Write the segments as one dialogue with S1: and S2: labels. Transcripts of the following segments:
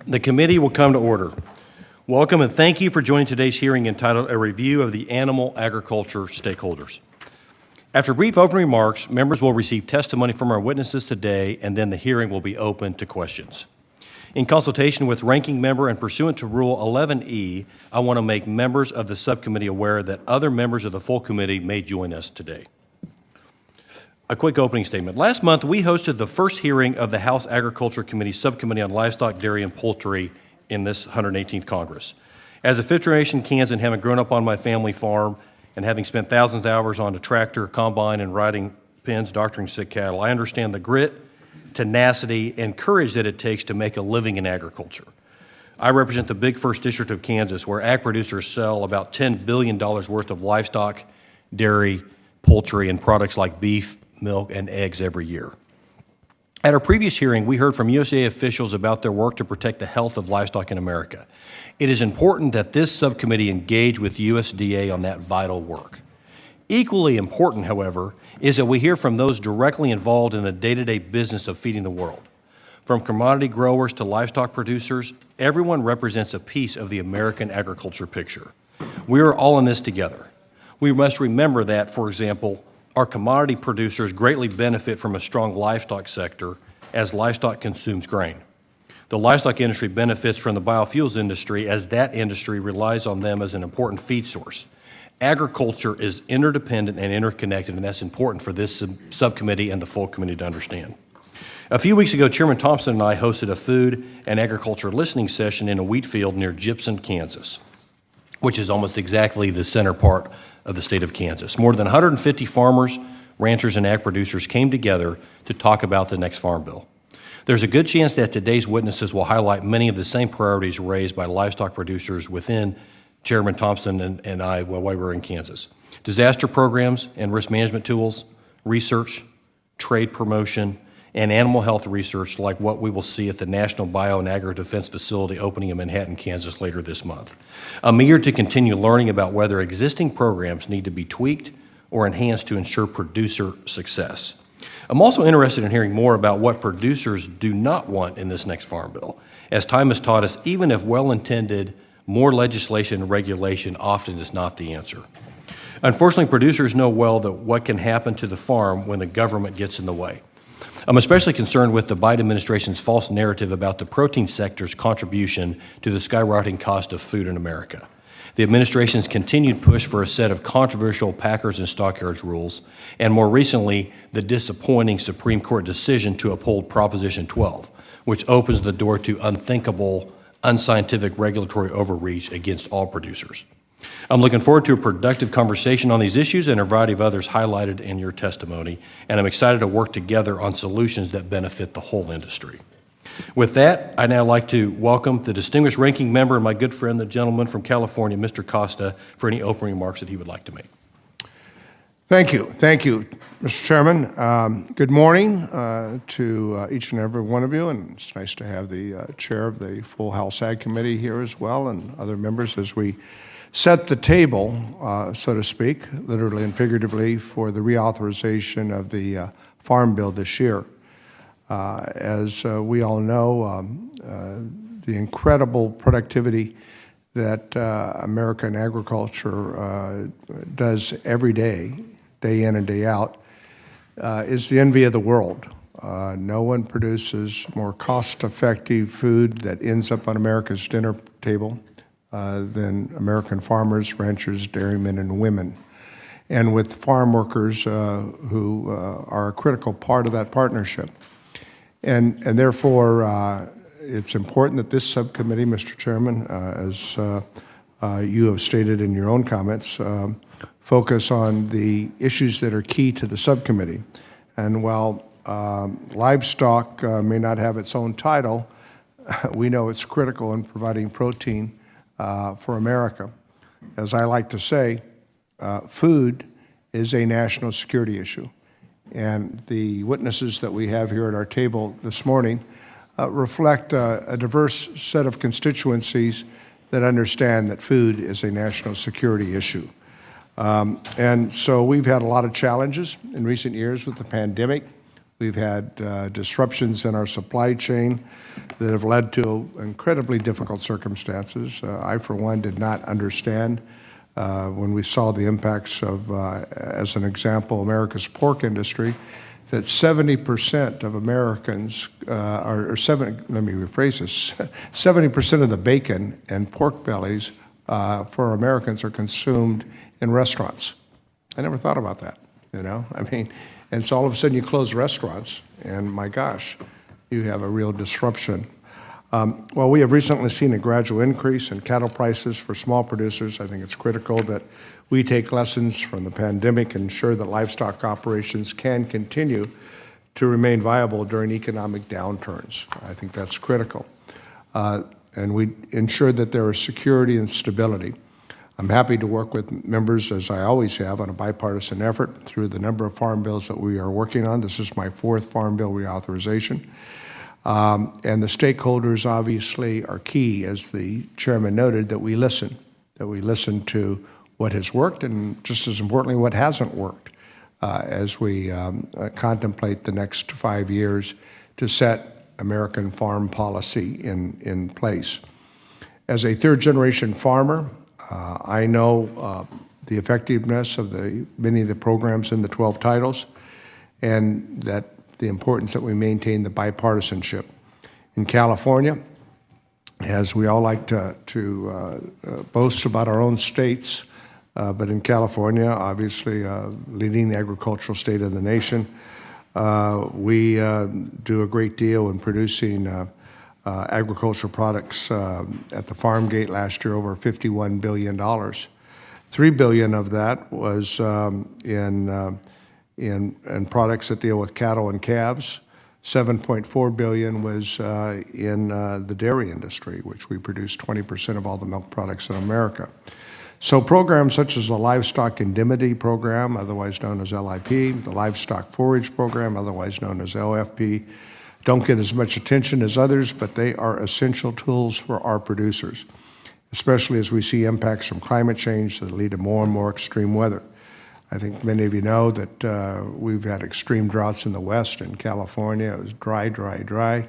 S1: The committee will come to order. Welcome and thank you for joining today's hearing entitled A Review of the Animal Agriculture Stakeholders. After brief opening remarks, members will receive testimony from our witnesses today, and then the hearing will be open to questions. In consultation with ranking member and pursuant to Rule 11E, I want to make members of the subcommittee aware that other members of the full committee may join us today. A quick opening statement. Last month, we hosted the first hearing of the House Agriculture Committee Subcommittee on Livestock, Dairy, and Poultry in this 118th Congress. As a fifth-generation Kansan, having grown up on my family farm and having spent thousands of hours on a tractor, combine, and riding pens doctoring sick cattle, I understand the grit, tenacity, and courage that it takes to make a living in agriculture. I represent the big first district of Kansas, where ag producers sell about $10 billion worth of livestock, dairy, poultry, and products like beef, milk, and eggs every year. At our previous hearing, we heard from USDA officials about their work to protect the health of livestock in America. It is important that this subcommittee engage with USDA on that vital work. Equally important, however, is that we hear from those directly involved in the day-to-day business of feeding the world. From commodity growers to livestock producers, everyone represents a piece of the American agriculture picture. We are all in this together. We must remember that, for example, our commodity producers greatly benefit from a strong livestock sector as livestock consumes grain. The livestock industry benefits from the biofuels industry as that industry relies on them as an important feed source. Agriculture is interdependent and interconnected, and that's important for this subcommittee and the full committee to understand. A few weeks ago, Chairman Thompson and I hosted a food and agriculture listening session in a wheat field near Gypsum, Kansas, which is almost exactly the center part of the state of Kansas. More than 150 farmers, ranchers, and ag producers came together to talk about the next farm bill. There's a good chance that today's witnesses will highlight many of the same priorities raised by livestock producers within Chairman Thompson and I while we were in Kansas. Disaster programs and risk management tools, research, trade promotion, and animal health research like what we will see at the National Bio and Agri-Defense Facility opening in Manhattan, Kansas later this month. I'm eager to continue learning about whether existing programs need to be tweaked or enhanced to ensure producer success. I'm also interested in hearing more about what producers do not want in this next farm bill. As time has taught us, even if well-intended, more legislation and regulation often is not the answer. Unfortunately, producers know well that what can happen to the farm when the government gets in the way. I'm especially concerned with the Biden administration's false narrative about the protein sector's contribution to the skyrocketing cost of food in America. The administration's continued push for a set of controversial packers and stockyards rules, and more recently, the disappointing Supreme Court decision to uphold Proposition 12, which opens the door to unthinkable, unscientific regulatory overreach against all producers. I'm looking forward to a productive conversation on these issues and a variety of others highlighted in your testimony, and I'm excited to work together on solutions that benefit the whole industry. With that, I'd now like to welcome the distinguished ranking member and my good friend, the gentleman from California, Mr. Costa, for any opening remarks that he would like to make.
S2: Thank you, Mr. Chairman. Good morning to each and every one of you, and it's nice to have the chair of the full House Ag Committee here as well and other members as we set the table, so to speak, literally and figuratively, for the reauthorization of the Farm Bill this year. As we all know, the incredible productivity that American agriculture does every day, day in and day out, is the envy of the world. No one produces more cost-effective food that ends up on America's dinner table than American farmers, ranchers, dairymen, and women. And with farm workers who are a critical part of that partnership. And therefore, it's important that this subcommittee, Mr. Chairman, as you have stated in your own comments, focus on the issues that are key to the subcommittee. And while livestock may not have its own title, we know it's critical in providing protein for America. As I like to say, food is a national security issue. And the witnesses that we have here at our table this morning reflect a diverse set of constituencies that understand that food is a national security issue. And so we've had a lot of challenges in recent years with the pandemic, We've had disruptions in our supply chain that have led to incredibly difficult circumstances. I, for one, did not understand when we saw the impacts of, as an example, America's pork industry, that 70% of Americans, let me rephrase this, 70% of the bacon and pork bellies for Americans are consumed in restaurants. I never thought about that, you know? I mean, and so all of a sudden you close restaurants, and my gosh, you have a real disruption. Well, we have recently seen a gradual increase in cattle prices for small producers. I think it's critical that we take lessons from the pandemic and ensure that livestock operations can continue to remain viable during economic downturns. I think that's critical. And we ensure that there is security and stability. I'm happy to work with members, as I always have, on a bipartisan effort through the number of farm bills that we are working on. This is my 4th farm bill reauthorization. And the stakeholders obviously are key, as the chairman noted, that we listen to what has worked and, just as importantly, what hasn't worked as we contemplate the next 5 years to set American farm policy in place. As a third-generation farmer, I know the effectiveness of many of the programs in the 12 titles, and that the importance that we maintain the bipartisanship. In California, as we all like to boast about our own states, but in California, obviously leading the agricultural state of the nation, we do a great deal in producing agricultural products at the farm gate last year, over $51 billion. $3 billion of that was in products that deal with cattle and calves. $7.4 billion was in the dairy industry, which we produce 20% of all the milk products in America. So programs such as the Livestock Indemnity Program, otherwise known as LIP, the Livestock Forage Program, otherwise known as LFP, don't get as much attention as others, but they are essential tools for our producers, especially as we see impacts from climate change that lead to more and more extreme weather. I think many of you know that we've had extreme droughts in the West. In California, it was dry, dry, dry.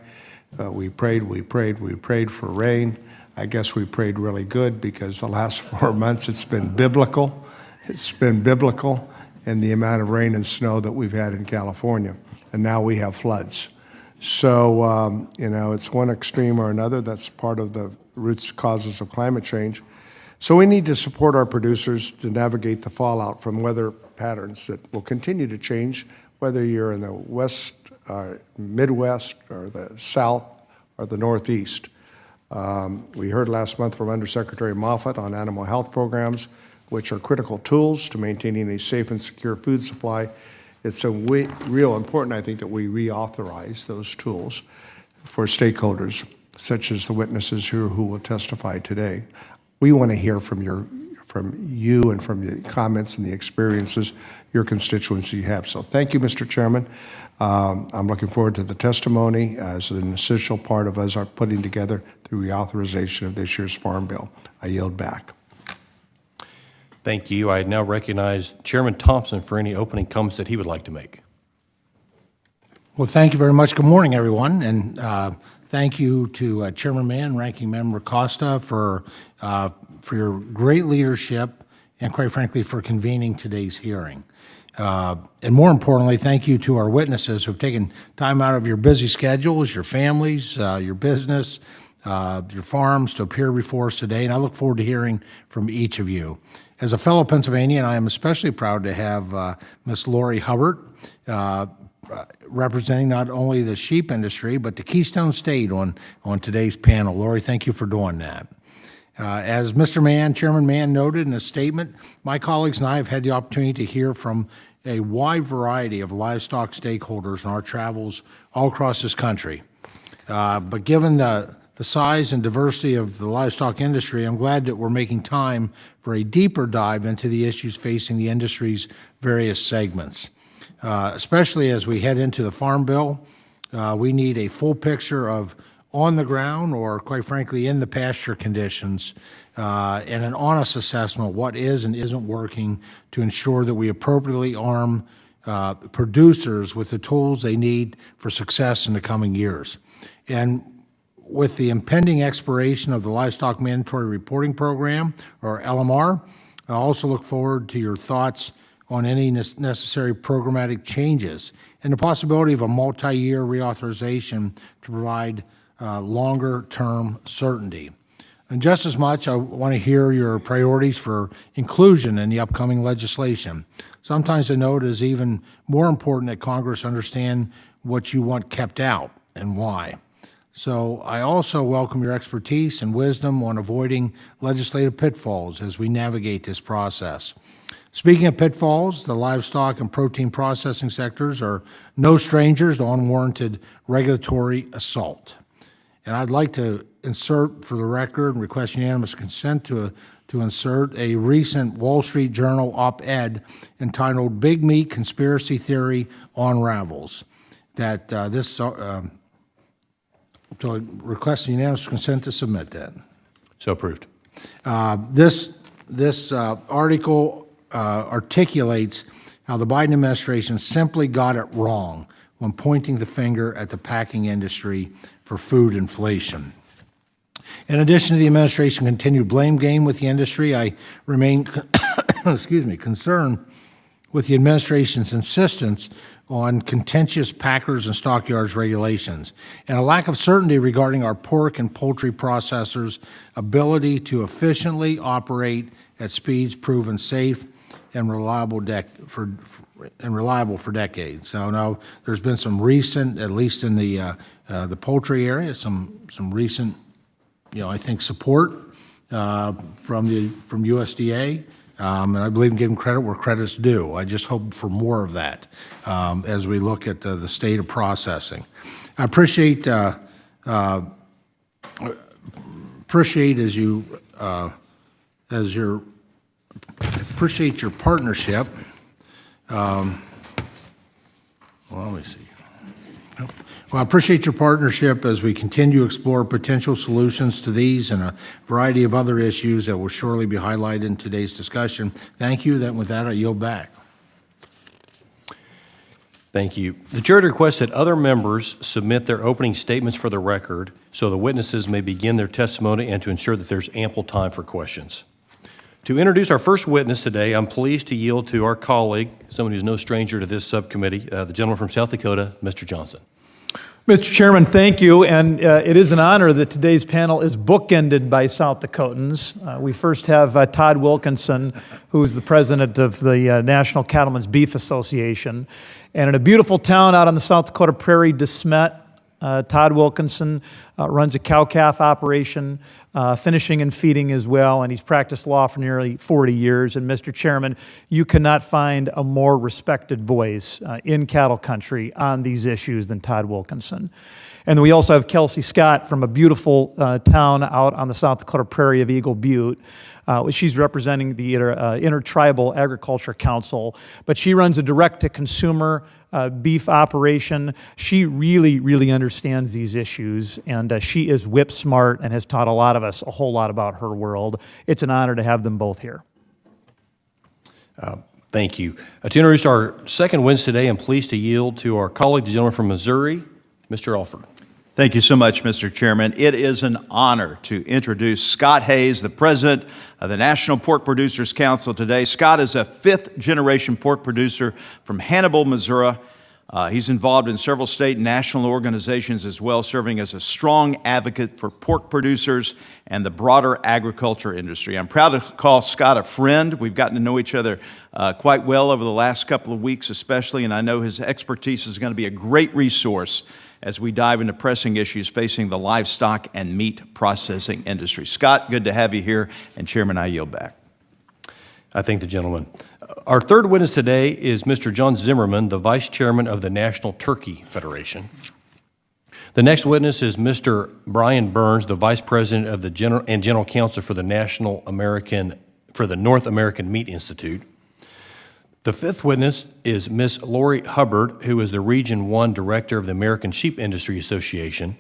S2: We prayed for rain. I guess we prayed really good, because the last 4 months it's been biblical. It's been biblical in the amount of rain and snow that we've had in California. And now we have floods. So, you know, it's one extreme or another. That's part of the root causes of climate change. So we need to support our producers to navigate the fallout from weather patterns that will continue to change, whether you're in the West, Midwest, or the South, or the Northeast. We heard last month from Undersecretary Moffett on animal health programs, which are critical tools to maintaining a safe and secure food supply. It's real important, I think, that we reauthorize those tools for stakeholders, such as the witnesses who will testify today. We want to hear from you and from the comments and the experiences your constituency have. So thank you, Mr. Chairman. I'm looking forward to the testimony as an essential part of us are putting together the reauthorization of this year's Farm Bill. I yield back.
S1: Thank you. I now recognize Chairman Thompson for any opening comments that he would like to make.
S3: Well, thank you very much. Good morning, everyone, and thank you to Chairman Mann, Ranking Member Costa for your great leadership and, quite frankly, for convening today's hearing. And more importantly, thank you to our witnesses who have taken time out of your busy schedules, your families, your business, your farms to appear before us today, and I look forward to hearing from each of you. As a fellow Pennsylvanian, I am especially proud to have Ms. Lori Hubbard representing not only the sheep industry, but the Keystone State on today's panel. Lori, thank you for doing that. As Mr. Mann, Chairman Mann noted in a statement, my colleagues and I have had the opportunity to hear from a wide variety of livestock stakeholders in our travels all across this country. But given the size and diversity of the livestock industry, I'm glad that we're making time for a deeper dive into the issues facing the industry's various segments. Especially as we head into the Farm Bill, we need a full picture of on the ground, or quite frankly, in the pasture conditions, and an honest assessment of what is and isn't working to ensure that we appropriately arm producers with the tools they need for success in the coming years. And with the impending expiration of the Livestock Mandatory Reporting Program, or LMR, I also look forward to your thoughts on any necessary programmatic changes and the possibility of a multi-year reauthorization to provide longer-term certainty. And just as much, I want to hear your priorities for inclusion in the upcoming legislation. Sometimes I know it is even more important that Congress understand what you want kept out and why. So I also welcome your expertise and wisdom on avoiding legislative pitfalls as we navigate this process. Speaking of pitfalls, the livestock and protein processing sectors are no strangers to unwarranted regulatory assault. And I'd like to insert for the record and request unanimous consent to insert a recent Wall Street Journal op-ed entitled "Big Meat Conspiracy Theory Unravels." So request unanimous consent to submit that.
S1: So approved.
S3: This article articulates how the Biden administration simply got it wrong when pointing the finger at the packing industry for food inflation. In addition to the administration's continued blame game with the industry, I remain concerned with the administration's insistence on contentious packers and stockyards regulations and a lack of certainty regarding our pork and poultry processors' ability to efficiently operate at speeds proven safe and reliable for decades. So now there's been some recent, at least in the poultry area, some recent, I think, support from USDA. And I believe in giving credit where credit's due. I just hope for more of that as we look at the state of processing. I appreciate appreciate your partnership. Well, let me see. Well, I appreciate your partnership as we continue to explore potential solutions to these and a variety of other issues that will surely be highlighted in today's discussion. Thank you. With that, I yield back.
S1: Thank you. The chair requests that other members submit their opening statements for the record so the witnesses may begin their testimony and to ensure that there's ample time for questions. To introduce our first witness today, I'm pleased to yield to our colleague, someone who's no stranger to this subcommittee, the gentleman from South Dakota, Mr. Johnson.
S4: Mr. Chairman, thank you, and it is an honor that today's panel is bookended by South Dakotans. We first have Todd Wilkinson, who is the president of the National Cattlemen's Beef Association. And in a beautiful town out on the South Dakota prairie, De Smet, Todd Wilkinson runs a cow-calf operation, finishing and feeding as well, and he's practiced law for nearly 40 years. And Mr. Chairman, you cannot find a more respected voice in cattle country on these issues than Todd Wilkinson. And then we also have Kelsey Scott from a beautiful town out on the South Dakota prairie of Eagle Butte. She's representing the Intertribal Agriculture Council, but she runs a direct-to-consumer beef operation. She really understands these issues, and she is whip smart and has taught a lot of us a whole lot about her world. It's an honor to have them both here.
S1: Thank you. To introduce our second witness today, I'm pleased to yield to our colleague, the gentleman from Missouri, Mr. Alford.
S5: Thank you so much, Mr. Chairman. It is an honor to introduce Scott Hayes, the president of the National Pork Producers Council today. Scott is a fifth-generation pork producer from Hannibal, Missouri. He's involved in several state and national organizations as well, serving as a strong advocate for pork producers and the broader agriculture industry. I'm proud to call Scott a friend. We've gotten to know each other quite well over the last couple of weeks especially, and I know his expertise is going to be a great resource as we dive into pressing issues facing the livestock and meat processing industry. Scott, good to have you here, and Chairman, I yield back.
S1: I thank the gentleman. Our third witness today is Mr. John Zimmerman, the Vice Chairman of the National Turkey Federation. The next witness is Mr. Brian Burns, the Vice President of the General Counsel for the North American Meat Institute. The fifth witness is Ms. Lori Hubbard, who is the Region 1 Director of the American Sheep Industry Association.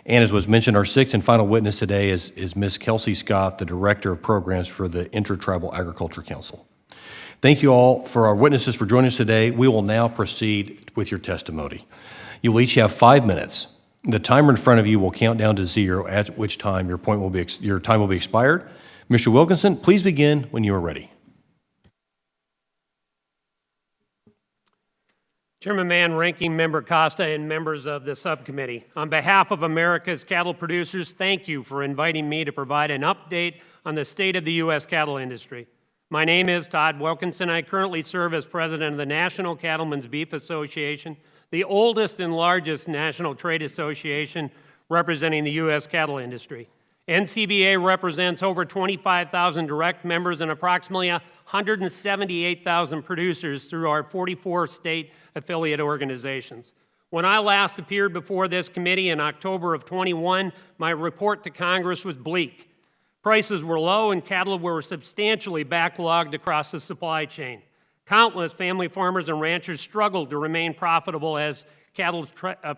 S1: And as was mentioned, our sixth and final witness today is Ms. Kelsey Scott, the Director of Programs for the Intertribal Agriculture Council. Thank you all for our witnesses for joining us today. We will now proceed with your testimony. You will each have 5 minutes. The timer in front of you will count down to 0, at which time your time will be expired. Mr. Wilkinson, please begin when you are ready.
S6: Chairman Mann, Ranking Member Costa, and members of the subcommittee, on behalf of America's cattle producers, thank you for inviting me to provide an update on the state of the U.S. cattle industry. My name is Todd Wilkinson. I currently serve as president of the National Cattlemen's Beef Association, the oldest and largest national trade association representing the U.S. cattle industry. NCBA represents over 25,000 direct members and approximately 178,000 producers through our 44-state affiliate organizations. When I last appeared before this committee in October of 21, my report to Congress was bleak. Prices were low and cattle were substantially backlogged across the supply chain. Countless family farmers and ranchers struggled to remain profitable as cattle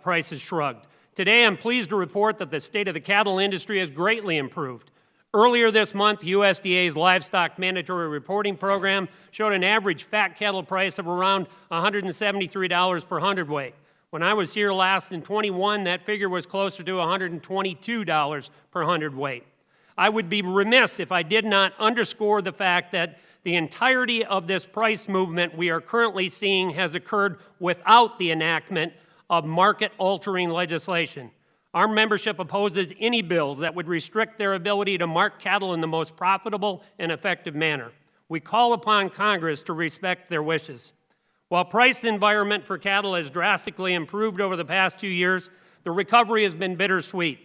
S6: prices shrugged. Today, I'm pleased to report that the state of the cattle industry has greatly improved. Earlier this month, USDA's Livestock Mandatory Reporting Program showed an average fat cattle price of around $173 per hundredweight. When I was here last in 21, that figure was closer to $122 per hundredweight. I would be remiss if I did not underscore the fact that the entirety of this price movement we are currently seeing has occurred without the enactment of market-altering legislation. Our membership opposes any bills that would restrict their ability to mark cattle in the most profitable and effective manner. We call upon Congress to respect their wishes. While price environment for cattle has drastically improved over the past 2 years, the recovery has been bittersweet.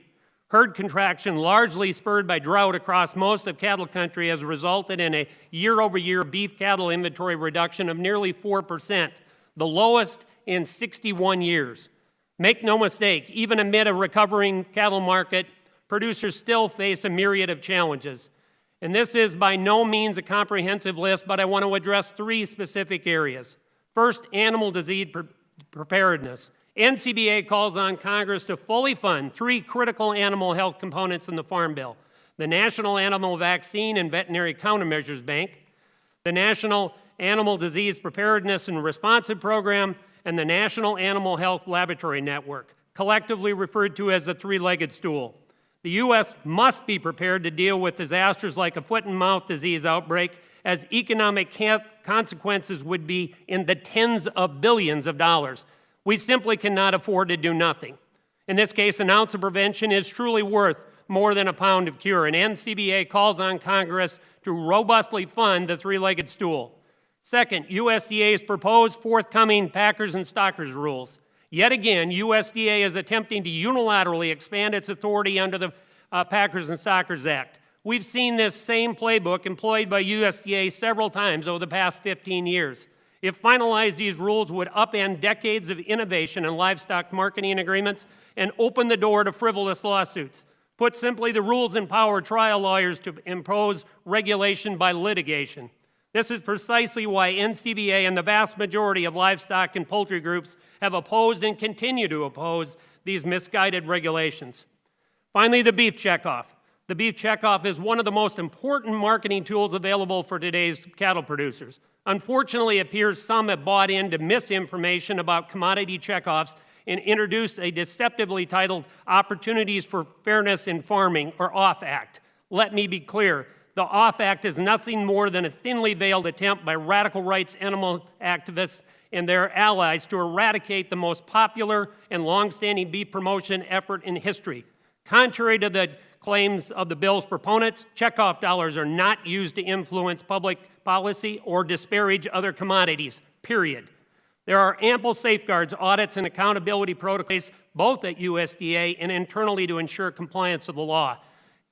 S6: Herd contraction, largely spurred by drought across most of cattle country, has resulted in a year-over-year beef cattle inventory reduction of nearly 4%, the lowest in 61 years. Make no mistake, even amid a recovering cattle market, producers still face a myriad of challenges. And this is by no means a comprehensive list, but I want to address 3 specific areas. First, animal disease preparedness. NCBA calls on Congress to fully fund 3 critical animal health components in the Farm Bill: the National Animal Vaccine and Veterinary Countermeasures Bank, the National Animal Disease Preparedness and Responsive Program, and the National Animal Health Laboratory Network, collectively referred to as the three-legged stool. The U.S. must be prepared to deal with disasters like a foot and mouth disease outbreak, as economic consequences would be in the tens of billions of dollars. We simply cannot afford to do nothing. In this case, an ounce of prevention is truly worth more than a pound of cure, and NCBA calls on Congress to robustly fund the three-legged stool. Second, USDA's proposed forthcoming packers and stockers rules. Yet again, USDA is attempting to unilaterally expand its authority under the Packers and Stockers Act. We've seen this same playbook employed by USDA several times over the past 15 years. If finalized, these rules would upend decades of innovation in livestock marketing agreements and open the door to frivolous lawsuits. Put simply, the rules empower trial lawyers to impose regulation by litigation. This is precisely why NCBA and the vast majority of livestock and poultry groups have opposed and continue to oppose these misguided regulations. Finally, the beef checkoff. The beef checkoff is one of the most important marketing tools available for today's cattle producers. Unfortunately, it appears some have bought into misinformation about commodity checkoffs and introduced a deceptively titled Opportunities for Fairness in Farming, or OFF Act. Let me be clear. The OFF Act is nothing more than a thinly veiled attempt by radical rights animal activists and their allies to eradicate the most popular and long-standing beef promotion effort in history. Contrary to the claims of the bill's proponents, checkoff dollars are not used to influence public policy or disparage other commodities, period. There are ample safeguards, audits, and accountability protocols, both at USDA and internally, to ensure compliance of the law.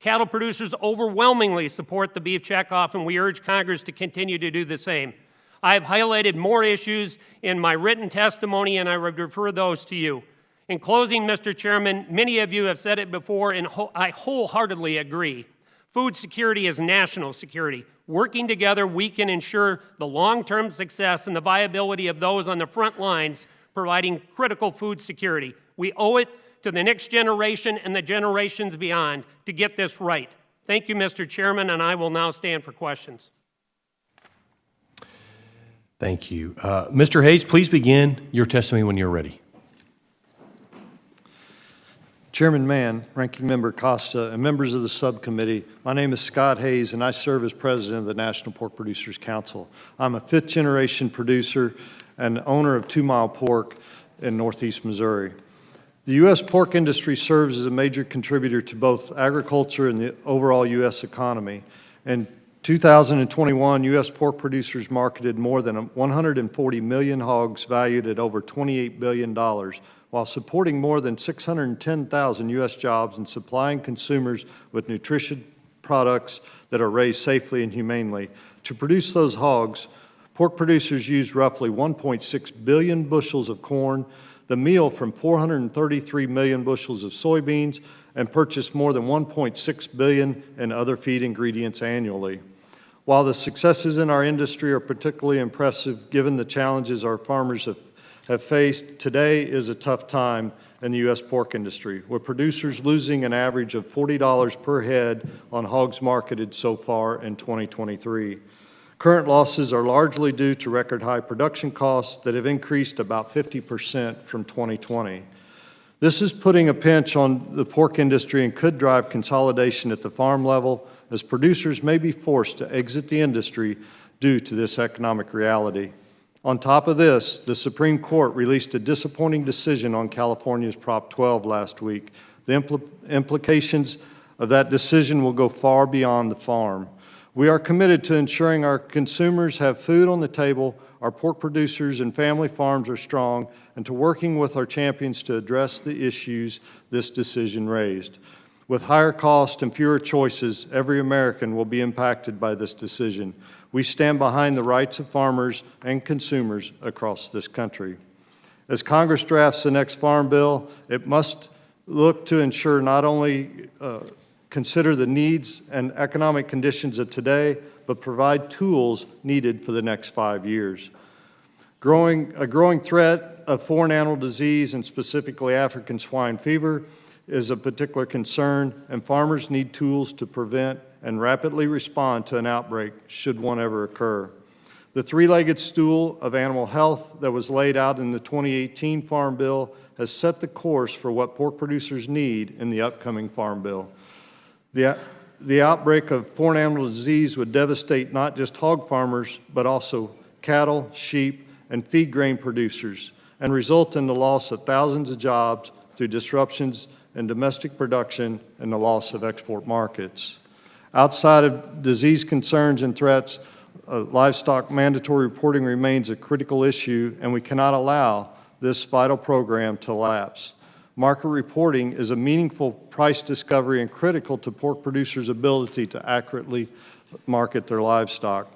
S6: Cattle producers overwhelmingly support the beef checkoff, and we urge Congress to continue to do the same. I have highlighted more issues in my written testimony, and I would refer those to you. In closing, Mr. Chairman, many of you have said it before, and I wholeheartedly agree. Food security is national security. Working together, we can ensure the long-term success and the viability of those on the front lines providing critical food security. We owe it to the next generation and the generations beyond to get this right. Thank you, Mr. Chairman, and I will now stand for questions.
S1: Thank you. Mr. Hayes, please begin your testimony when you're ready.
S7: Chairman Mann, Ranking Member Costa, and members of the subcommittee, my name is Scott Hayes, and I serve as president of the National Pork Producers Council. I'm a fifth-generation producer and owner of 2 Mile Pork in northeast Missouri. The U.S. pork industry serves as a major contributor to both agriculture and the overall U.S. economy. In 2021, U.S. pork producers marketed more than 140 million hogs valued at over $28 billion, while supporting more than 610,000 U.S. jobs and supplying consumers with nutrition products that are raised safely and humanely. To produce those hogs, pork producers used roughly 1.6 billion bushels of corn, the meal from 433 million bushels of soybeans, and purchased more than 1.6 billion in other feed ingredients annually. While the successes in our industry are particularly impressive given the challenges our farmers have faced, today is a tough time in the U.S. pork industry, with producers losing an average of $40 per head on hogs marketed so far in 2023. Current losses are largely due to record high production costs that have increased about 50% from 2020. This is putting a pinch on the pork industry and could drive consolidation at the farm level, as producers may be forced to exit the industry due to this economic reality. On top of this, the Supreme Court released a disappointing decision on California's Prop 12 last week. The implications of that decision will go far beyond the farm. We are committed to ensuring our consumers have food on the table, our pork producers and family farms are strong, and to working with our champions to address the issues this decision raised. With higher costs and fewer choices, every American will be impacted by this decision. We stand behind the rights of farmers and consumers across this country. As Congress drafts the next Farm Bill, it must look to ensure not only consider the needs and economic conditions of today, but provide tools needed for the next 5 years. A growing threat of foreign animal disease, and specifically African swine fever, is a particular concern, and farmers need tools to prevent and rapidly respond to an outbreak should one ever occur. The three-legged stool of animal health that was laid out in the 2018 Farm Bill has set the course for what pork producers need in the upcoming Farm Bill. The outbreak of foreign animal disease would devastate not just hog farmers, but also cattle, sheep, and feed grain producers, and result in the loss of thousands of jobs through disruptions in domestic production and the loss of export markets. Outside of disease concerns and threats, livestock mandatory reporting remains a critical issue, and we cannot allow this vital program to lapse. Market reporting is a meaningful price discovery and critical to pork producers' ability to accurately market their livestock.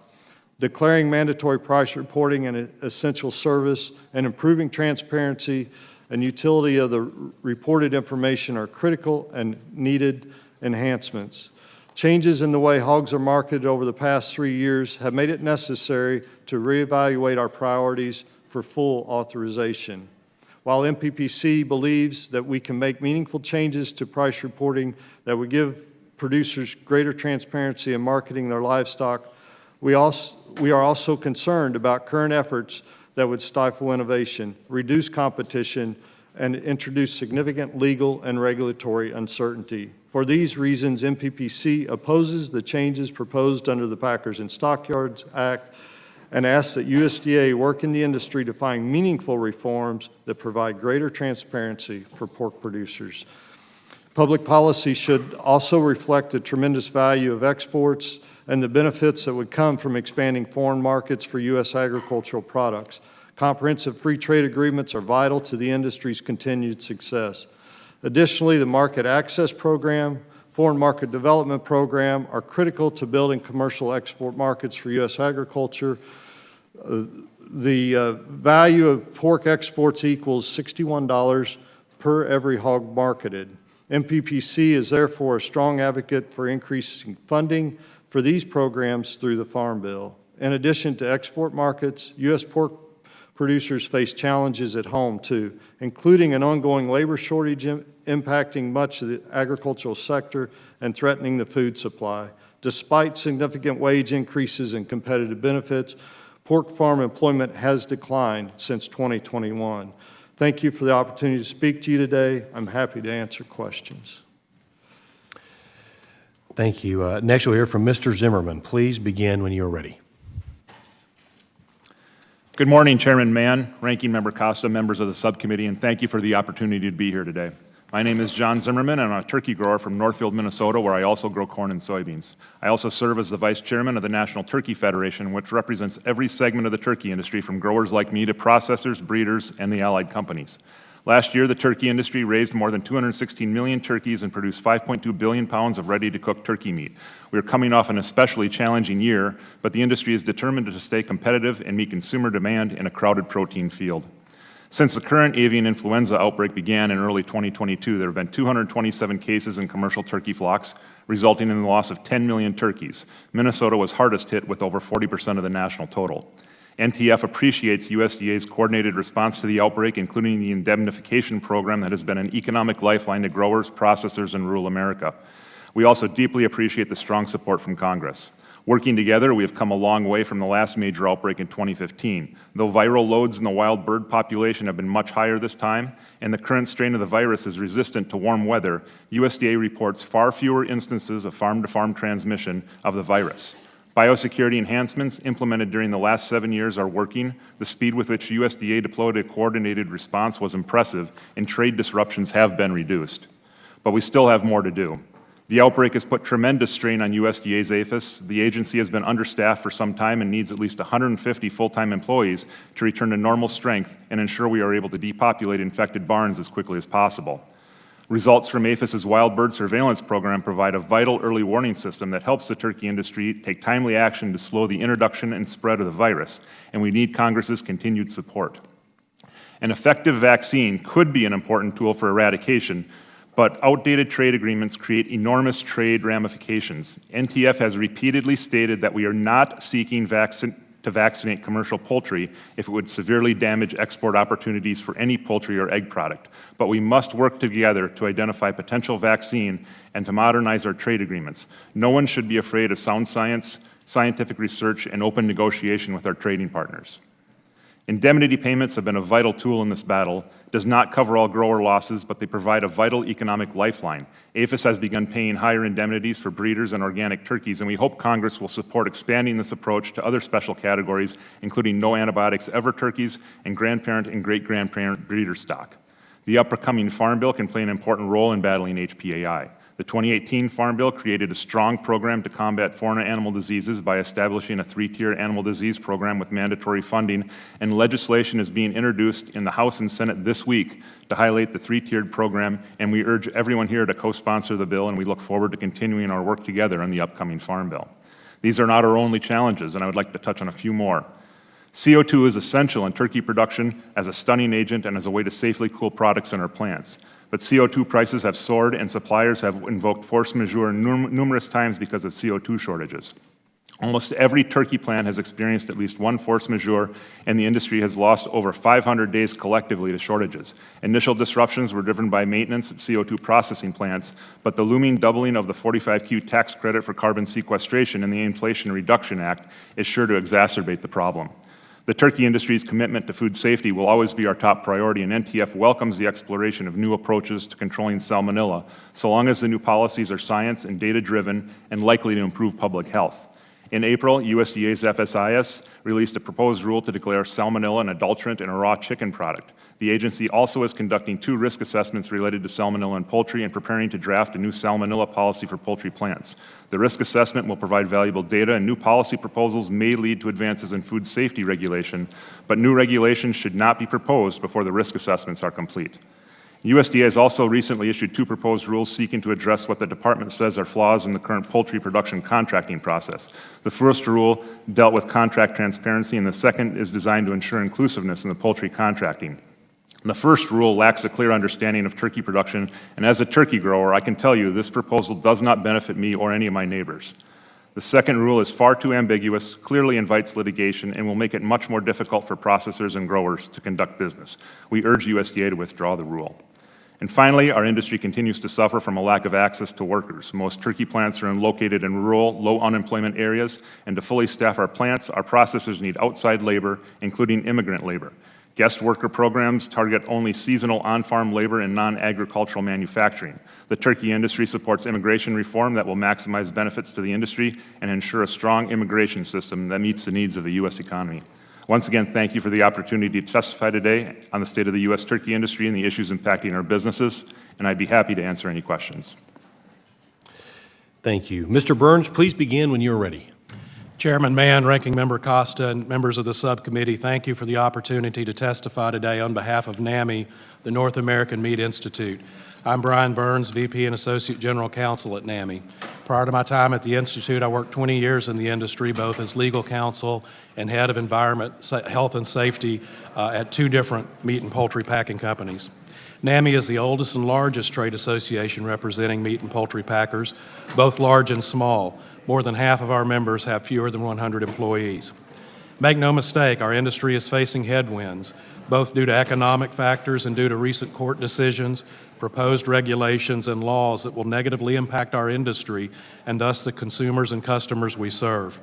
S7: Declaring mandatory price reporting an essential service and improving transparency and utility of the reported information are critical and needed enhancements. Changes in the way hogs are marketed over the past 3 years have made it necessary to reevaluate our priorities for full authorization. While MPPC believes that we can make meaningful changes to price reporting that would give producers greater transparency in marketing their livestock, we are also concerned about current efforts that would stifle innovation, reduce competition, and introduce significant legal and regulatory uncertainty. For these reasons, MPPC opposes the changes proposed under the Packers and Stockyards Act and asks that USDA work in the industry to find meaningful reforms that provide greater transparency for pork producers. Public policy should also reflect the tremendous value of exports and the benefits that would come from expanding foreign markets for U.S. agricultural products. Comprehensive free trade agreements are vital to the industry's continued success. Additionally, the Market Access Program, Foreign Market Development Program are critical to building commercial export markets for U.S. agriculture. The value of pork exports equals $61 per every hog marketed. MPPC is therefore a strong advocate for increasing funding for these programs through the Farm Bill. In addition to export markets, U.S. pork producers face challenges at home too, including an ongoing labor shortage impacting much of the agricultural sector and threatening the food supply. Despite significant wage increases and competitive benefits, Pork farm employment has declined since 2021. Thank you for the opportunity to speak to you today. I'm happy to answer questions.
S1: Thank you. Next, we'll hear from Mr. Zimmerman. Please begin when you are ready.
S8: Good morning, Chairman Mann, Ranking Member Costa, members of the subcommittee, and thank you for the opportunity to be here today. My name is John Zimmerman, and I'm a turkey grower from Northfield, Minnesota, where I also grow corn and soybeans. I also serve as the Vice Chairman of the National Turkey Federation, which represents every segment of the turkey industry, from growers like me to processors, breeders, and the allied companies. Last year, the turkey industry raised more than 216 million turkeys and produced 5.2 billion pounds of ready-to-cook turkey meat. We are coming off an especially challenging year, but the industry is determined to stay competitive and meet consumer demand in a crowded protein field. Since the current avian influenza outbreak began in early 2022, there have been 227 cases in commercial turkey flocks, resulting in the loss of 10 million turkeys. Minnesota was hardest hit with over 40% of the national total. NTF appreciates USDA's coordinated response to the outbreak, including the indemnification program that has been an economic lifeline to growers, processors, and rural America. We also deeply appreciate the strong support from Congress. Working together, we have come a long way from the last major outbreak in 2015. Though viral loads in the wild bird population have been much higher this time, and the current strain of the virus is resistant to warm weather, USDA reports far fewer instances of farm-to-farm transmission of the virus. Biosecurity enhancements implemented during the last 7 years are working. The speed with which USDA deployed a coordinated response was impressive, and trade disruptions have been reduced. But we still have more to do. The outbreak has put tremendous strain on USDA's APHIS. The agency has been understaffed for some time and needs at least 150 full-time employees to return to normal strength and ensure we are able to depopulate infected barns as quickly as possible. Results from APHIS's wild bird surveillance program provide a vital early warning system that helps the turkey industry take timely action to slow the introduction and spread of the virus, and we need Congress's continued support. An effective vaccine could be an important tool for eradication, but outdated trade agreements create enormous trade ramifications. NTF has repeatedly stated that we are not seeking to vaccinate commercial poultry if it would severely damage export opportunities for any poultry or egg product. But we must work together to identify potential vaccine and to modernize our trade agreements. No one should be afraid of sound science, scientific research, and open negotiation with our trading partners. Indemnity payments have been a vital tool in this battle. It does not cover all grower losses, but they provide a vital economic lifeline. APHIS has begun paying higher indemnities for breeders and organic turkeys, and we hope Congress will support expanding this approach to other special categories, including no antibiotics ever turkeys and grandparent and great-grandparent breeder stock. The upcoming Farm Bill can play an important role in battling HPAI. The 2018 Farm Bill created a strong program to combat foreign animal diseases by establishing a 3-tier animal disease program with mandatory funding, and legislation is being introduced in the House and Senate this week to highlight the 3-tiered program, and we urge everyone here to co-sponsor the bill, and we look forward to continuing our work together on the upcoming Farm Bill. These are not our only challenges, and I would like to touch on a few more. CO2 is essential in turkey production as a stunning agent and as a way to safely cool products in our plants. But CO2 prices have soared, and suppliers have invoked force majeure numerous times because of CO2 shortages. Almost every turkey plant has experienced at least one force majeure, and the industry has lost over 500 days collectively to shortages. Initial disruptions were driven by maintenance at CO2 processing plants, but the looming doubling of the 45Q tax credit for carbon sequestration in the Inflation Reduction Act is sure to exacerbate the problem. The turkey industry's commitment to food safety will always be our top priority, and NTF welcomes the exploration of new approaches to controlling salmonella, so long as the new policies are science and data-driven and likely to improve public health. In April, USDA's FSIS released a proposed rule to declare salmonella an adulterant in a raw chicken product. The agency also is conducting 2 risk assessments related to salmonella in poultry and preparing to draft a new salmonella policy for poultry plants. The risk assessment will provide valuable data, and new policy proposals may lead to advances in food safety regulation, but new regulations should not be proposed before the risk assessments are complete. USDA has also recently issued 2 proposed rules seeking to address what the department says are flaws in the current poultry production contracting process. The first rule dealt with contract transparency, and the second is designed to ensure inclusiveness in the poultry contracting. The first rule lacks a clear understanding of turkey production, and as a turkey grower, I can tell you this proposal does not benefit me or any of my neighbors. The second rule is far too ambiguous, clearly invites litigation, and will make it much more difficult for processors and growers to conduct business. We urge USDA to withdraw the rule. And finally, our industry continues to suffer from a lack of access to workers. Most turkey plants are located in rural, low unemployment areas, and to fully staff our plants, our processors need outside labor, including immigrant labor. Guest worker programs target only seasonal on-farm labor and non-agricultural manufacturing. The turkey industry supports immigration reform that will maximize benefits to the industry and ensure a strong immigration system that meets the needs of the U.S. economy. Once again, thank you for the opportunity to testify today on the state of the U.S. turkey industry and the issues impacting our businesses, and I'd be happy to answer any questions.
S1: Thank you. Mr. Burns, please begin when you're ready.
S9: Chairman Mann, Ranking Member Costa, and members of the subcommittee, thank you for the opportunity to testify today on behalf of NAMI, the North American Meat Institute. I'm Brian Burns, VP and Associate General Counsel at NAMI. Prior to my time at the Institute, I worked 20 years in the industry, both as legal counsel and head of environment, health, and safety at 2 different meat and poultry packing companies. NAMI is the oldest and largest trade association representing meat and poultry packers, both large and small. More than half of our members have fewer than 100 employees. Make no mistake, our industry is facing headwinds, both due to economic factors and due to recent court decisions, proposed regulations, and laws that will negatively impact our industry and thus the consumers and customers we serve.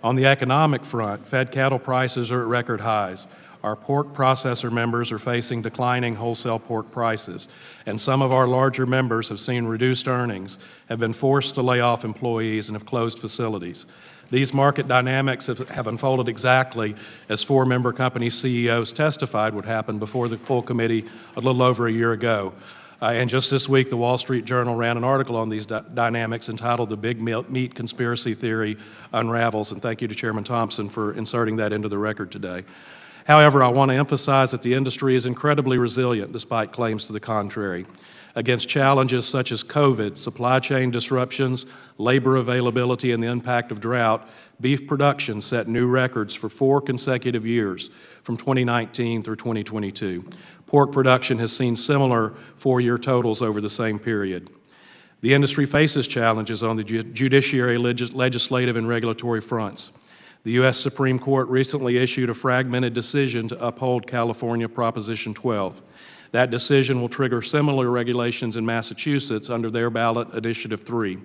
S9: On the economic front, fed cattle prices are at record highs. Our pork processor members are facing declining wholesale pork prices, and some of our larger members have seen reduced earnings, have been forced to lay off employees, and have closed facilities. These market dynamics have unfolded exactly as 4 member company CEOs testified would happen before the full committee a little over a year ago. And just this week, the Wall Street Journal ran an article on these dynamics entitled "The Big Meat Conspiracy Theory Unravels," and thank you to Chairman Thompson for inserting that into the record today. However, I want to emphasize that the industry is incredibly resilient despite claims to the contrary. Against challenges such as COVID, supply chain disruptions, labor availability, and the impact of drought, beef production set new records for 4 consecutive years from 2019 through 2022. Pork production has seen similar 4-year totals over the same period. The industry faces challenges on the judiciary, legislative, and regulatory fronts. The U.S. Supreme Court recently issued a fragmented decision to uphold California Proposition 12. That decision will trigger similar regulations in Massachusetts under their ballot Initiative 3.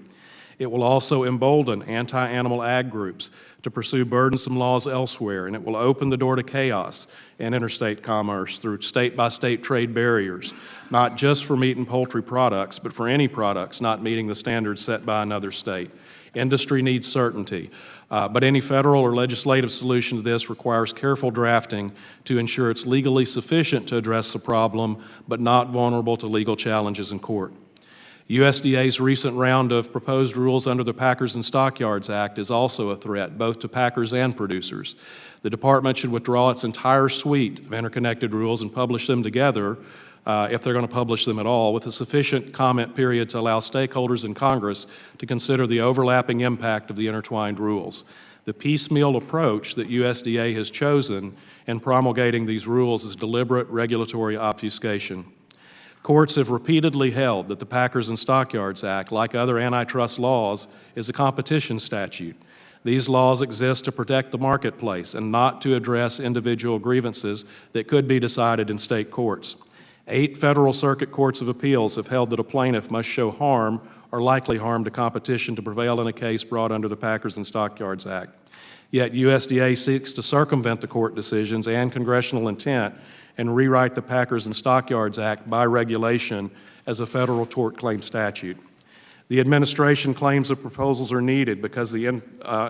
S9: It will also embolden anti-animal ag groups to pursue burdensome laws elsewhere, and it will open the door to chaos in interstate commerce through state-by-state trade barriers, not just for meat and poultry products, but for any products not meeting the standards set by another state. Industry needs certainty, but any federal or legislative solution to this requires careful drafting to ensure it's legally sufficient to address the problem, but not vulnerable to legal challenges in court. USDA's recent round of proposed rules under the Packers and Stockyards Act is also a threat, both to packers and producers. The department should withdraw its entire suite of interconnected rules and publish them together, if they're going to publish them at all, with a sufficient comment period to allow stakeholders in Congress to consider the overlapping impact of the intertwined rules. The piecemeal approach that USDA has chosen in promulgating these rules is deliberate regulatory obfuscation. Courts have repeatedly held that the Packers and Stockyards Act, like other antitrust laws, is a competition statute. These laws exist to protect the marketplace and not to address individual grievances that could be decided in state courts. 8 federal circuit courts of appeals have held that a plaintiff must show harm or likely harm to competition to prevail in a case brought under the Packers and Stockyards Act. Yet USDA seeks to circumvent the court decisions and congressional intent and rewrite the Packers and Stockyards Act by regulation as a federal tort claim statute. The administration claims the proposals are needed because the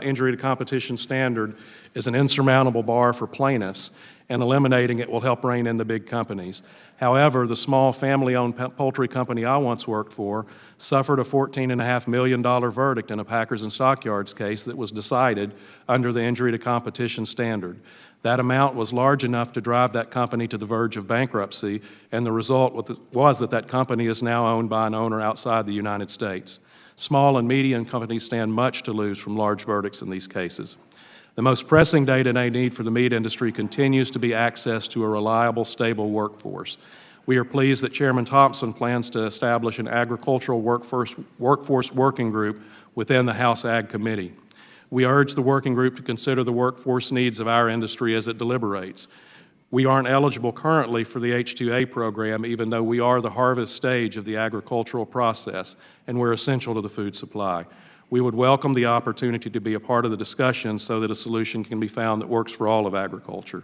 S9: injury to competition standard is an insurmountable bar for plaintiffs, and eliminating it will help rein in the big companies. However, the small family-owned poultry company I once worked for suffered a $14.5 million verdict in a Packers and Stockyards case that was decided under the injury to competition standard. That amount was large enough to drive that company to the verge of bankruptcy, and the result was that that company is now owned by an owner outside the United States. Small and medium companies stand much to lose from large verdicts in these cases. The most pressing day-to-day need for the meat industry continues to be access to a reliable, stable workforce. We are pleased that Chairman Thompson plans to establish an agricultural workforce working group within the House Ag Committee. We urge the working group to consider the workforce needs of our industry as it deliberates. We aren't eligible currently for the H-2A program, even though we are the harvest stage of the agricultural process, and we're essential to the food supply. We would welcome the opportunity to be a part of the discussion so that a solution can be found that works for all of agriculture.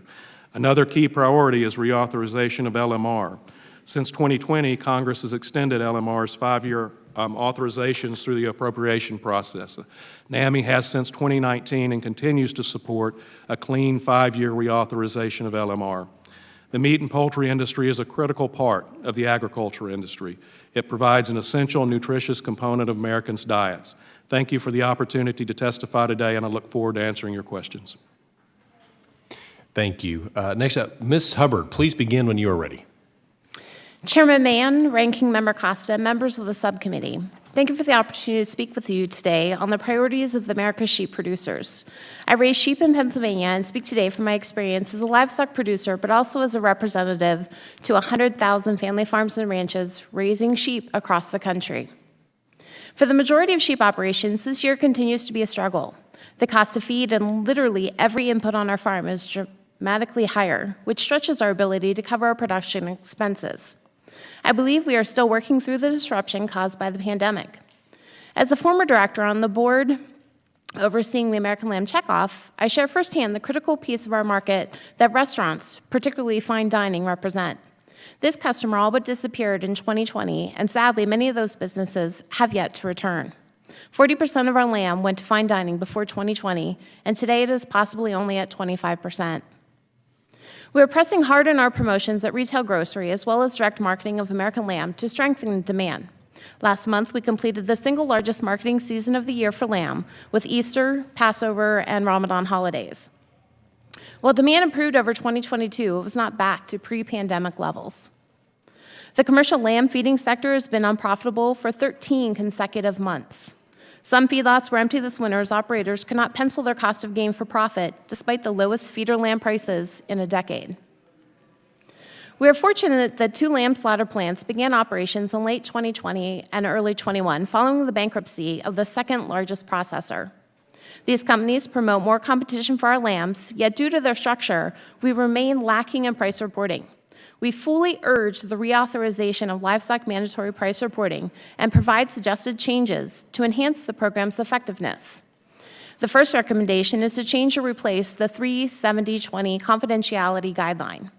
S9: Another key priority is reauthorization of LMR. Since 2020, Congress has extended LMR's 5-year authorizations through the appropriation process. NAMI has since 2019 and continues to support a clean 5-year reauthorization of LMR. The meat and poultry industry is a critical part of the agriculture industry. It provides an essential, nutritious component of Americans' diets. Thank you for the opportunity to testify today, and I look forward to answering your questions.
S1: Thank you. Next up, Ms. Hubbard, please begin when you are ready.
S10: Chairman Mann, Ranking Member Costa, members of the subcommittee, thank you for the opportunity to speak with you today on the priorities of America's sheep producers. I raise sheep in Pennsylvania and speak today from my experience as a livestock producer, but also as a representative to 100,000 family farms and ranches raising sheep across the country. For the majority of sheep operations, this year continues to be a struggle. The cost of feed and literally every input on our farm is dramatically higher, which stretches our ability to cover our production expenses. I believe we are still working through the disruption caused by the pandemic. As a former director on the board overseeing the American Lamb Checkoff, I share firsthand the critical piece of our market that restaurants, particularly fine dining, represent. This customer all but disappeared in 2020, and sadly, many of those businesses have yet to return. 40% of our lamb went to fine dining before 2020, and today it is possibly only at 25%. We are pressing hard on our promotions at retail grocery as well as direct marketing of American lamb to strengthen demand. Last month, we completed the single largest marketing season of the year for lamb with Easter, Passover, and Ramadan holidays. While demand improved over 2022, it was not back to pre-pandemic levels. The commercial lamb feeding sector has been unprofitable for 13 consecutive months. Some feedlots were empty this winter as operators could not pencil their cost of gain for profit despite the lowest feeder lamb prices in a decade. We are fortunate that 2 lamb slaughter plants began operations in late 2020 and early 21 following the bankruptcy of the second largest processor. These companies promote more competition for our lambs, yet due to their structure, we remain lacking in price reporting. We fully urge the reauthorization of livestock mandatory price reporting and provide suggested changes to enhance the program's effectiveness. The first recommendation is to change or replace the 370/20 confidentiality guideline.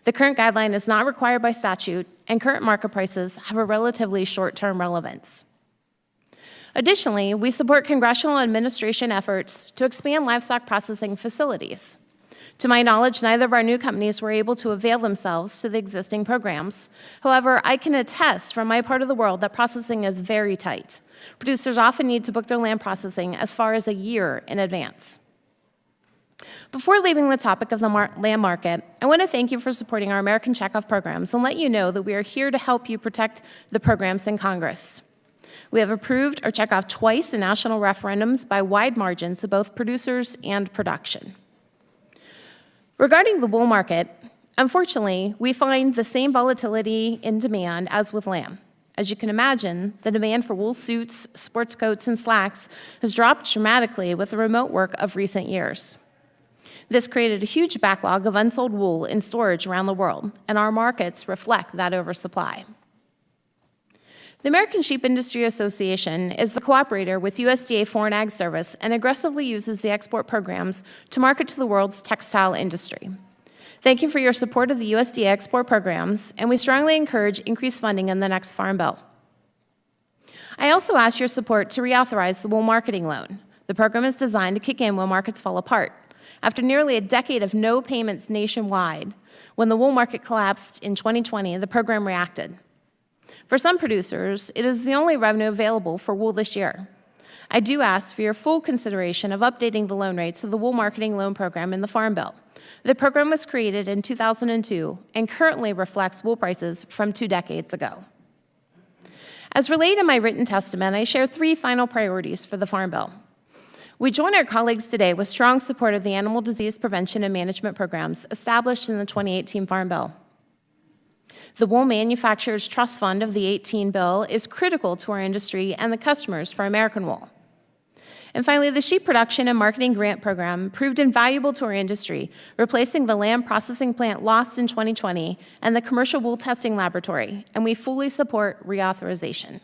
S10: The current guideline is not required by statute, and current market prices have a relatively short-term relevance. Additionally, we support congressional administration efforts to expand livestock processing facilities. To my knowledge, neither of our new companies were able to avail themselves to the existing programs. However, I can attest from my part of the world that processing is very tight. Producers often need to book their lamb processing as far as a year in advance. Before leaving the topic of the lamb market, I want to thank you for supporting our American Checkoff programs and let you know that we are here to help you protect the programs in Congress. We have approved our checkoff twice in national referendums by wide margins of both producers and production. Regarding the wool market, unfortunately, we find the same volatility in demand as with lamb. As you can imagine, the demand for wool suits, sports coats, and slacks has dropped dramatically with the remote work of recent years. This created a huge backlog of unsold wool in storage around the world, and our markets reflect that oversupply. The American Sheep Industry Association is the cooperator with USDA Foreign Ag Service and aggressively uses the export programs to market to the world's textile industry. Thank you for your support of the USDA export programs, and we strongly encourage increased funding in the next Farm Bill. I also ask your support to reauthorize the wool marketing loan. The program is designed to kick in when markets fall apart. After nearly a decade of no payments nationwide, when the wool market collapsed in 2020, the program reacted. For some producers, it is the only revenue available for wool this year. I do ask for your full consideration of updating the loan rates of the wool marketing loan program in the Farm Bill. The program was created in 2002 and currently reflects wool prices from 2 decades ago. As related in my written testament, I share 3 final priorities for the Farm Bill. We join our colleagues today with strong support of the animal disease prevention and management programs established in the 2018 Farm Bill. The Wool Manufacturers Trust Fund of the 18 bill is critical to our industry and the customers for American wool. And finally, the Sheep Production and Marketing Grant Program proved invaluable to our industry, replacing the lamb processing plant lost in 2020 and the commercial wool testing laboratory, and we fully support reauthorization.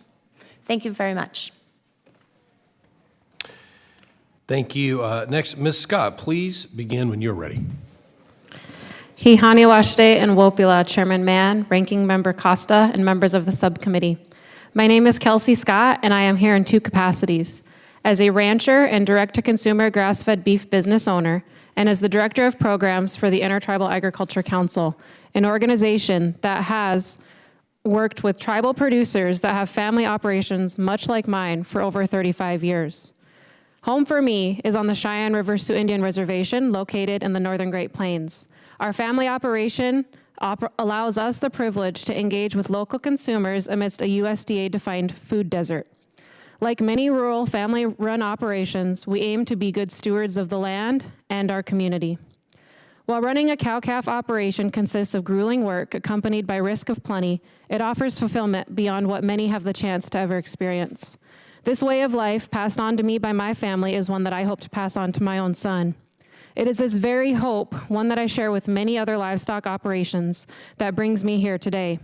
S10: Thank you very much.
S1: Thank you. Next, Ms. Scott, please begin when you're ready.
S11: He Hani Washte and Wopila, Chairman Mann, Ranking Member Costa, and members of the subcommittee. My name is Kelsey Scott, and I am here in two capacities: as a rancher and direct-to-consumer grass-fed beef business owner, and as the Director of Programs for the Intertribal Agriculture Council, an organization that has worked with tribal producers that have family operations much like mine for over 35 years. Home for me is on the Cheyenne River Sioux Indian Reservation located in the Northern Great Plains. Our family operation allows us the privilege to engage with local consumers amidst a USDA-defined food desert. Like many rural family-run operations, we aim to be good stewards of the land and our community. While running a cow-calf operation consists of grueling work accompanied by risk of plenty, it offers fulfillment beyond what many have the chance to ever experience. This way of life, passed on to me by my family, is one that I hope to pass on to my own son. It is this very hope, one that I share with many other livestock operations, that brings me here today.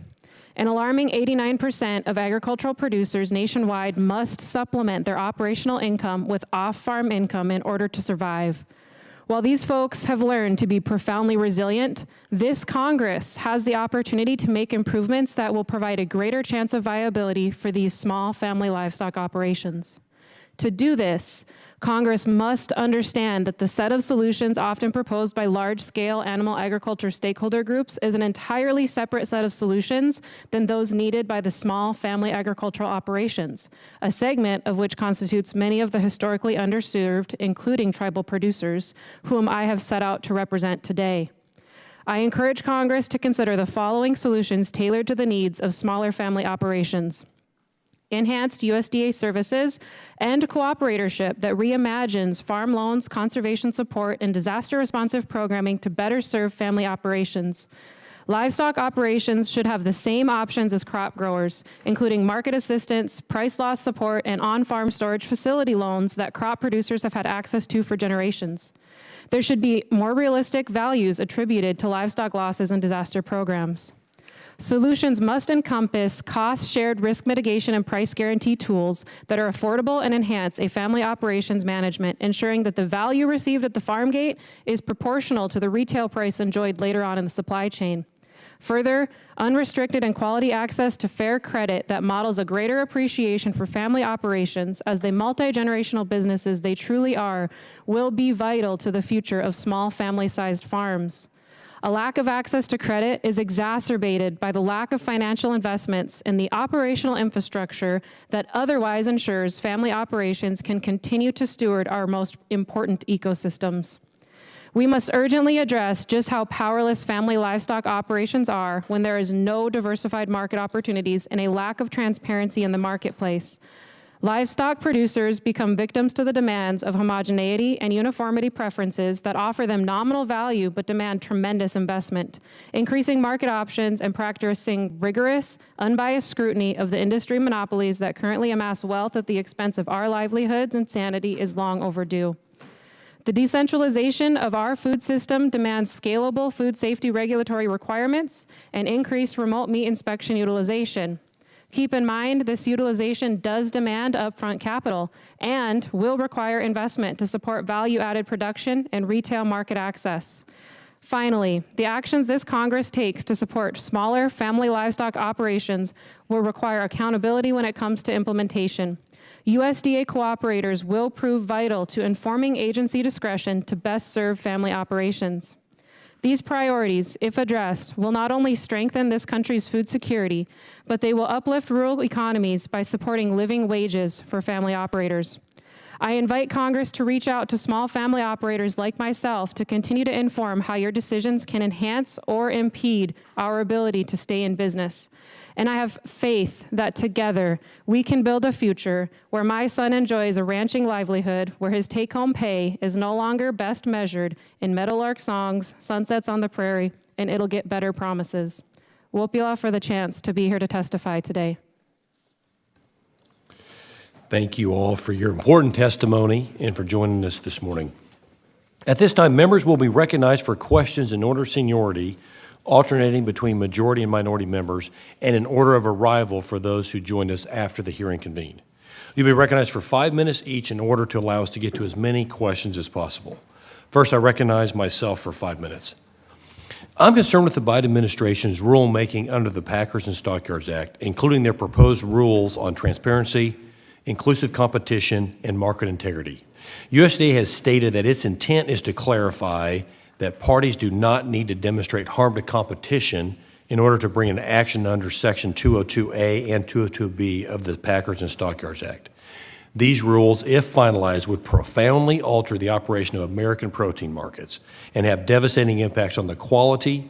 S11: An alarming 89% of agricultural producers nationwide must supplement their operational income with off-farm income in order to survive. While these folks have learned to be profoundly resilient, this Congress has the opportunity to make improvements that will provide a greater chance of viability for these small family livestock operations. To do this, Congress must understand that the set of solutions often proposed by large-scale animal agriculture stakeholder groups is an entirely separate set of solutions than those needed by the small family agricultural operations, a segment of which constitutes many of the historically underserved, including tribal producers, whom I have set out to represent today. I encourage Congress to consider the following solutions tailored to the needs of smaller family operations: enhanced USDA services, and cooperatorship that reimagines farm loans, conservation support, and disaster-responsive programming to better serve family operations. Livestock operations should have the same options as crop growers, including market assistance, price loss support, and on-farm storage facility loans that crop producers have had access to for generations. There should be more realistic values attributed to livestock losses and disaster programs. Solutions must encompass cost-shared risk mitigation and price guarantee tools that are affordable and enhance a family operations management, ensuring that the value received at the farm gate is proportional to the retail price enjoyed later on in the supply chain. Further, unrestricted and quality access to fair credit that models a greater appreciation for family operations as the multi-generational businesses they truly are will be vital to the future of small family-sized farms. A lack of access to credit is exacerbated by the lack of financial investments in the operational infrastructure that otherwise ensures family operations can continue to steward our most important ecosystems. We must urgently address just how powerless family livestock operations are when there is no diversified market opportunities and a lack of transparency in the marketplace. Livestock producers become victims to the demands of homogeneity and uniformity preferences that offer them nominal value but demand tremendous investment, increasing market options and practicing rigorous, unbiased scrutiny of the industry monopolies that currently amass wealth at the expense of our livelihoods and sanity is long overdue. The decentralization of our food system demands scalable food safety regulatory requirements and increased remote meat inspection utilization. Keep in mind, this utilization does demand upfront capital and will require investment to support value-added production and retail market access. Finally, the actions this Congress takes to support smaller family livestock operations will require accountability when it comes to implementation. USDA cooperators will prove vital to informing agency discretion to best serve family operations. These priorities, if addressed, will not only strengthen this country's food security, but they will uplift rural economies by supporting living wages for family operators. I invite Congress to reach out to small family operators like myself to continue to inform how your decisions can enhance or impede our ability to stay in business. And I have faith that together we can build a future where my son enjoys a ranching livelihood, where his take-home pay is no longer best measured in meadowlark songs, sunsets on the prairie, and it'll get better promises. Wopila for the chance to be here to testify today.
S1: Thank you all for your important testimony and for joining us this morning. At this time, members will be recognized for questions in order of seniority, alternating between majority and minority members, and in order of arrival for those who joined us after the hearing convened. You'll be recognized for 5 minutes each in order to allow us to get to as many questions as possible. First, I recognize myself for 5 minutes. I'm concerned with the Biden administration's rulemaking under the Packers and Stockyards Act, including their proposed rules on transparency, inclusive competition, and market integrity. USDA has stated that its intent is to clarify that parties do not need to demonstrate harm to competition in order to bring an action under Section 202A and 202B of the Packers and Stockyards Act. These rules, if finalized, would profoundly alter the operation of American protein markets and have devastating impacts on the quality,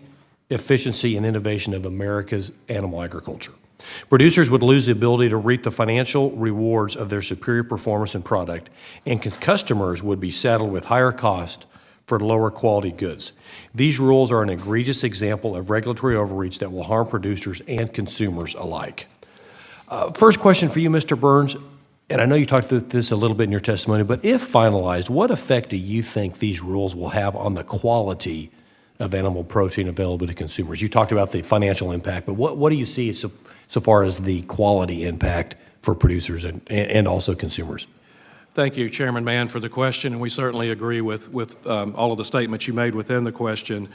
S1: efficiency, and innovation of America's animal agriculture. Producers would lose the ability to reap the financial rewards of their superior performance and product, and customers would be saddled with higher cost for lower quality goods. These rules are an egregious example of regulatory overreach that will harm producers and consumers alike. First question for you, Mr. Burns. And I know you talked about this a little bit in your testimony, but if finalized, what effect do you think these rules will have on the quality of animal protein available to consumers? You talked about the financial impact, but what do you see so far as the quality impact for producers and also consumers?
S9: Thank you, Chairman Mann, for the question, and we certainly agree with all of the statements you made within the question.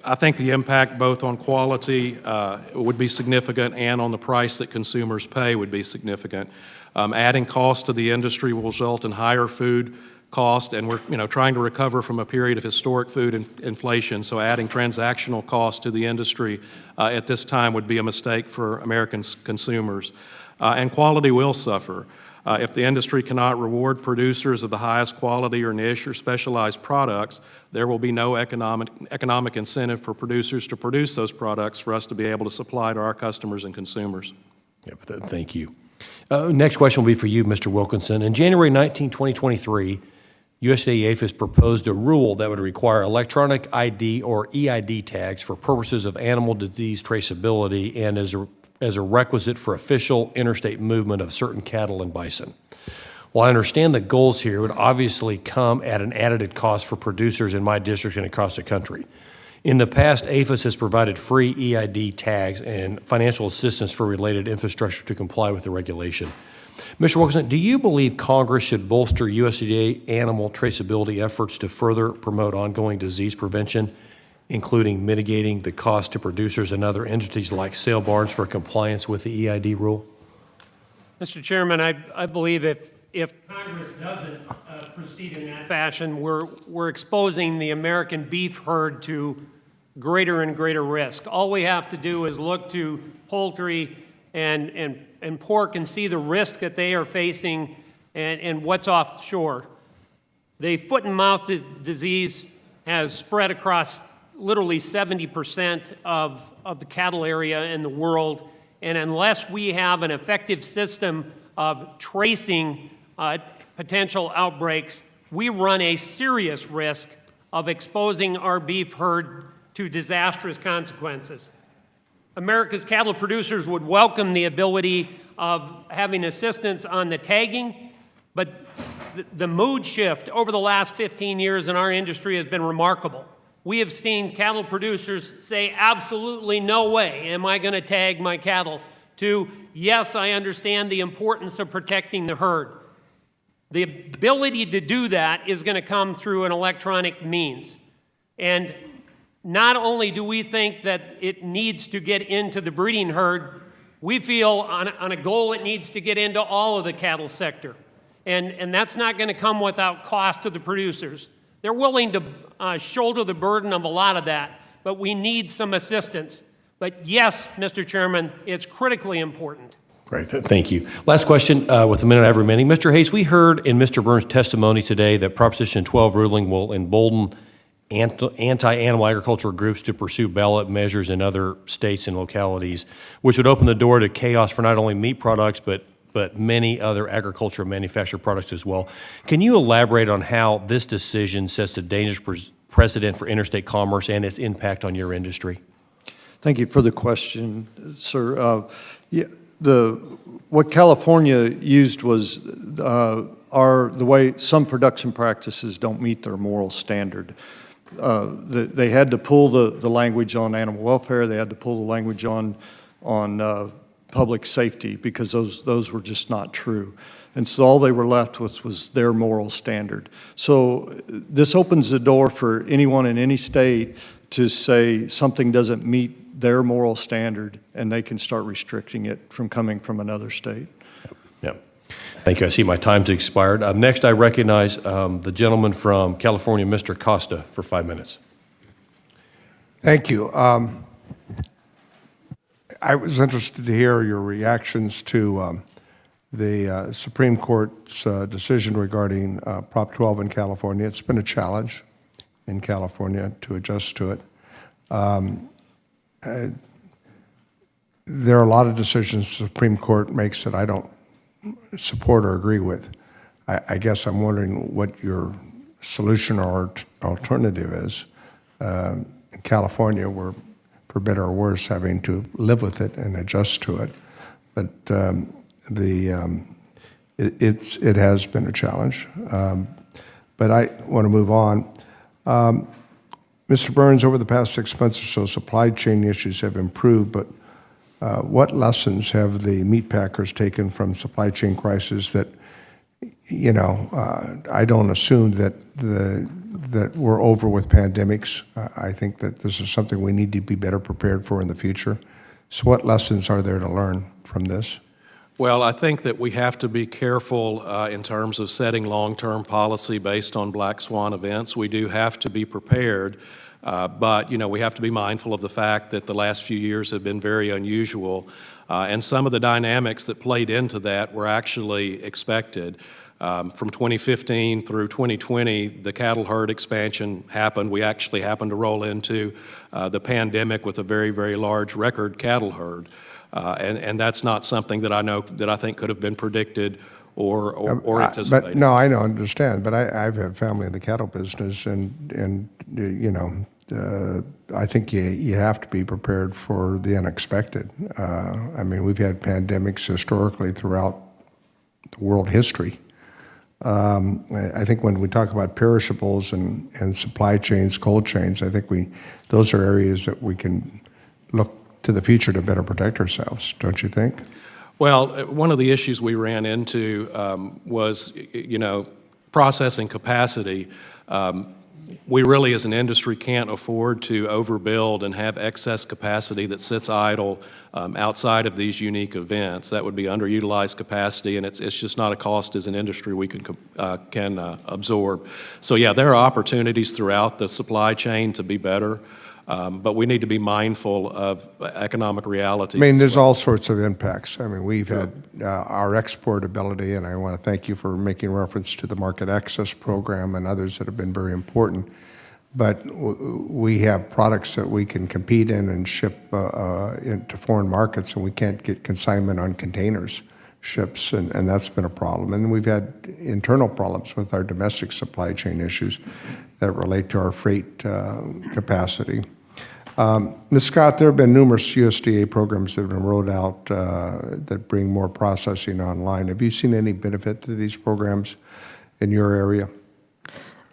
S9: I think the impact both on quality would be significant and on the price that consumers pay would be significant. Adding cost to the industry will result in higher food cost, and we're trying to recover from a period of historic food inflation, so adding transactional cost to the industry at this time would be a mistake for American consumers. And quality will suffer. If the industry cannot reward producers of the highest quality or niche or specialized products, there will be no economic incentive for producers to produce those products for us to be able to supply to our customers and consumers.
S1: Yep, thank you. Next question will be for you, Mr. Wilkinson. In January 19, 2023, USDA APHIS proposed a rule that would require electronic ID or EID tags for purposes of animal disease traceability and as a requisite for official interstate movement of certain cattle and bison. While I understand the goals here would obviously come at an added cost for producers in my district and across the country. In the past, APHIS has provided free EID tags and financial assistance for related infrastructure to comply with the regulation. Mr. Wilkinson, do you believe Congress should bolster USDA animal traceability efforts to further promote ongoing disease prevention, including mitigating the cost to producers and other entities like sale barns for compliance with the EID rule?
S6: Mr. Chairman, I believe if Congress doesn't proceed in that fashion, we're exposing the American beef herd to greater and greater risk. All we have to do is look to poultry and pork and see the risk that they are facing and what's offshore. The foot and mouth disease has spread across literally 70% of the cattle area in the world, and unless we have an effective system of tracing potential outbreaks, we run a serious risk of exposing our beef herd to disastrous consequences. America's cattle producers would welcome the ability of having assistance on the tagging, but the mood shift over the last 15 years in our industry has been remarkable. We have seen cattle producers say, absolutely no way am I going to tag my cattle, to, yes, I understand the importance of protecting the herd. The ability to do that is going to come through an electronic means. And not only do we think that it needs to get into the breeding herd, we feel on a goal it needs to get into all of the cattle sector. And that's not going to come without cost to the producers. They're willing to shoulder the burden of a lot of that, but we need some assistance. But yes, Mr. Chairman, it's critically important.
S1: Great, thank you. Last question with the minute I have remaining. Mr. Hayes, we heard in Mr. Burns' testimony today that Proposition 12 ruling will embolden anti-animal agriculture groups to pursue ballot measures in other states and localities, which would open the door to chaos for not only meat products, but many other agriculture and manufactured products as well. Can you elaborate on how this decision sets a dangerous precedent for interstate commerce and its impact on your industry?
S7: Thank you for the question, sir. what California used was the way some production practices don't meet their moral standard. They had to pull the language on animal welfare. They had to pull the language on public safety because those were just not true. And so all they were left with was their moral standard. So this opens the door for anyone in any state to say something doesn't meet their moral standard, and they can start restricting it from coming from another state.
S1: Yeah. Thank you. I see my time's expired. Next, I recognize the gentleman from California, Mr. Costa, for 5 minutes.
S2: Thank you. I was interested to hear your reactions to the Supreme Court's decision regarding Prop 12 in California. It's been a challenge in California to adjust to it. There are a lot of decisions the Supreme Court makes that I don't support or agree with. I guess I'm wondering what your solution or alternative is. In California, we're, for better or worse, having to live with it and adjust to it. But it has been a challenge. But I want to move on. Mr. Burns, over the past 6 months or so, supply chain issues have improved, but what lessons have the meat packers taken from supply chain crisis that, I don't assume that we're over with pandemics. I think that this is something we need to be better prepared for in the future. So what lessons are there to learn from this?
S9: Well, I think that we have to be careful in terms of setting long-term policy based on black swan events. We do have to be prepared, but we have to be mindful of the fact that the last few years have been very unusual, and some of the dynamics that played into that were actually expected. From 2015 through 2020, the cattle herd expansion happened. We actually happened to roll into the pandemic with a very, very large record cattle herd. And that's not something that I think could have been predicted or anticipated.
S2: But no, I don't understand. But I've had family in the cattle business, and I think you have to be prepared for the unexpected. We've had pandemics historically throughout the world history. I think when we talk about perishables and supply chains, cold chains, I think those are areas that we can look to the future to better protect ourselves, don't you think?
S9: Well, one of the issues we ran into was, processing capacity. We really, as an industry, can't afford to overbuild and have excess capacity that sits idle outside of these unique events. That would be underutilized capacity, and it's just not a cost as an industry we can absorb. So yeah, there are opportunities throughout the supply chain to be better. But we need to be mindful of economic realities.
S2: There's all sorts of impacts. We've had our export ability, and I want to thank you for making reference to the market access program and others that have been very important. But we have products that we can compete in and ship into foreign markets, and we can't get consignment on containers, ships, and that's been a problem. And we've had internal problems with our domestic supply chain issues that relate to our freight capacity. Ms. Scott, there have been numerous USDA programs that have been rolled out that bring more processing online. Have you seen any benefit to these programs in your area?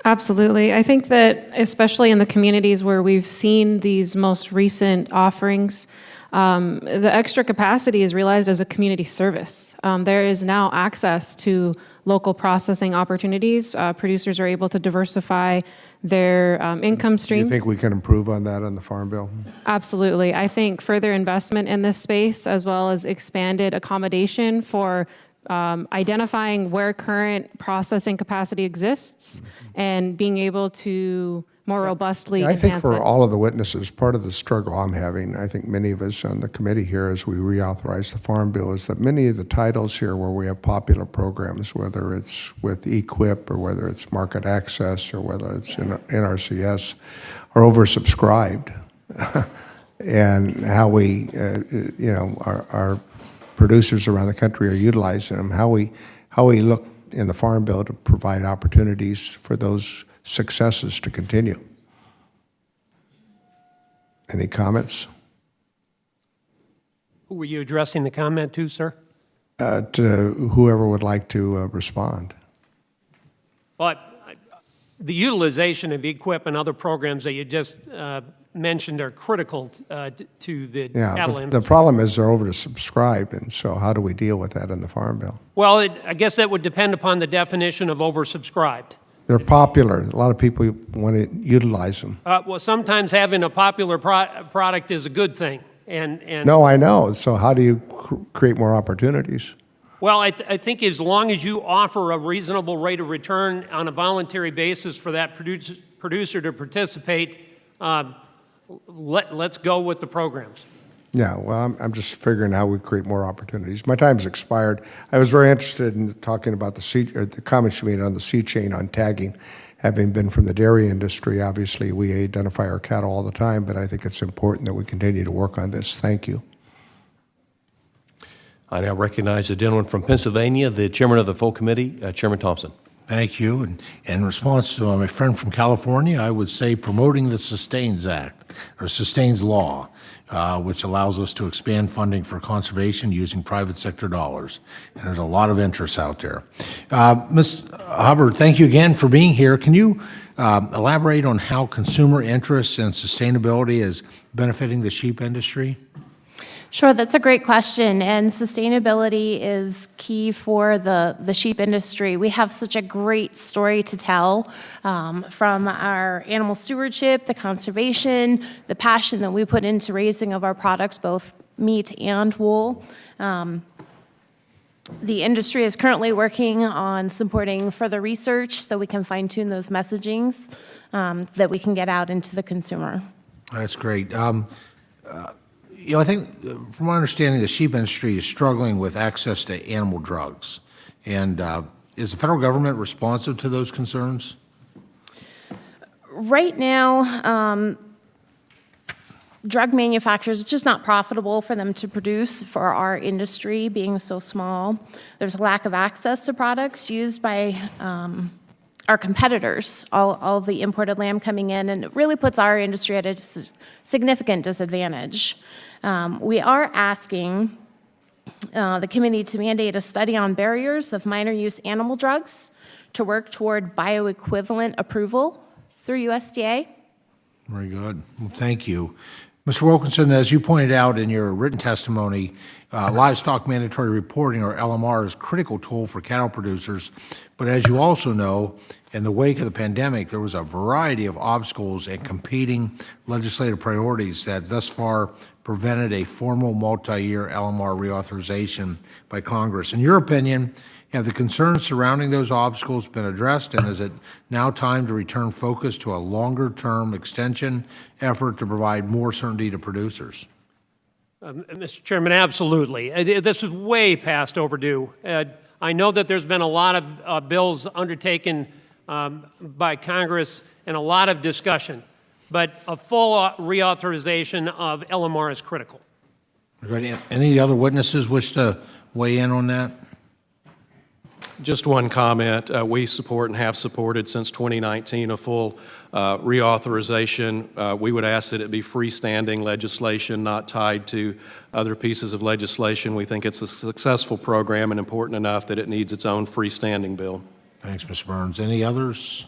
S11: Absolutely. I think that especially in the communities where we've seen these most recent offerings, the extra capacity is realized as a community service. There is now access to local processing opportunities. Producers are able to diversify their income streams.
S2: Do you think we can improve on that on the Farm Bill?
S11: Absolutely. I think further investment in this space, as well as expanded accommodation for identifying where current processing capacity exists and being able to more robustly
S2: I think
S11: enhance
S2: for
S11: it.
S2: all of the witnesses, part of the struggle I'm having, I think many of us on the committee here as we reauthorize the Farm Bill, is that many of the titles here where we have popular programs, whether it's with EQIP or whether it's market access or whether it's in NRCS, are oversubscribed. And how we, our producers around the country are utilizing them, how we look in the Farm Bill to provide opportunities for those successes to continue. Any comments?
S6: Who were you addressing the comment to, sir?
S2: To whoever would like to respond.
S6: Well, the utilization of EQIP and other programs that you just mentioned are critical to the
S2: Yeah,
S6: cattle
S2: the
S6: industry.
S2: problem is they're oversubscribed, and so how do we deal with that in the Farm Bill?
S6: Well, I guess that would depend upon the definition of oversubscribed.
S2: They're popular. A lot of people want to utilize them.
S6: Well, sometimes having a popular product is a good thing. And
S2: No, I know. So how do you create more opportunities?
S6: well, I think as long as you offer a reasonable rate of return on a voluntary basis for that producer to participate, let's go with the programs.
S2: Yeah, well, I'm just figuring how we create more opportunities. My time's expired. I was very interested in talking about the comments you made on the sea chain on tagging. Having been from the dairy industry, obviously we identify our cattle all the time, but I think it's important that we continue to work on this. Thank you.
S1: I now recognize the gentleman from Pennsylvania, the chairman of the full committee, Chairman Thompson.
S3: Thank you. And in response to my friend from California, I would say promoting the Sustains Act, or Sustains Law, which allows us to expand funding for conservation using private sector dollars. And there's a lot of interest out there. Ms. Hubbard, thank you again for being here. Can you elaborate on how consumer interest and sustainability is benefiting the sheep industry?
S10: Sure, that's a great question, and sustainability is key for the sheep industry. We have such a great story to tell from our animal stewardship, the conservation, the passion that we put into raising of our products, both meat and wool. The industry is currently working on supporting further research so we can fine-tune those messagings that we can get out into the consumer.
S3: That's great. You know, I think, from my understanding, the sheep industry is struggling with access to animal drugs. And is the federal government responsive to those concerns?
S10: Right now, drug manufacturers, it's just not profitable for them to produce for our industry being so small. There's a lack of access to products used by our competitors, all the imported lamb coming in, and it really puts our industry at a significant disadvantage. We are asking the committee to mandate a study on barriers of minor use animal drugs to work toward bioequivalent approval through USDA.
S3: Very good. Well, thank you. Mr. Wilkinson, as you pointed out in your written testimony, livestock mandatory reporting, or LMR, is a critical tool for cattle producers. But as you also know, in the wake of the pandemic, there was a variety of obstacles and competing legislative priorities that thus far prevented a formal multi-year LMR reauthorization by Congress. In your opinion, have the concerns surrounding those obstacles been addressed, and is it now time to return focus to a longer-term extension effort to provide more certainty to producers?
S6: Mr. Chairman, absolutely. This is way past overdue. I know that there's been a lot of bills undertaken by Congress and a lot of discussion, but a full reauthorization of LMR is critical.
S3: Any other witnesses wish to weigh in on that?
S9: Just one comment. We support and have supported since 2019 a full reauthorization. We would ask that it be freestanding legislation, not tied to other pieces of legislation. We think it's a successful program and important enough that it needs its own freestanding bill.
S3: Thanks, Mr. Burns. Any others?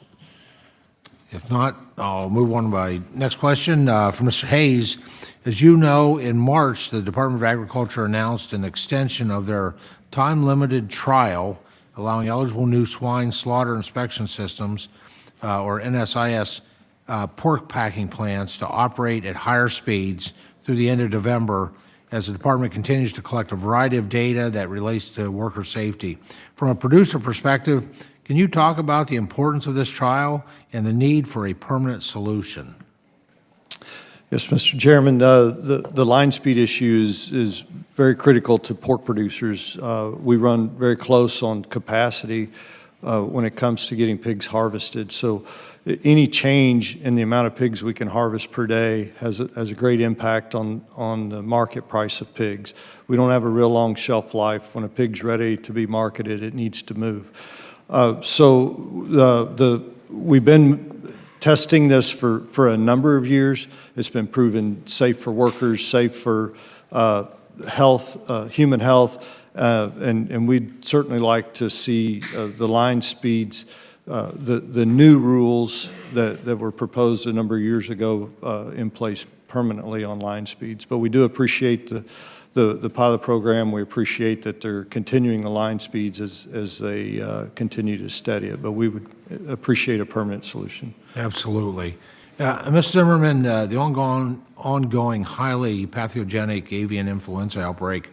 S3: If not, I'll move on to my next question from Mr. Hayes. As you know, in March, the Department of Agriculture announced an extension of their time-limited trial allowing eligible new swine slaughter inspection systems, or NSIS, pork packing plants to operate at higher speeds through the end of November as the department continues to collect a variety of data that relates to worker safety. From a producer perspective, can you talk about the importance of this trial and the need for a permanent solution?
S7: Yes, Mr. Chairman, the line speed issue is very critical to pork producers. We run very close on capacity when it comes to getting pigs harvested. So any change in the amount of pigs we can harvest per day has a great impact on the market price of pigs. We don't have a real long shelf life. When a pig's ready to be marketed, it needs to move. We've been testing this for a number of years. It's been proven safe for workers, safe for health, human health, and we'd certainly like to see the line speeds, the new rules that were proposed a number of years ago in place permanently on line speeds. But we do appreciate the pilot program. We appreciate that they're continuing the line speeds as they continue to study it, but we would appreciate a permanent solution.
S3: Absolutely. Mr. Zimmerman, the ongoing highly pathogenic avian influenza outbreak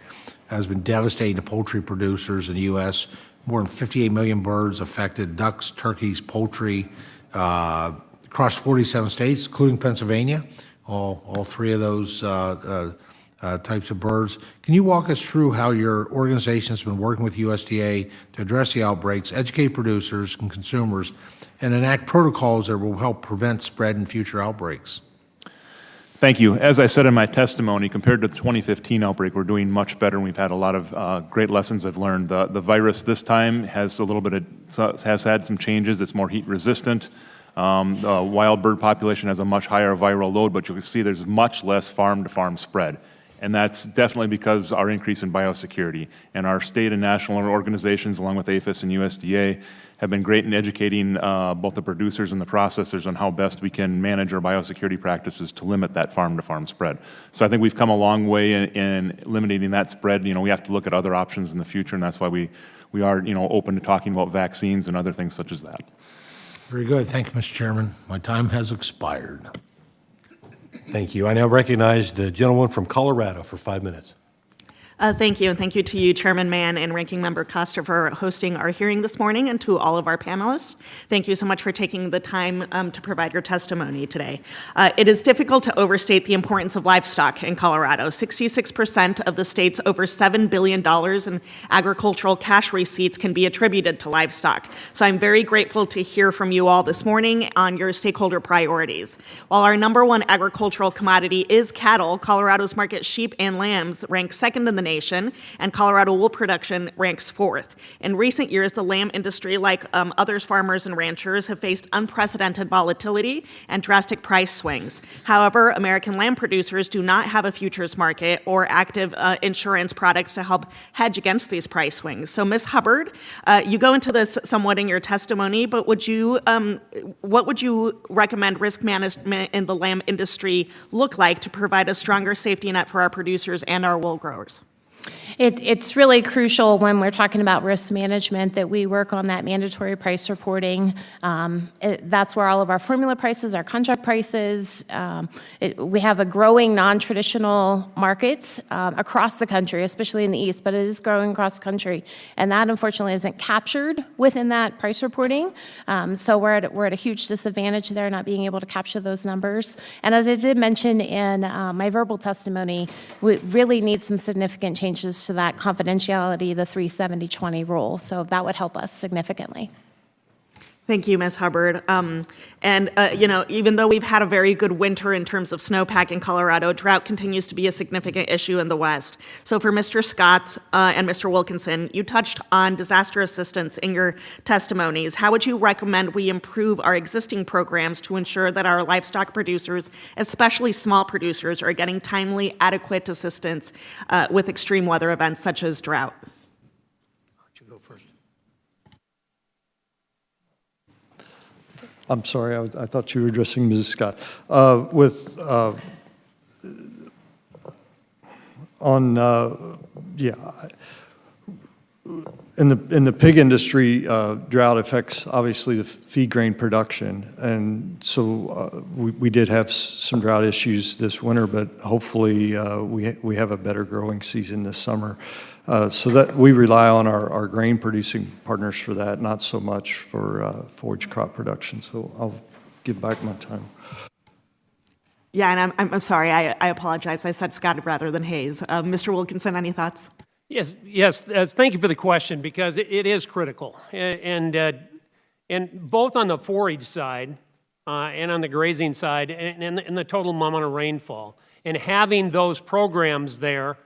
S3: has been devastating to poultry producers in the U.S. More than 58 million birds affected, ducks, turkeys, poultry, across 47 states, including Pennsylvania, all three of those types of birds. Can you walk us through how your organization has been working with USDA to address the outbreaks, educate producers and consumers, and enact protocols that will help prevent spread in future outbreaks?
S8: Thank you. As I said in my testimony, compared to the 2015 outbreak, we're doing much better, and we've had a lot of great lessons I've learned. The virus this time has has had some changes. It's more heat resistant. The wild bird population has a much higher viral load, but you can see there's much less farm-to-farm spread. And that's definitely because our increase in biosecurity. And our state and national organizations, along with APHIS and USDA, have been great in educating both the producers and the processors on how best we can manage our biosecurity practices to limit that farm-to-farm spread. So I think we've come a long way in eliminating that spread. You know, we have to look at other options in the future, and that's why we are, open to talking about vaccines and other things such as that.
S3: Very good. Thank you, Mr. Chairman. My time has expired.
S1: Thank you. I now recognize the gentleman from Colorado for 5 minutes.
S12: Thank you, and thank you to you, Chairman Mann and Ranking Member Costa, for hosting our hearing this morning, and to all of our panelists. Thank you so much for taking the time to provide your testimony today. It is difficult to overstate the importance of livestock in Colorado. 66% of the state's over $7 billion in agricultural cash receipts can be attributed to livestock. So I'm very grateful to hear from you all this morning on your stakeholder priorities. While our number one agricultural commodity is cattle, Colorado's market sheep and lambs rank second in the nation, and Colorado wool production ranks fourth. In recent years, the lamb industry, like others farmers and ranchers, have faced unprecedented volatility and drastic price swings. However, American lamb producers do not have a futures market or active insurance products to help hedge against these price swings. So, Ms. Hubbard, you go into this somewhat in your testimony, but what would you recommend risk management in the lamb industry look like to provide a stronger safety net for our producers and our wool growers?
S10: It's really crucial when we're talking about risk management that we work on that mandatory price reporting. That's where all of our formula prices, our contract prices, we have a growing non-traditional markets across the country, especially in the East, but it is growing across the country. And that unfortunately isn't captured within that price reporting. So we're at a huge disadvantage there, not being able to capture those numbers. And as I did mention in my verbal testimony, we really need some significant changes to that confidentiality, the 370-20 rule. So that would help us significantly.
S12: Thank you, Ms. Hubbard. Even though we've had a very good winter in terms of snowpack in Colorado, drought continues to be a significant issue in the West. So for Mr. Scott and Mr. Wilkinson, you touched on disaster assistance in your testimonies. How would you recommend we improve our existing programs to ensure that our livestock producers, especially small producers, are getting timely, adequate assistance with extreme weather events such as drought?
S7: I'm sorry, I thought you were addressing Mrs. Scott. In the pig industry, drought affects obviously the feed grain production, and so we did have some drought issues this winter, but hopefully we have a better growing season this summer. So that we rely on our grain producing partners for that, not so much for forage crop production. So I'll give back my time.
S12: Yeah, and I'm sorry, I apologize. I said Scott rather than Hayes. Mr. Wilkinson, any thoughts?
S6: Yes. Thank you for the question, because it is critical, and both on the forage side and on the grazing side, and the total amount of rainfall, and having those programs there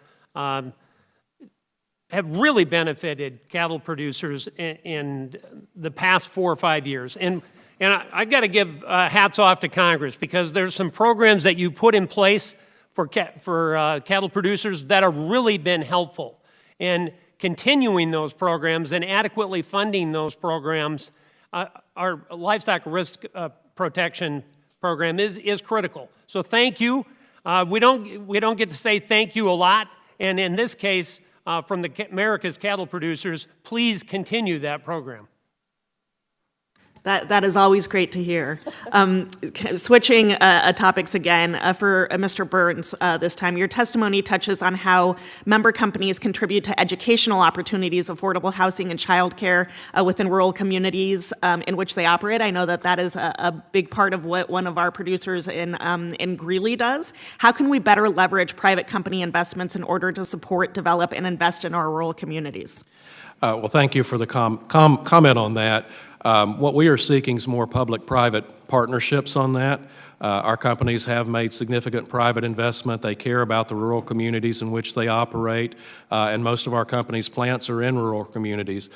S6: have really benefited cattle producers in the past 4 or 5 years. And I've got to give hats off to Congress, because there's some programs that you put in place for cattle producers that have really been helpful. And continuing those programs and adequately funding those programs, our livestock risk protection program is critical. So thank you. We don't get to say thank you a lot, and in this case, from America's cattle producers, please continue that program.
S12: That is always great to hear. Switching topics again, for Mr. Burns this time, your testimony touches on how member companies contribute to educational opportunities, affordable housing, and childcare within rural communities in which they operate. I know that is a big part of what one of our producers in Greeley does. How can we better leverage private company investments in order to support, develop, and invest in our rural communities?
S9: Well, thank you for the comment on that. What we are seeking is more public-private partnerships on that. Our companies have made significant private investment. They care about the rural communities in which they operate, and most of our companies' plants are in rural communities.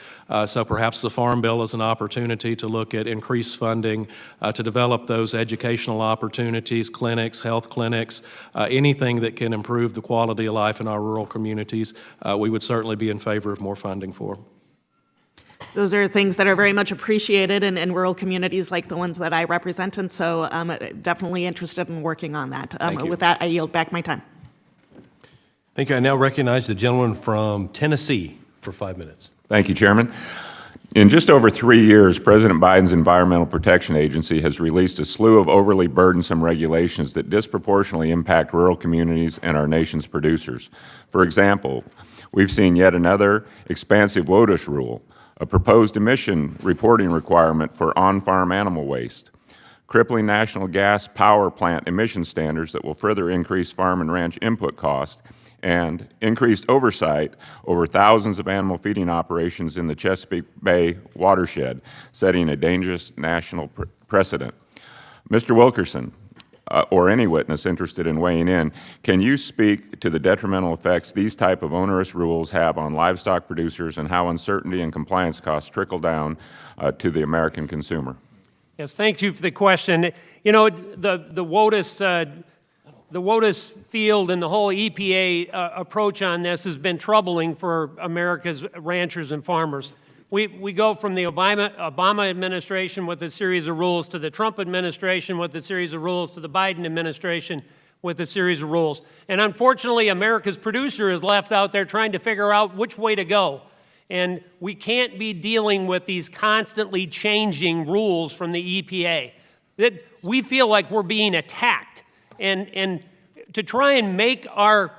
S9: So perhaps the Farm Bill is an opportunity to look at increased funding to develop those educational opportunities, clinics, health clinics, anything that can improve the quality of life in our rural communities. We would certainly be in favor of more funding for.
S12: Those are things that are very much appreciated in rural communities like the ones that I represent, and so definitely interested in working on that. With that, I yield back my time.
S1: Thank you. I now recognize the gentleman from Tennessee for 5 minutes.
S13: Thank you, Chairman. In just over 3 years, President Biden's Environmental Protection Agency has released a slew of overly burdensome regulations that disproportionately impact rural communities and our nation's producers. For example, we've seen yet another expansive WOTUS rule, a proposed emission reporting requirement for on-farm animal waste, crippling national gas power plant emission standards that will further increase farm and ranch input costs, and increased oversight over thousands of animal feeding operations in the Chesapeake Bay watershed, setting a dangerous national precedent. Mr. Wilkerson, or any witness interested in weighing in, can you speak to the detrimental effects these type of onerous rules have on livestock producers and how uncertainty and compliance costs trickle down to the American consumer?
S6: Yes, thank you for the question. You know, the WOTUS field and the whole EPA approach on this has been troubling for America's ranchers and farmers. We go from the Obama administration with a series of rules to the Trump administration with a series of rules to the Biden administration with a series of rules. And unfortunately, America's producer is left out there trying to figure out which way to go. And we can't be dealing with these constantly changing rules from the EPA. That we feel like we're being attacked. And to try and make our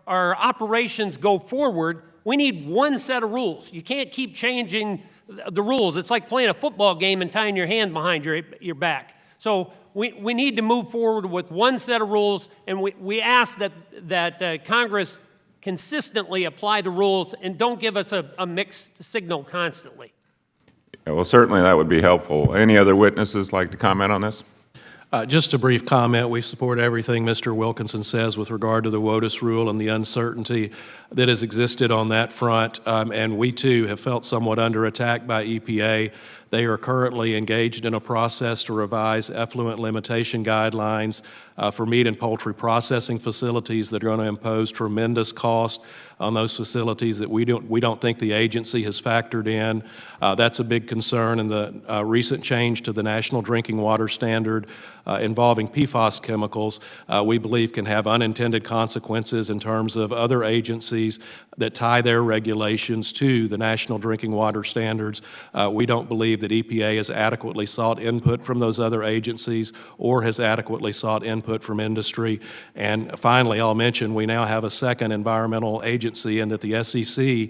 S6: operations go forward, we need one set of rules. You can't keep changing the rules. It's like playing a football game and tying your hand behind your back. So we need to move forward with one set of rules, and we ask that Congress consistently apply the rules and don't give us a mixed signal constantly.
S13: Yeah, well, certainly that would be helpful. Any other witnesses like to comment on this?
S9: Just a brief comment. We support everything Mr. Wilkinson says with regard to the WOTUS rule and the uncertainty that has existed on that front. And we, too, have felt somewhat under attack by EPA. They are currently engaged in a process to revise effluent limitation guidelines for meat and poultry processing facilities that are going to impose tremendous cost on those facilities that we don't think the agency has factored in. That's a big concern, and the recent change to the National Drinking Water Standard involving PFAS chemicals, we believe can have unintended consequences in terms of other agencies that tie their regulations to the National Drinking Water Standards. We don't believe that EPA has adequately sought input from those other agencies or has adequately sought input from industry. And finally, I'll mention we now have a second environmental agency, and that the SEC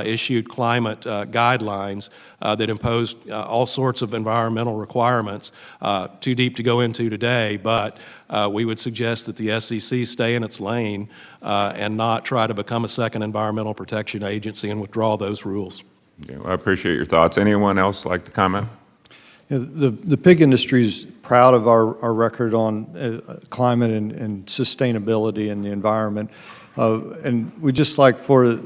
S9: issued climate guidelines that imposed all sorts of environmental requirements, too deep to go into today, but we would suggest that the SEC stay in its lane and not try to become a second environmental protection agency and withdraw those rules.
S13: Yeah, well, I appreciate your thoughts. Anyone else like to comment?
S7: Yeah, the pig industry is proud of our record on climate and sustainability and the environment. And we'd just like for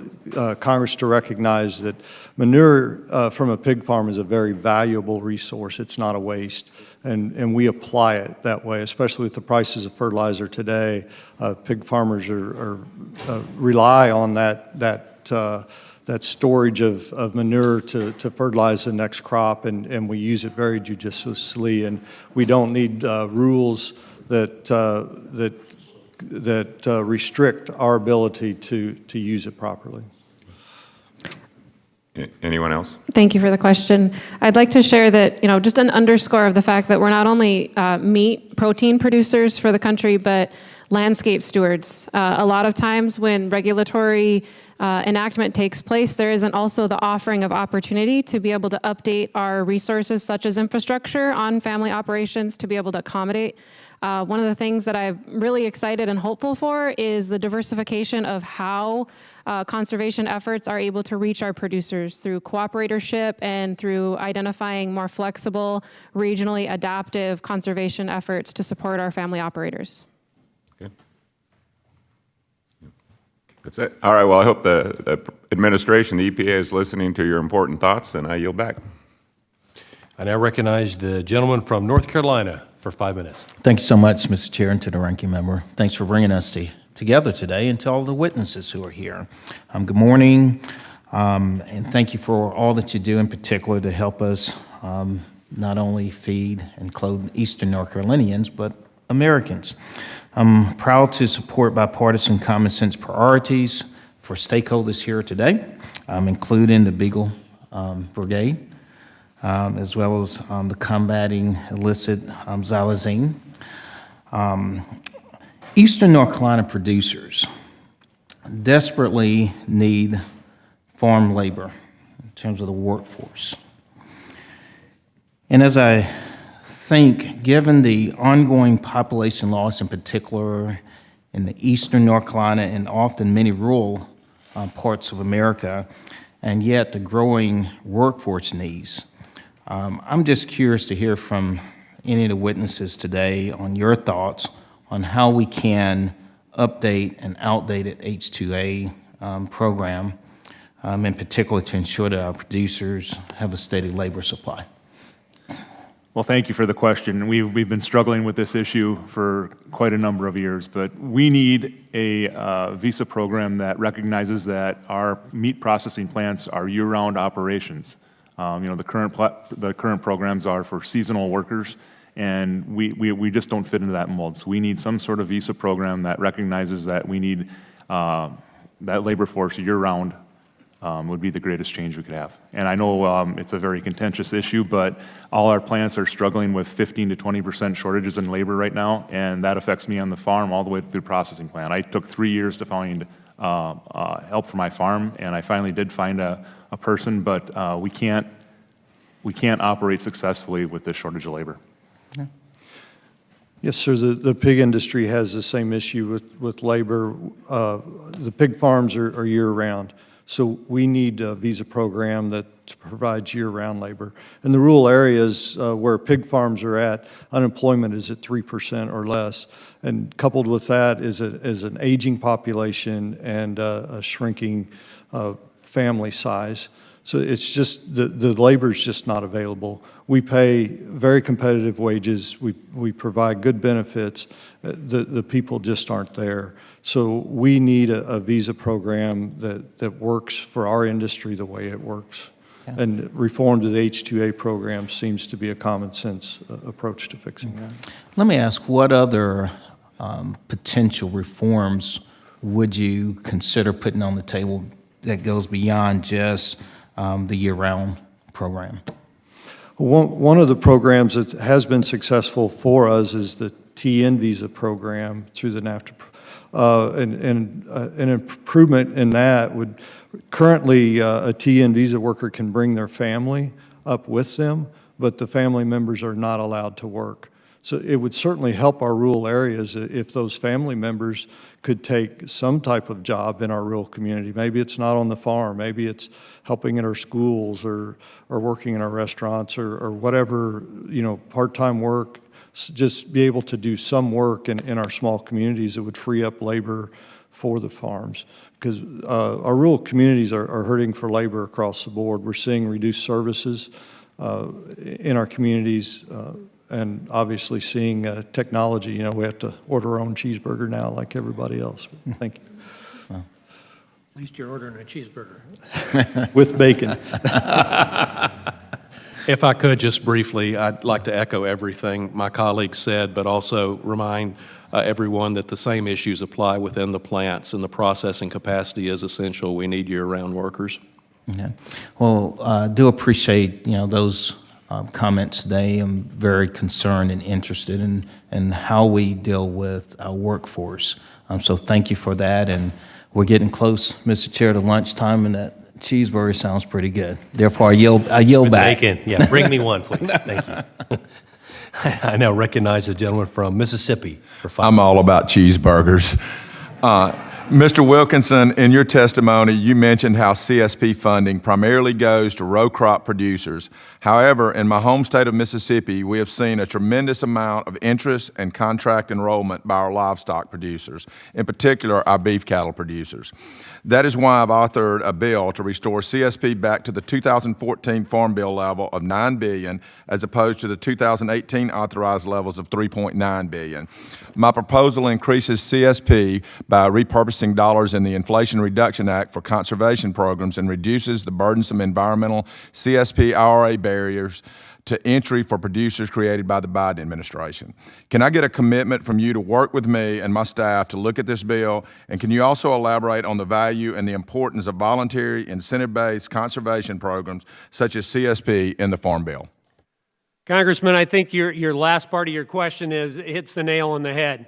S7: Congress to recognize that manure from a pig farm is a very valuable resource. It's not a waste. And we apply it that way, especially with the prices of fertilizer today. Pig farmers rely on that storage of manure to fertilize the next crop, and we use it very judiciously. And we don't need rules that restrict our ability to use it properly.
S13: Anyone else?
S11: Thank you for the question. I'd like to share that, just an underscore of the fact that we're not only meat protein producers for the country, but landscape stewards. A lot of times when regulatory enactment takes place, there isn't also the offering of opportunity to be able to update our resources such as infrastructure on family operations to be able to accommodate. One of the things that I'm really excited and hopeful for is the diversification of how conservation efforts are able to reach our producers through cooperatorship and through identifying more flexible, regionally adaptive conservation efforts to support our family operators.
S13: Okay. That's it. All right, well, I hope the administration, the EPA, is listening to your important thoughts, and I yield back.
S1: I now recognize the gentleman from North Carolina for 5 minutes.
S14: Thank you so much, Mr. Chair, and to the ranking member. Thanks for bringing us together today, and to all the witnesses who are here. Good morning, and thank you for all that you do in particular to help us not only feed and clothe Eastern North Carolinians, but Americans. I'm proud to support bipartisan common sense priorities for stakeholders here today, including the Beagle Brigade, as well as the combating illicit xylazine. Eastern North Carolina producers desperately need farm labor in terms of the workforce. And as I think, given the ongoing population loss in particular in the Eastern North Carolina and often many rural parts of America, and yet the growing workforce needs, I'm just curious to hear from any of the witnesses today on your thoughts on how we can update an outdated H-2A program, in particular to ensure that our producers have a steady labor supply.
S8: Well, thank you for the question. We've been struggling with this issue for quite a number of years, but we need a visa program that recognizes that our meat processing plants are year-round operations. The current programs are for seasonal workers, and we just don't fit into that mold. So we need some sort of visa program that recognizes that we need that labor force year-round. Would be the greatest change we could have. And I know it's a very contentious issue, but all our plants are struggling with 15 to 20% shortages in labor right now, and that affects me on the farm all the way through the processing plant. I took 3 years to find help for my farm, and I finally did find a person, but we can't operate successfully with this shortage of labor.
S14: Yeah.
S7: Yes, sir. The pig industry has the same issue with labor. The pig farms are year-round. So we need a visa program that provides year-round labor. In the rural areas where pig farms are at, unemployment is at 3% or less. And coupled with that is an aging population and a shrinking family size. So it's just, the labor's just not available. We pay very competitive wages. We provide good benefits. The people just aren't there. So we need a visa program that works for our industry the way it works. Yeah. And reform to the H-2A program seems to be a common sense approach to fixing that.
S14: Let me ask, what other potential reforms would you consider putting on the table that goes beyond just the year-round program?
S7: One of the programs that has been successful for us is the TN visa program through the NAFTA. An improvement in that would, currently a TN visa worker can bring their family up with them, but the family members are not allowed to work. So it would certainly help our rural areas if those family members could take some type of job in our rural community. Maybe it's not on the farm, maybe it's helping in our schools or working in our restaurants or whatever, part-time work. Just be able to do some work in our small communities that would free up labor for the farms, because our rural communities are hurting for labor across the board. We're seeing reduced services in our communities, and obviously seeing technology. You know, we have to order our own cheeseburger now like everybody else. Thank you.
S6: At least you're ordering a cheeseburger.
S7: With bacon.
S9: If I could, just briefly, I'd like to echo everything my colleagues said, but also remind everyone that the same issues apply within the plants, and the processing capacity is essential. We need year-round workers.
S14: Okay. Well, I do appreciate, those comments today. I'm very concerned and interested in how we deal with our workforce. So thank you for that. And we're getting close, Mr. Chair, to lunchtime, and that cheeseburger sounds pretty good. Therefore, I yield back.
S1: Bacon, yeah, bring me one, please. Thank you. I now recognize the gentleman from Mississippi for 5 minutes.
S15: I'm all about cheeseburgers. Mr. Wilkinson, in your testimony, you mentioned how CSP funding primarily goes to row crop producers. However, in my home state of Mississippi, we have seen a tremendous amount of interest and contract enrollment by our livestock producers, in particular our beef cattle producers. That is why I've authored a bill to restore CSP back to the 2014 Farm Bill level of $9 billion, as opposed to the 2018 authorized levels of $3.9 billion. My proposal increases CSP by repurposing dollars in the Inflation Reduction Act for conservation programs and reduces the burdensome environmental CSP IRA barriers to entry for producers created by the Biden administration. Can I get a commitment from you to work with me and my staff to look at this bill? And can you also elaborate on the value and the importance of voluntary incentive-based conservation programs such as CSP in the Farm Bill?
S6: Congressman, I think your last part of your question hits the nail on the head.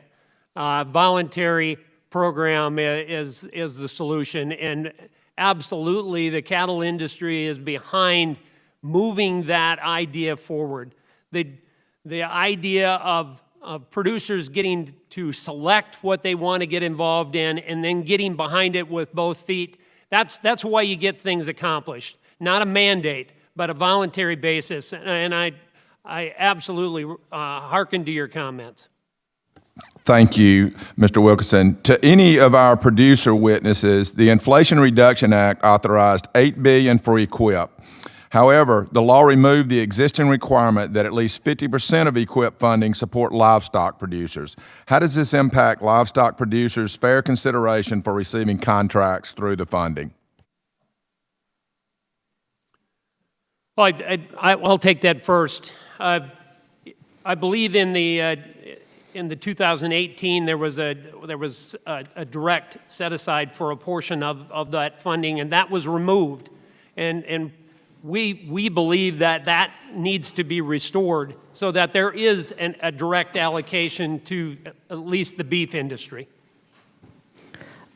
S6: Voluntary program is the solution, and absolutely the cattle industry is behind moving that idea forward. The idea of producers getting to select what they want to get involved in and then getting behind it with both feet, that's why you get things accomplished. Not a mandate, but a voluntary basis, and I absolutely hearken to your comments.
S15: Thank you, Mr. Wilkinson. To any of our producer witnesses, the Inflation Reduction Act authorized $8 billion for EQIP. However, the law removed the existing requirement that at least 50% of EQIP funding support livestock producers. How does this impact livestock producers' fair consideration for receiving contracts through the funding?
S6: Well, I'll take that first. I believe in the 2018 there was a direct set aside for a portion of that funding, and that was removed, and we believe that needs to be restored so that there is a direct allocation to at least the beef industry.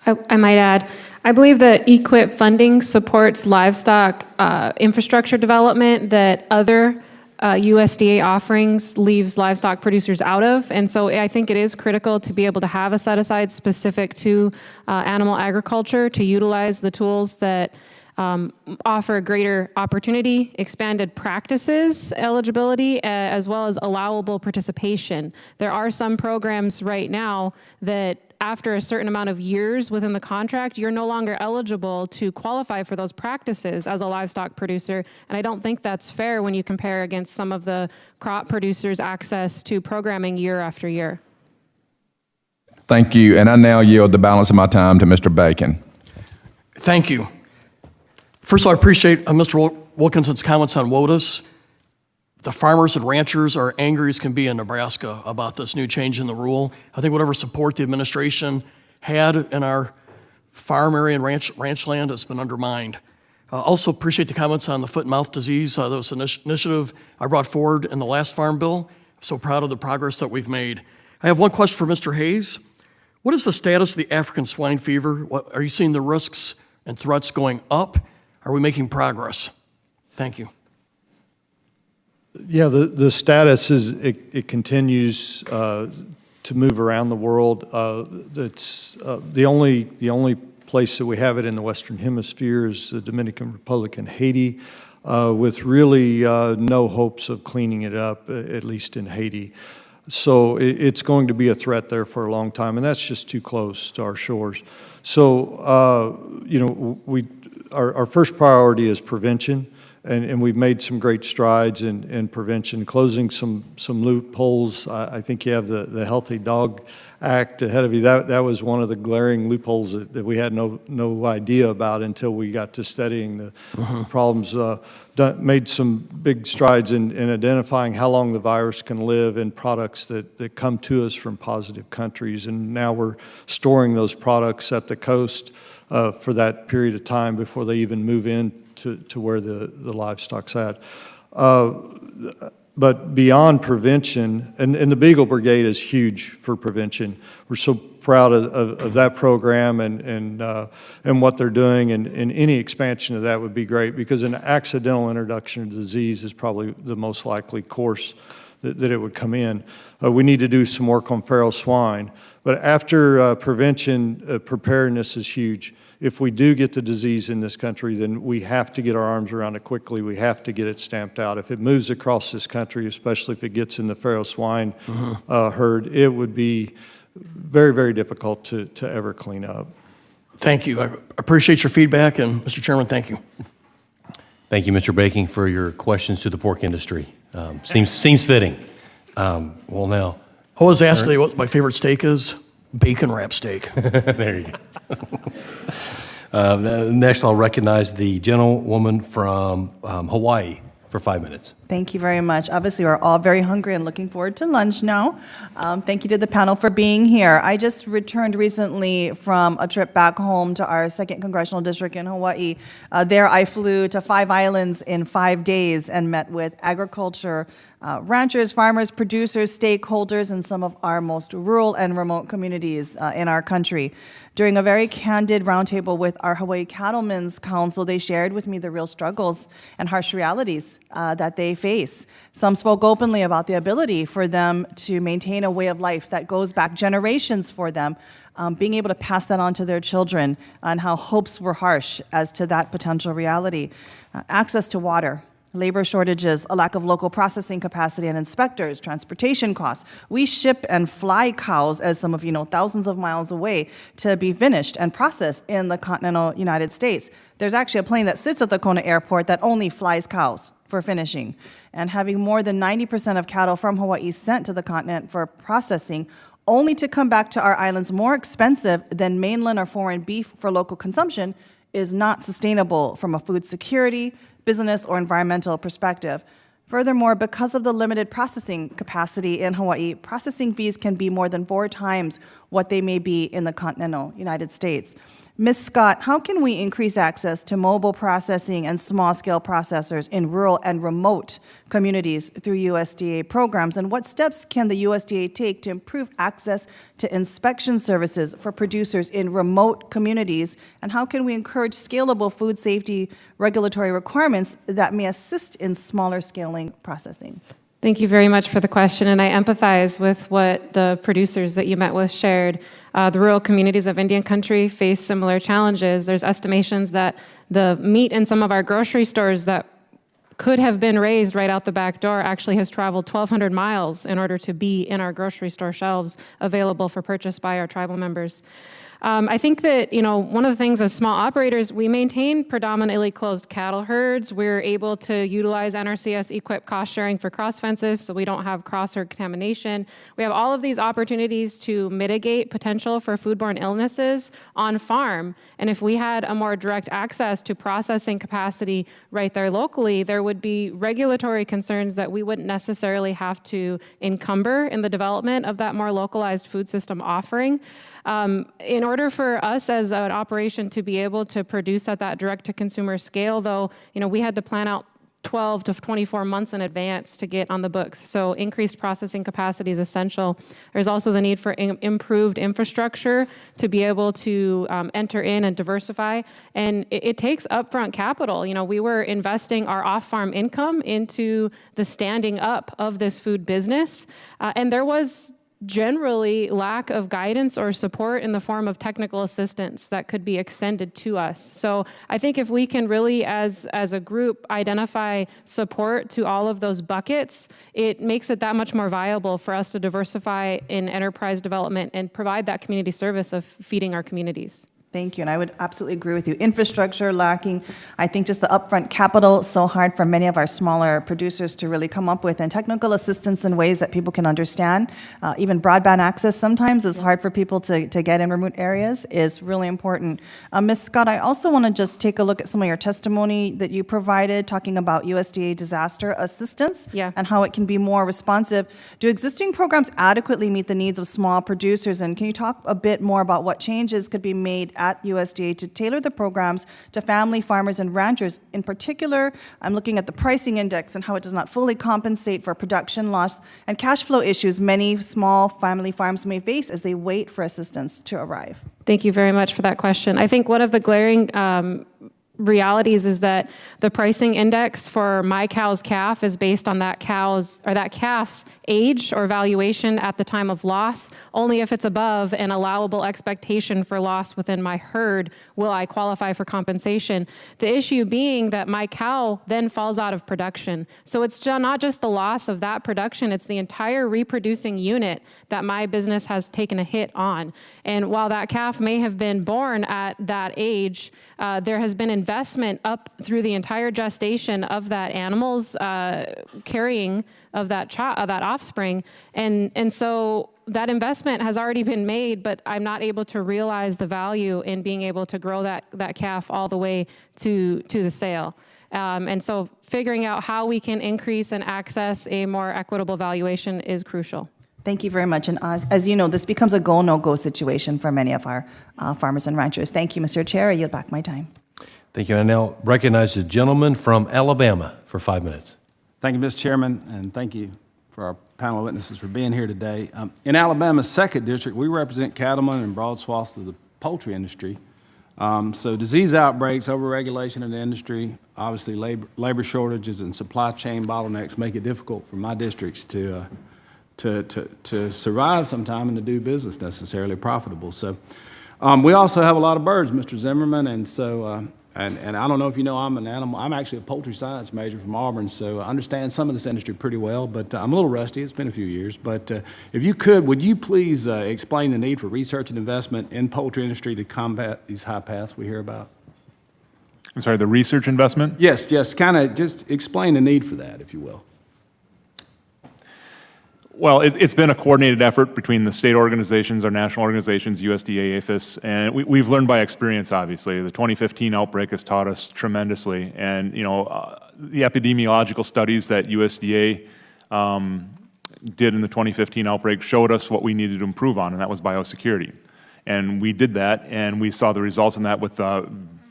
S11: I might add, I believe that EQIP funding supports livestock infrastructure development that other USDA offerings leaves livestock producers out of. And so I think it is critical to be able to have a set aside specific to animal agriculture to utilize the tools that offer greater opportunity, expanded practices, eligibility, as well as allowable participation. There are some programs right now that after a certain amount of years within the contract, you're no longer eligible to qualify for those practices as a livestock producer. And I don't think that's fair when you compare against some of the crop producers' access to programming year after year.
S15: Thank you. And I now yield the balance of my time to Mr. Bacon.
S16: Thank you. First of all, I appreciate Mr. Wilkinson's comments on WOTUS. The farmers and ranchers are angry as can be in Nebraska about this new change in the rule. I think whatever support the administration had in our farm area and ranch land has been undermined. Also appreciate the comments on the foot and mouth disease. That was an initiative I brought forward in the last Farm Bill. I'm so proud of the progress that we've made. I have one question for Mr. Hayes. What is the status of the African swine fever? Are you seeing the risks and threats going up? Are we making progress? Thank you.
S7: Yeah, the status is it continues to move around the world. It's the only place that we have it in the Western Hemisphere is the Dominican Republic and Haiti, with really no hopes of cleaning it up, at least in Haiti. So it's going to be a threat there for a long time, and that's just too close to our shores. So, our first priority is prevention, and we've made some great strides in prevention, closing some loopholes. I think you have the Healthy Dog Act ahead of you. That was one of the glaring loopholes that we had no idea about until we got to studying the problems. Made some big strides in identifying how long the virus can live in products that come to us from positive countries, and now we're storing those products at the coast for that period of time before they even move in to where the livestock's at. But beyond prevention, and the Beagle Brigade is huge for prevention. We're so proud of that program and what they're doing, and any expansion of that would be great, because an accidental introduction of disease is probably the most likely course that it would come in. We need to do some work on feral swine. But after prevention, preparedness is huge. If we do get the disease in this country, then we have to get our arms around it quickly. We have to get it stamped out. If it moves across this country, especially if it gets in the feral swine herd, it would be very, very difficult to ever clean up.
S16: Thank you. I appreciate your feedback, and Mr. Chairman, thank you.
S1: Thank you, Mr. Baking, for your questions to the pork industry. Seems fitting. Well, now.
S16: I was asked today what my favorite steak is. Bacon wrap steak.
S1: There you go. Next, I'll recognize the gentlewoman from Hawaii for 5 minutes.
S17: Thank you very much. Obviously, we're all very hungry and looking forward to lunch now. Thank you to the panel for being here. I just returned recently from a trip back home to our 2nd Congressional District in Hawaii. There, I flew to 5 islands in 5 days and met with agriculture, ranchers, farmers, producers, stakeholders, and some of our most rural and remote communities in our country. During a very candid roundtable with our Hawaii Cattlemen's Council, they shared with me the real struggles and harsh realities that they face. Some spoke openly about the ability for them to maintain a way of life that goes back generations for them, being able to pass that on to their children, and how hopes were harsh as to that potential reality. Access to water, labor shortages, a lack of local processing capacity and inspectors, transportation costs. We ship and fly cows, as some of you know, thousands of miles away to be finished and processed in the continental United States. There's actually a plane that sits at the Kona airport that only flies cows for finishing. And having more than 90% of cattle from Hawaii sent to the continent for processing, only to come back to our islands more expensive than mainland or foreign beef for local consumption, is not sustainable from a food security, business, or environmental perspective. Furthermore, because of the limited processing capacity in Hawaii, processing fees can be more than 4 times what they may be in the continental United States. Ms. Scott, how can we increase access to mobile processing and small-scale processors in rural and remote communities through USDA programs? And what steps can the USDA take to improve access to inspection services for producers in remote communities? And how can we encourage scalable food safety regulatory requirements that may assist in smaller scaling processing?
S11: Thank you very much for the question, and I empathize with what the producers that you met with shared. The rural communities of Indian country face similar challenges. There's estimations that the meat in some of our grocery stores that could have been raised right out the back door actually has traveled 1,200 miles in order to be in our grocery store shelves, available for purchase by our tribal members. I think that, one of the things as small operators, we maintain predominantly closed cattle herds. We're able to utilize NRCS equipped cost sharing for cross fences, so we don't have cross herd contamination. We have all of these opportunities to mitigate potential for foodborne illnesses on farm. And if we had a more direct access to processing capacity right there locally, there would be regulatory concerns that we wouldn't necessarily have to encumber in the development of that more localized food system offering. In order for us as an operation to be able to produce at that direct-to-consumer scale, though, we had to plan out 12 to 24 months in advance to get on the books. So increased processing capacity is essential. There's also the need for improved infrastructure to be able to enter in and diversify. And it takes upfront capital. We were investing our off-farm income into the standing up of this food business. And there was generally lack of guidance or support in the form of technical assistance that could be extended to us. So I think if we can really, as a group, identify support to all of those buckets, it makes it that much more viable for us to diversify in enterprise development and provide that community service of feeding our communities.
S17: Thank you, and I would absolutely agree with you. Infrastructure lacking, I think just the upfront capital, so hard for many of our smaller producers to really come up with, and technical assistance in ways that people can understand. Even broadband access sometimes is hard for people to get in remote areas, is really important. Ms. Scott, I also want to just take a look at some of your testimony that you provided, talking about USDA disaster assistance and how it can be more responsive. Do existing programs adequately meet the needs of small producers, and can you talk a bit more about what changes could be made at USDA to tailor the programs to family farmers and ranchers? In particular, I'm looking at the pricing index and how it does not fully compensate for production loss and cash flow issues many small family farms may face as they wait for assistance to arrive.
S11: Thank you very much for that question. I think one of the glaring realities is that the pricing index for my cow's calf is based on that calf's age or valuation at the time of loss. Only if it's above an allowable expectation for loss within my herd will I qualify for compensation. The issue being that my cow then falls out of production. So it's not just the loss of that production, it's the entire reproducing unit that my business has taken a hit on. And while that calf may have been born at that age, there has been investment up through the entire gestation of that animal's carrying of that offspring, and so that investment has already been made, but I'm not able to realize the value in being able to grow that calf all the way to the sale. And so figuring out how we can increase and access a more equitable valuation is crucial.
S17: Thank you very much. And as you know, this becomes a go, no-go situation for many of our farmers and ranchers. Thank you, Mr. Chair. I yield back my time.
S1: Thank you. I now recognize the gentleman from Alabama for 5 minutes.
S18: Thank you, Mr. Chairman, and thank you for our panel of witnesses for being here today. In Alabama's 2nd District, we represent cattlemen and broad swaths of the poultry industry. So disease outbreaks, overregulation in the industry, obviously labor shortages and supply chain bottlenecks make it difficult for my districts to survive sometime and to do business necessarily profitable. So we also have a lot of birds, Mr. Zimmerman, and so and I don't know if you know, I'm actually a poultry science major from Auburn, so I understand some of this industry pretty well, but I'm a little rusty. It's been a few years, but if you could, would you please explain the need for research and investment in poultry industry to combat these high paths we hear about?
S8: I'm sorry, the research investment?
S18: Yes, just explain the need for that, if you will.
S8: Well, it's been a coordinated effort between the state organizations, our national organizations, USDA, APHIS, and we've learned by experience, obviously. The 2015 outbreak has taught us tremendously, and the epidemiological studies that USDA did in the 2015 outbreak showed us what we needed to improve on, and that was biosecurity. And we did that, and we saw the results in that with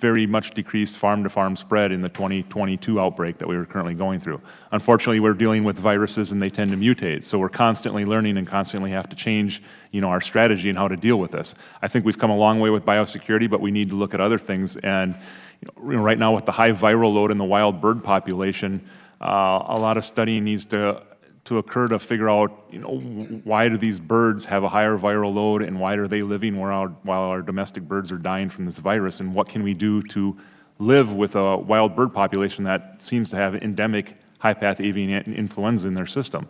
S8: very much decreased farm-to-farm spread in the 2022 outbreak that we were currently going through. Unfortunately, we're dealing with viruses and they tend to mutate, so we're constantly learning and constantly have to change our strategy and how to deal with this. I think we've come a long way with biosecurity, but we need to look at other things, and right now with the high viral load in the wild bird population, a lot of studying needs to occur to figure out, why do these birds have a higher viral load and why are they living while our domestic birds are dying from this virus, and what can we do to live with a wild bird population that seems to have endemic high-path avian influenza in their system.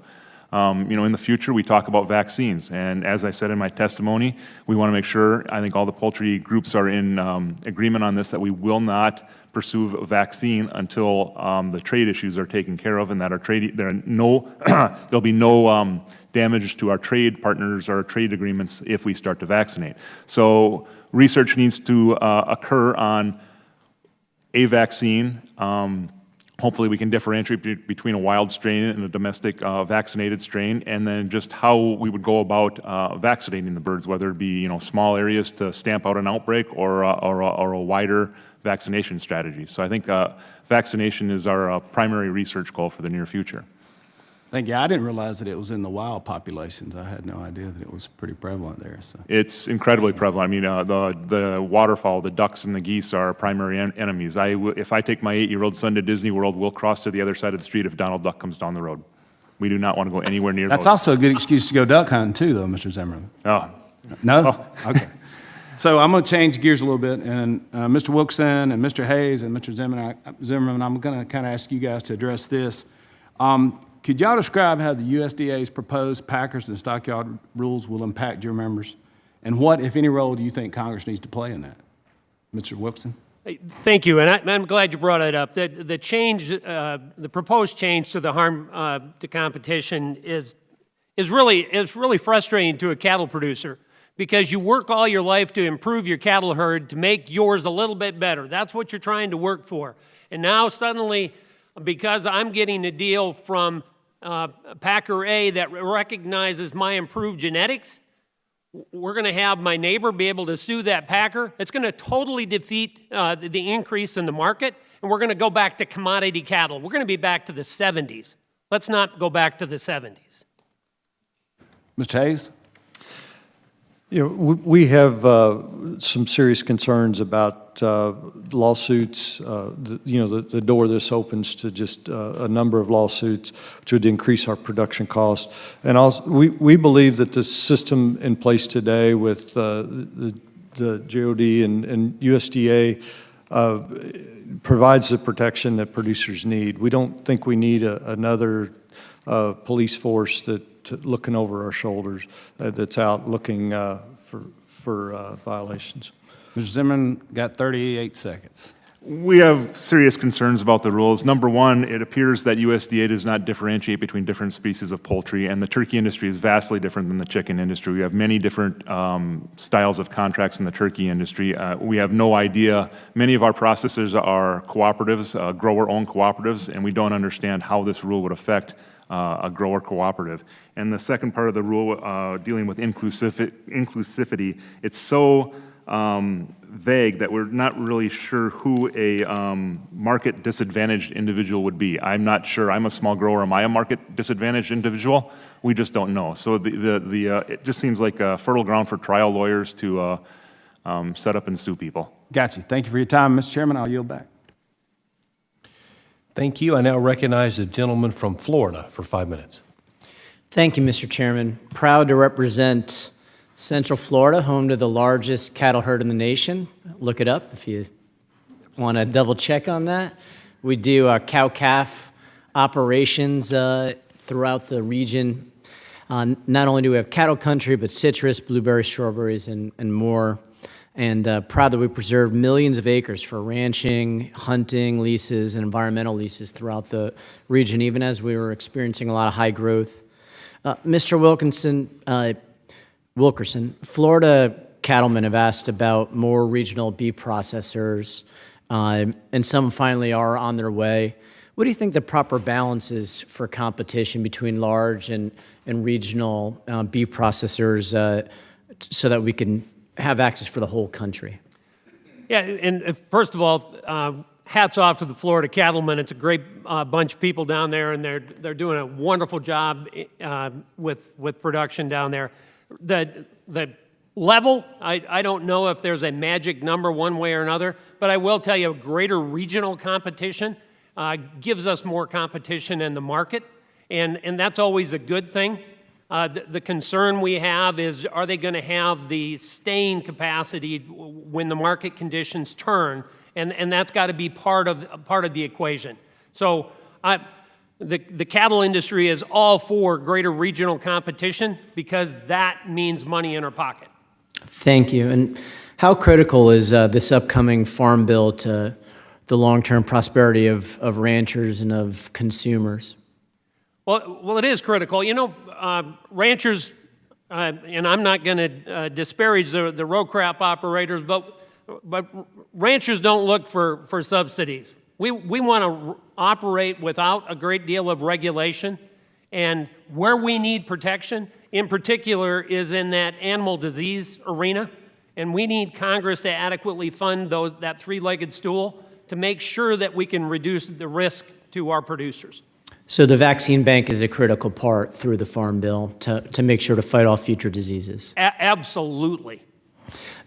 S8: In the future, we talk about vaccines, and as I said in my testimony, we want to make sure, I think all the poultry groups are in agreement on this, that we will not pursue a vaccine until the trade issues are taken care of, and that there'll be no damage to our trade partners or trade agreements if we start to vaccinate. So research needs to occur on a vaccine. Hopefully we can differentiate between a wild strain and a domestic vaccinated strain, and then just how we would go about vaccinating the birds, whether it be small areas to stamp out an outbreak or a wider vaccination strategy. So I think vaccination is our primary research goal for the near future.
S18: Thank you. I didn't realize that it was in the wild populations. I had no idea that it was pretty prevalent there. So.
S8: It's incredibly prevalent. I mean, the waterfowl, the ducks and the geese are our primary enemies. If I take my 8-year-old son to Disney World, we'll cross to the other side of the street if Donald Duck comes down the road. We do not want to go anywhere near
S18: That's
S8: those.
S18: also a good excuse to go duck hunting too, though, Mr. Zimmerman.
S8: Oh,
S18: No? Okay. So I'm going to change gears a little bit, and Mr. Wilkerson and Mr. Hayes and Mr. Zimmerman, I'm going to kind of ask you guys to address this. Could y'all describe how the USDA's proposed Packers and stockyard rules will impact your members? And what, if any, role do you think Congress needs to play in that? Mr. Wilkerson?
S6: Thank you, and I'm glad you brought it up. The change, the proposed change to the harm to competition is really frustrating to a cattle producer, because you work all your life to improve your cattle herd to make yours a little bit better. That's what you're trying to work for. And now suddenly, because I'm getting a deal from Packer A that recognizes my improved genetics, we're going to have my neighbor be able to sue that Packer. It's going to totally defeat the increase in the market, and we're going to go back to commodity cattle. We're going to be back to the 70s. Let's not go back to the 70s.
S18: Mr. Hayes?
S7: We have some serious concerns about lawsuits. The door this opens to just a number of lawsuits, which would increase our production costs. And also, we believe that the system in place today with the GOD and USDA provides the protection that producers need. We don't think we need another police force that looking over our shoulders that's out looking for violations.
S18: Mr. Zimmerman, got 38 seconds.
S8: We have serious concerns about the rules. Number one, it appears that USDA does not differentiate between different species of poultry, and the turkey industry is vastly different than the chicken industry. We have many different styles of contracts in the turkey industry. We have no idea. Many of our processors are cooperatives, grower-owned cooperatives, and we don't understand how this rule would affect a grower cooperative. And the second part of the rule dealing with inclusivity, it's so vague that we're not really sure who a market disadvantaged individual would be. I'm not sure. I'm a small grower. Am I a market disadvantaged individual? We just don't know. So it just seems like a fertile ground for trial lawyers to set up and sue people.
S18: Got you. Thank you for your time, Mr. Chairman. I'll yield back.
S1: Thank you. I now recognize the gentleman from Florida for 5 minutes.
S19: Thank you, Mr. Chairman. Proud to represent Central Florida, home to the largest cattle herd in the nation. Look it up if you want to double check on that. We do cow-calf operations throughout the region. Not only do we have cattle country, but citrus, blueberries, strawberries, and more. And proud that we preserve millions of acres for ranching, hunting leases, and environmental leases throughout the region, even as we were experiencing a lot of high growth. Mr. Wilkerson, Florida cattlemen have asked about more regional beef processors, and some finally are on their way. What do you think the proper balance is for competition between large and regional beef processors so that we can have access for the whole country?
S6: Yeah, and first of all, hats off to the Florida cattlemen. It's a great bunch of people down there, and they're doing a wonderful job with production down there. The level, I don't know if there's a magic number one way or another, but I will tell you, greater regional competition gives us more competition in the market, and that's always a good thing. The concern we have is, are they going to have the staying capacity when the market conditions turn? And that's got to be part of the equation. So the cattle industry is all for greater regional competition because that means money in our pocket.
S19: Thank you. And how critical is this upcoming farm bill to the long-term prosperity of ranchers and of consumers?
S6: Well, it is critical. You know, ranchers, and I'm not going to disparage the row crop operators, but ranchers don't look for subsidies. We want to operate without a great deal of regulation, and where we need protection, in particular, is in that animal disease arena, and we need Congress to adequately fund that three-legged stool to make sure that we can reduce the risk to our producers.
S19: So the vaccine bank is a critical part through the Farm Bill to make sure to fight off future diseases.
S6: Absolutely.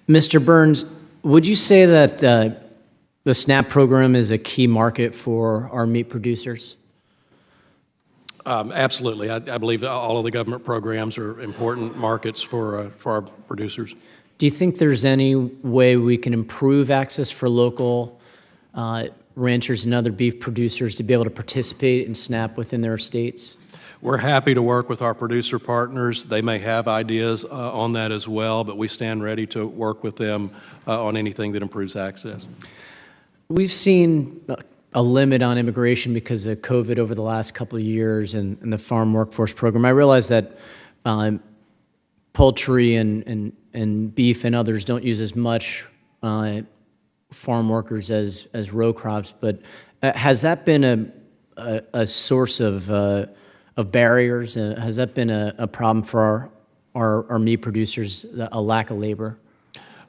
S19: Mr. Burns, would you say that the SNAP program is a key market for our meat producers?
S9: Absolutely. I believe that all of the government programs are important markets for our producers.
S19: Do you think there's any way we can improve access for local ranchers and other beef producers to be able to participate in SNAP within their states?
S9: We're happy to work with our producer partners. They may have ideas on that as well, but we stand ready to work with them on anything that improves access.
S19: We've seen a limit on immigration because of COVID over the last couple of years and the farm workforce program. I realize that poultry and beef and others don't use as much farm workers as row crops, but has that been a source of barriers? Has that been a problem for our meat producers, a lack of labor?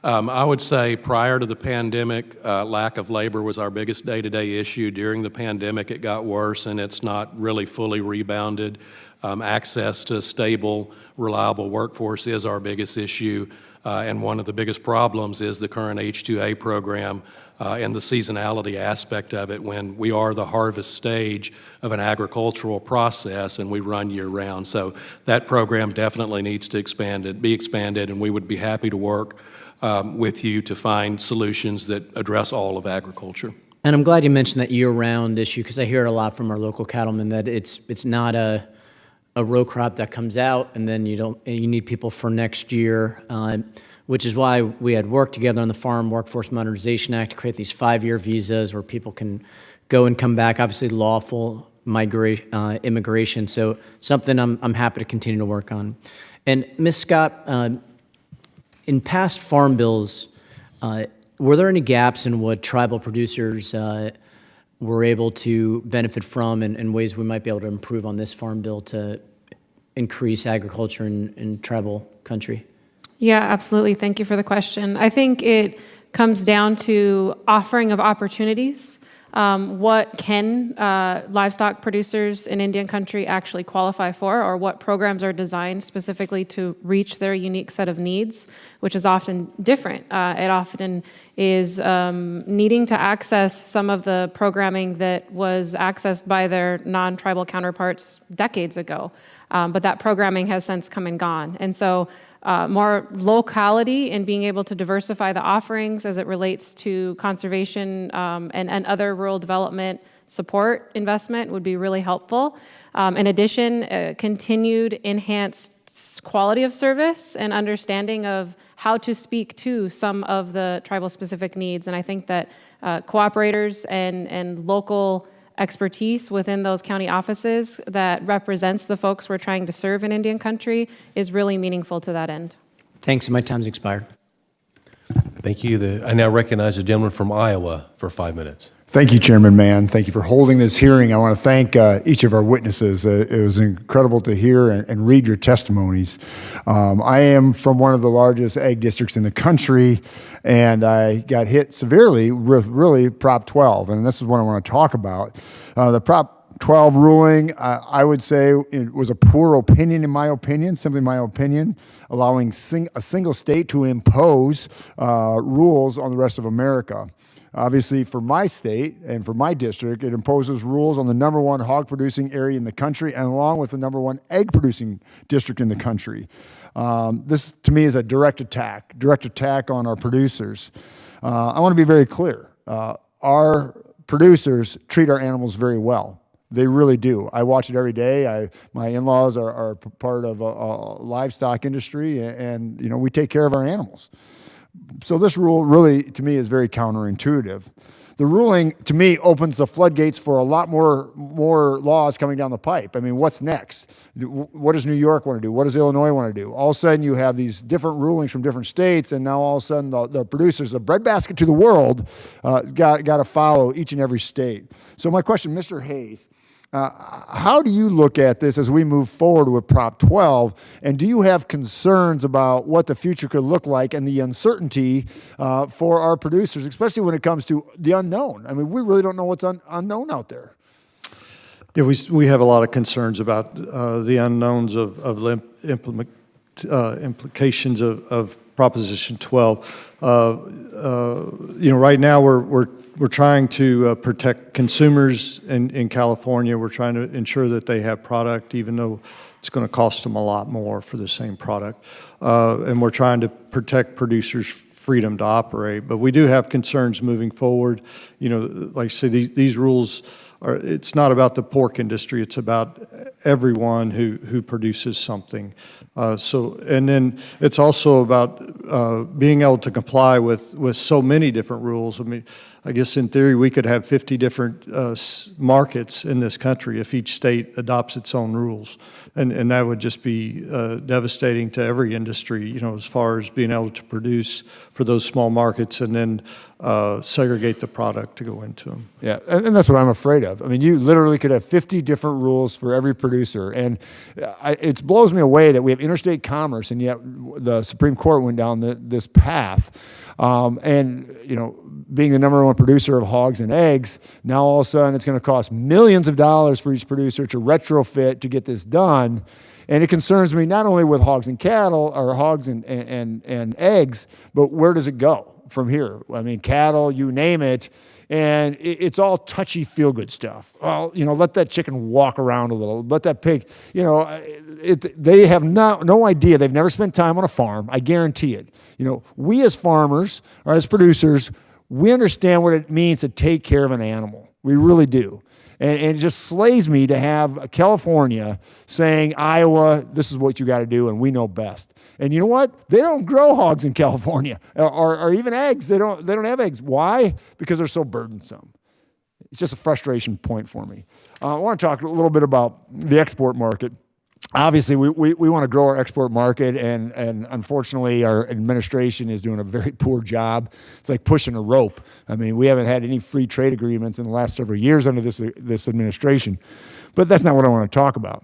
S9: I would say prior to the pandemic, lack of labor was our biggest day-to-day issue. During the pandemic, it got worse, and it's not really fully rebounded. Access to stable, reliable workforce is our biggest issue, and one of the biggest problems is the current H-2A program and the seasonality aspect of it when we are the harvest stage of an agricultural process and we run year-round. So that program definitely needs to be expanded, and we would be happy to work with you to find solutions that address all of agriculture.
S19: And I'm glad you mentioned that year-round issue because I hear it a lot from our local cattlemen that it's not a row crop that comes out and then you need people for next year, which is why we had worked together on the Farm Workforce Modernization Act to create these 5-year visas where people can go and come back, obviously lawful immigration. So something I'm happy to continue to work on. And Ms. Scott, in past farm bills, were there any gaps in what tribal producers were able to benefit from and ways we might be able to improve on this farm bill to increase agriculture in tribal country?
S11: Yeah, absolutely. Thank you for the question. I think it comes down to offering of opportunities. What can livestock producers in Indian country actually qualify for, or what programs are designed specifically to reach their unique set of needs, which is often different. It often is needing to access some of the programming that was accessed by their non-tribal counterparts decades ago. But that programming has since come and gone. And so more locality and being able to diversify the offerings as it relates to conservation and other rural development support investment would be really helpful. In addition, continued enhanced quality of service and understanding of how to speak to some of the tribal specific needs. And I think that cooperators and local expertise within those county offices that represents the folks we're trying to serve in Indian country is really meaningful to that end.
S19: Thanks, my time's expired.
S1: Thank you. I now recognize the gentleman from Iowa for 5 minutes.
S20: Thank you, Chairman Mann. Thank you for holding this hearing. I want to thank each of our witnesses. It was incredible to hear and read your testimonies. I am from one of the largest ag districts in the country, and I got hit severely with really Prop 12, and this is what I want to talk about. The Prop 12 ruling, I would say it was a poor opinion, in my opinion, simply my opinion, allowing a single state to impose rules on the rest of America. Obviously, for my state and for my district, it imposes rules on the #1 hog-producing area in the country and along with the #1 egg-producing district in the country. This, to me, is a direct attack on our producers. I want to be very clear. Our producers treat our animals very well. They really do. I watch it every day. My in-laws are part of a livestock industry, and we take care of our animals. So this rule really, to me, is very counterintuitive. The ruling, to me, opens the floodgates for a lot more laws coming down the pipe. I mean, what's next? What does New York want to do? What does Illinois want to do? All of a sudden, you have these different rulings from different states, and now all of a sudden, the producers, the breadbasket to the world, got to follow each and every state. So my question, Mr. Hayes, how do you look at this as we move forward with Prop 12, and do you have concerns about what the future could look like and the uncertainty for our producers, especially when it comes to the unknown? I mean, we really don't know what's unknown out there.
S7: Yeah, we have a lot of concerns about the unknowns of implications of Proposition 12. Right now we're trying to protect consumers in California. We're trying to ensure that they have product, even though it's going to cost them a lot more for the same product. And we're trying to protect producers' freedom to operate. But we do have concerns moving forward. Like I say, these rules it's not about the pork industry. It's about everyone who produces something. And then it's also about being able to comply with so many different rules. I mean, I guess in theory we could have 50 different markets in this country if each state adopts its own rules. And that would just be devastating to every industry, as far as being able to produce for those small markets and then segregate the product to go into them.
S20: Yeah, and that's what I'm afraid of. I mean, you literally could have 50 different rules for every producer. And it blows me away that we have interstate commerce, and yet the Supreme Court went down this path. Being the #1 producer of hogs and eggs, now all of a sudden it's going to cost millions of dollars for each producer to retrofit to get this done. And it concerns me not only with hogs and cattle, or hogs and eggs, but where does it go from here? I mean, cattle, you name it, and it's all touchy, feel-good stuff. Well, let that chicken walk around a little. Let that pig, they have no idea. They've never spent time on a farm. I guarantee it. We as farmers or as producers, we understand what it means to take care of an animal. We really do. And it just slays me to have California saying, Iowa, this is what you got to do, and we know best. And you know what? They don't grow hogs in California, or even eggs. They don't have eggs. Why? Because they're so burdensome. It's just a frustration point for me. I want to talk a little bit about the export market. Obviously, we want to grow our export market, and unfortunately, our administration is doing a very poor job. It's like pushing a rope. I mean, we haven't had any free trade agreements in the last several years under this administration. But that's not what I want to talk about.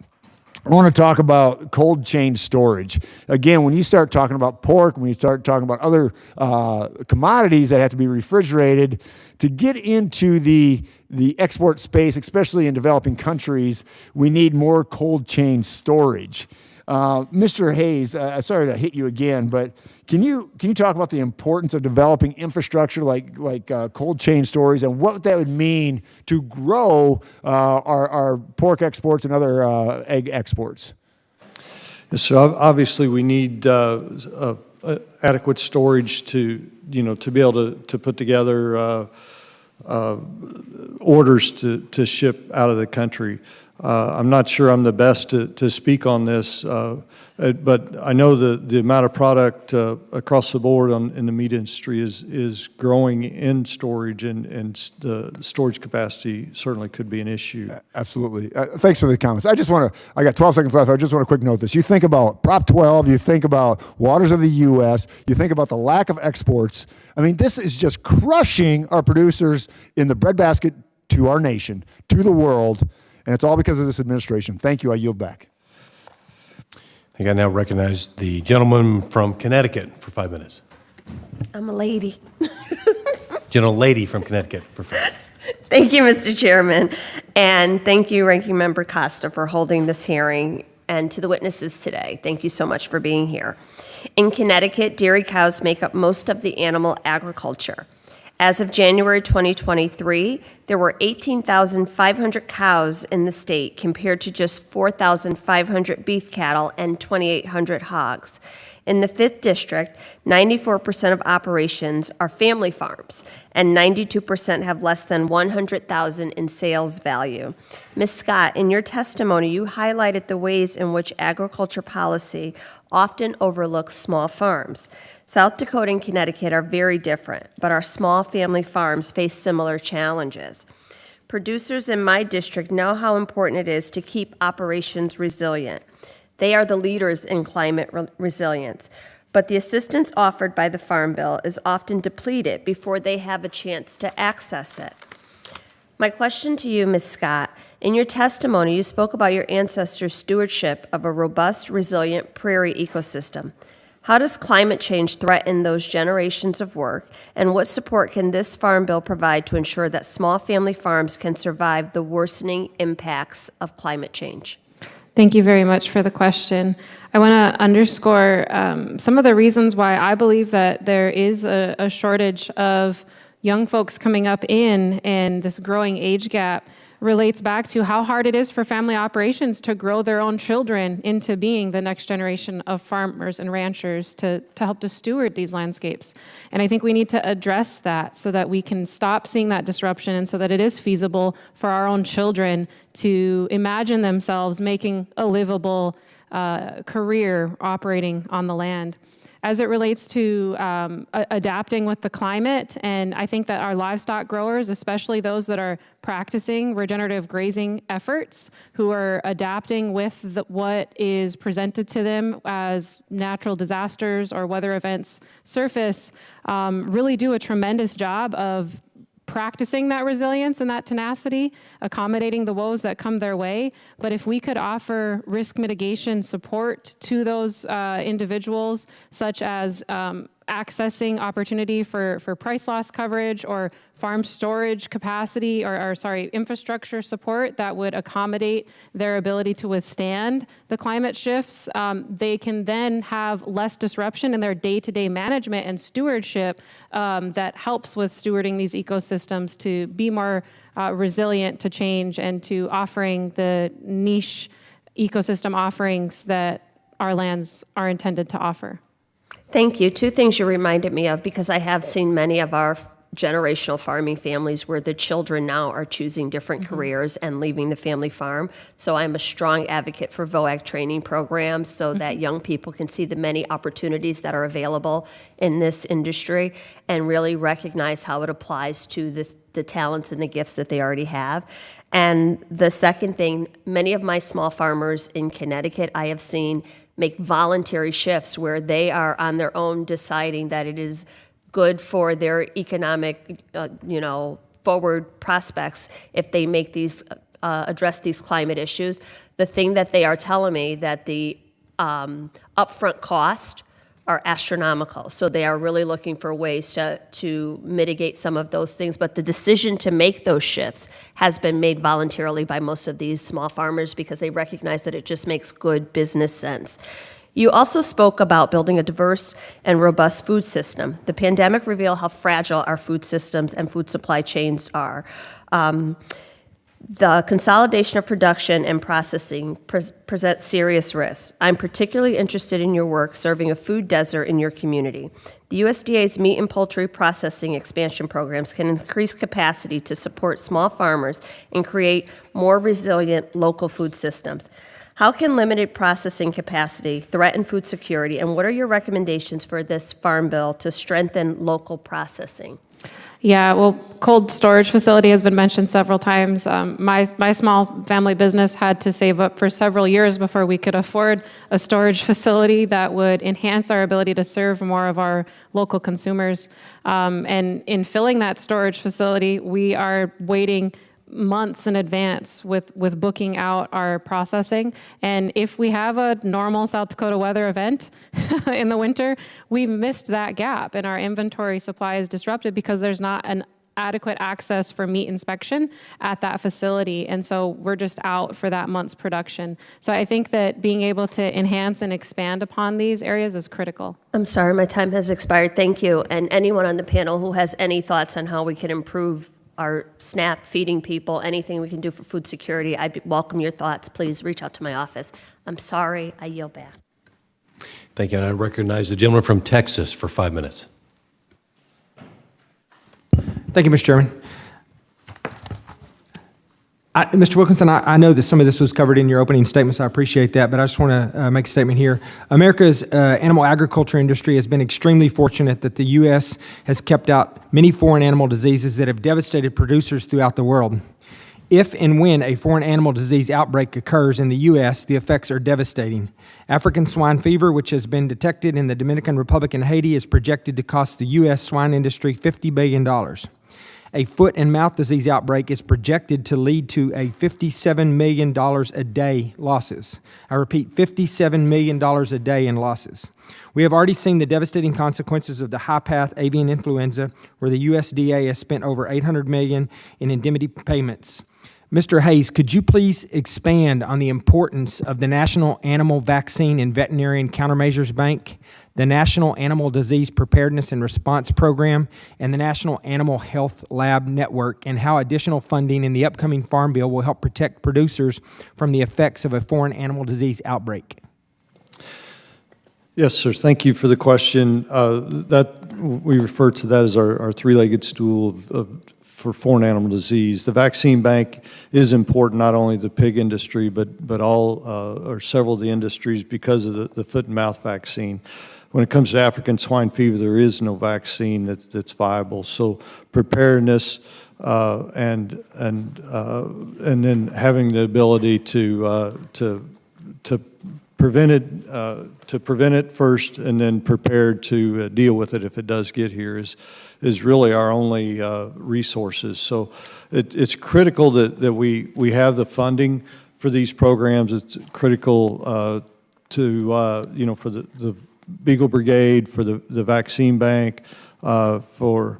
S20: I want to talk about cold chain storage. Again, when you start talking about pork, when you start talking about other commodities that have to be refrigerated, to get into the export space, especially in developing countries, we need more cold chain storage. Mr. Hayes, sorry to hit you again, but can you talk about the importance of developing infrastructure like cold chain storage, and what that would mean to grow our pork exports and other egg exports?
S7: Yes, so obviously we need adequate storage to be able to put together orders to ship out of the country. I'm not sure I'm the best to speak on this, but I know the amount of product across the board in the meat industry is growing in storage, and the storage capacity certainly could be an issue.
S20: Absolutely. Thanks for the comments. I got 12 seconds left. I just want to quick note this. You think about Prop 12, you think about waters of the U.S., you think about the lack of exports. I mean, this is just crushing our producers in the breadbasket to our nation, to the world. And it's all because of this administration. Thank you. I yield back.
S1: I think I now recognize the gentleman from Connecticut for 5 minutes.
S21: I'm a lady.
S1: Gentlelady from Connecticut for 5 minutes.
S21: Thank you, Mr. Chairman. And thank you, Ranking Member Costa, for holding this hearing, and to the witnesses today. Thank you so much for being here. In Connecticut, dairy cows make up most of the animal agriculture. As of January 2023, there were 18,500 cows in the state compared to just 4,500 beef cattle and 2,800 hogs. In the 5th District, 94% of operations are family farms, and 92% have less than $100,000 in sales value. Ms. Scott, in your testimony, you highlighted the ways in which agriculture policy often overlooks small farms. South Dakota and Connecticut are very different, but our small family farms face similar challenges. Producers in my district know how important it is to keep operations resilient. They are the leaders in climate resilience, but the assistance offered by the Farm Bill is often depleted before they have a chance to access it. My question to you, Ms. Scott, in your testimony, you spoke about your ancestors' stewardship of a robust, resilient prairie ecosystem. How does climate change threaten those generations of work, and what support can this Farm Bill provide to ensure that small family farms can survive the worsening impacts of climate change?
S11: Thank you very much for the question. I want to underscore some of the reasons why I believe that there is a shortage of young folks coming up in, and this growing age gap relates back to how hard it is for family operations to grow their own children into being the next generation of farmers and ranchers to help to steward these landscapes. And I think we need to address that so that we can stop seeing that disruption and so that it is feasible for our own children to imagine themselves making a livable career operating on the land. As it relates to adapting with the climate, and I think that our livestock growers, especially those that are practicing regenerative grazing efforts, who are adapting with what is presented to them as natural disasters or weather events surface, really do a tremendous job of practicing that resilience and that tenacity, accommodating the woes that come their way. But if we could offer risk mitigation support to those individuals, such as accessing opportunity for price loss coverage or farm storage capacity or infrastructure support that would accommodate their ability to withstand the climate shifts, they can then have less disruption in their day-to-day management and stewardship that helps with stewarding these ecosystems to be more resilient to change and to offering the niche ecosystem offerings that our lands are intended to offer.
S21: Thank you. Two things you reminded me of, because I have seen many of our generational farming families where the children now are choosing different careers and leaving the family farm. So I'm a strong advocate for VOAG training programs so that young people can see the many opportunities that are available in this industry and really recognize how it applies to the talents and the gifts that they already have. And the second thing, many of my small farmers in Connecticut I have seen make voluntary shifts where they are on their own deciding that it is good for their economic, forward prospects if they make these, address these climate issues. The thing that they are telling me that the upfront cost are astronomical. So they are really looking for ways to mitigate some of those things. But the decision to make those shifts has been made voluntarily by most of these small farmers because they recognize that it just makes good business sense. You also spoke about building a diverse and robust food system. The pandemic revealed how fragile our food systems and food supply chains are. The consolidation of production and processing presents serious risks. I'm particularly interested in your work serving a food desert in your community. The USDA's meat and poultry processing expansion programs can increase capacity to support small farmers and create more resilient local food systems. How can limited processing capacity threaten food security, and what are your recommendations for this farm bill to strengthen local processing?
S11: Yeah, well, cold storage facility has been mentioned several times. My small family business had to save up for several years before we could afford a storage facility that would enhance our ability to serve more of our local consumers. And in filling that storage facility, we are waiting months in advance with booking out our processing. And if we have a normal South Dakota weather event in the winter, we've missed that gap and our inventory supply is disrupted because there's not an adequate access for meat inspection at that facility. And so we're just out for that month's production. So I think that being able to enhance and expand upon these areas is critical.
S21: I'm sorry, my time has expired. Thank you. And anyone on the panel who has any thoughts on how we can improve our SNAP, feeding people, anything we can do for food security, I welcome your thoughts. Please reach out to my office. I'm sorry, I yield back.
S1: Thank you. And I recognize the gentleman from Texas for 5 minutes.
S4: Thank you, Mr. Chairman. Mr. Wilkinson, I know that some of this was covered in your opening statements. I appreciate that, but I just want to make a statement here. America's animal agriculture industry has been extremely fortunate that the U.S. has kept out many foreign animal diseases that have devastated producers throughout the world. If and when a foreign animal disease outbreak occurs in the U.S., the effects are devastating. African swine fever, which has been detected in the Dominican Republic and Haiti, is projected to cost the U.S. swine industry $50 billion. A foot and mouth disease outbreak is projected to lead to a $57 million a day losses. I repeat, $57 million a day in losses. We have already seen the devastating consequences of the high-path avian influenza, where the USDA has spent over $800 million in indemnity payments. Mr. Hayes, could you please expand on the importance of the National Animal Vaccine and Veterinarian Countermeasures Bank, the National Animal Disease Preparedness and Response Program, and the National Animal Health Lab Network, and how additional funding in the upcoming Farm Bill will help protect producers from the effects of a foreign animal disease outbreak?
S7: Yes, sir. Thank you for the question. We refer to that as our three-legged stool for foreign animal disease. The vaccine bank is important, not only the pig industry, but all or several of the industries because of the foot and mouth vaccine. When it comes to African swine fever, there is no vaccine that's viable. So preparedness and then having the ability to prevent it first, and then prepared to deal with it if it does get here is really our only resources. So it's critical that we have the funding for these programs. It's critical for the Beagle Brigade, for the vaccine bank, for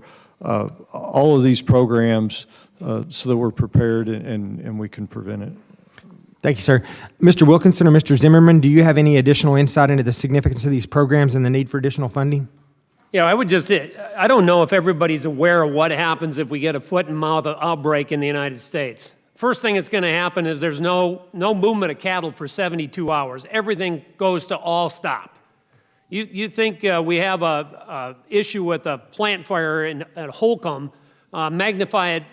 S7: all of these programs, so that we're prepared and we can prevent it.
S4: Thank you, sir. Mr. Wilkinson or Mr. Zimmerman, do you have any additional insight into the significance of these programs and the need for additional funding?
S6: Yeah, I don't know if everybody's aware of what happens if we get a foot and mouth outbreak in the United States. First thing that's going to happen is there's no movement of cattle for 72 hours. Everything goes to all stop. You think we have a issue with a plant fire at Holcomb, magnify it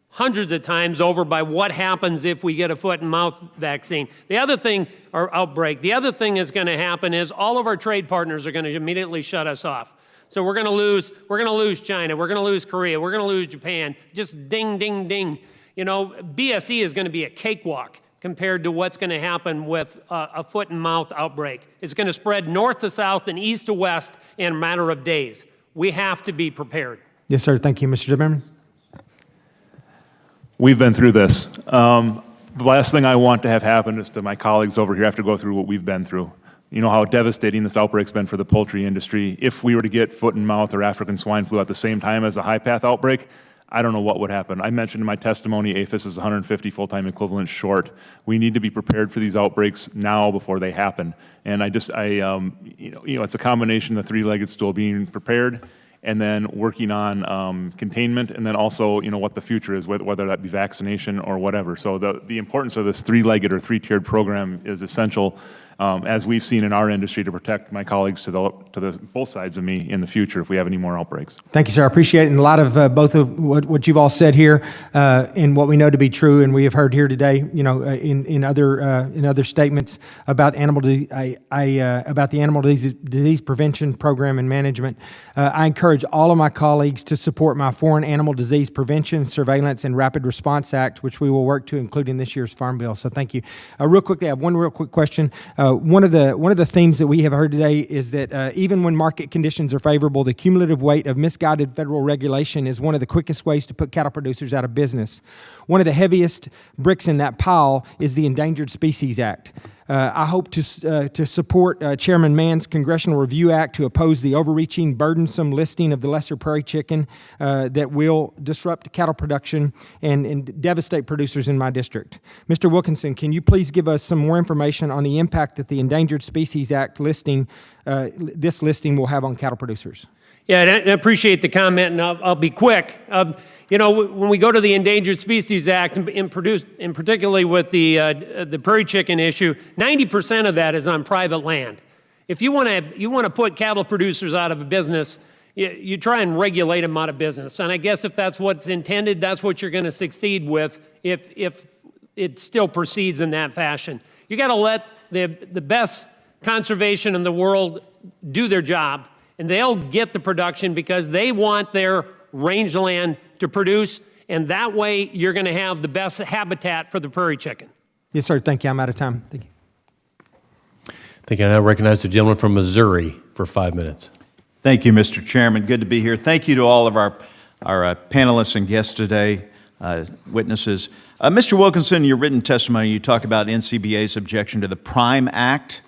S6: hundreds of times over by what happens if we get a foot and mouth vaccine. The other thing, or outbreak, the other thing that's going to happen is all of our trade partners are going to immediately shut us off. So we're going to lose China, we're going to lose Korea, we're going to lose Japan. Just ding, ding, ding. You know, BSE is going to be a cakewalk compared to what's going to happen with a foot and mouth outbreak. It's going to spread north to south and east to west in a matter of days. We have to be prepared.
S4: Yes, sir. Thank you, Mr. Zimmerman.
S8: We've been through this. The last thing I want to have happen is to my colleagues over here have to go through what we've been through. You know how devastating this outbreak's been for the poultry industry. If we were to get foot and mouth or African swine flu at the same time as a high path outbreak, I don't know what would happen. I mentioned in my testimony, APHIS is 150 full-time equivalents short. We need to be prepared for these outbreaks now before they happen. And it's a combination of the three-legged stool, being prepared and then working on containment, and then also, what the future is, whether that be vaccination or whatever. So the importance of this three-legged or three-tiered program is essential, as we've seen in our industry, to protect my colleagues to both sides of me in the future if we have any more outbreaks.
S4: Thank you, sir. I appreciate it. And a lot of both of what you've all said here, and what we know to be true, and we have heard here today, in other statements about about the animal disease prevention program and management. I encourage all of my colleagues to support my Foreign Animal Disease Prevention, Surveillance, and Rapid Response Act, which we will work to include in this year's Farm Bill. So thank you. Real quickly, I have one real quick question. One of the themes that we have heard today is that even when market conditions are favorable, the cumulative weight of misguided federal regulation is one of the quickest ways to put cattle producers out of business. One of the heaviest bricks in that pile is the Endangered Species Act. I hope to support Chairman Mann's Congressional Review Act to oppose the overreaching, burdensome listing of the lesser prairie chicken that will disrupt cattle production and devastate producers in my district. Mr. Wilkinson, can you please give us some more information on the impact that the Endangered Species Act this listing will have on cattle producers?
S6: Yeah, and I appreciate the comment, and I'll be quick. When we go to the Endangered Species Act, and particularly with the prairie chicken issue, 90% of that is on private land. If you want to put cattle producers out of business, you try and regulate them out of business. And I guess if that's what's intended, that's what you're going to succeed with if it still proceeds in that fashion. You got to let the best conservation in the world do their job, and they'll get the production because they want their rangeland to produce, and that way you're going to have the best habitat for the prairie chicken.
S4: Yes, sir. Thank you. I'm out of time. Thank you.
S1: Thank you. I now recognize the gentleman from Missouri for 5 minutes.
S5: Thank you, Mr. Chairman. Good to be here. Thank you to all of our panelists and guests today, witnesses. Mr. Wilkinson, in your written testimony, you talk about NCBA's objection to the PRIME Act,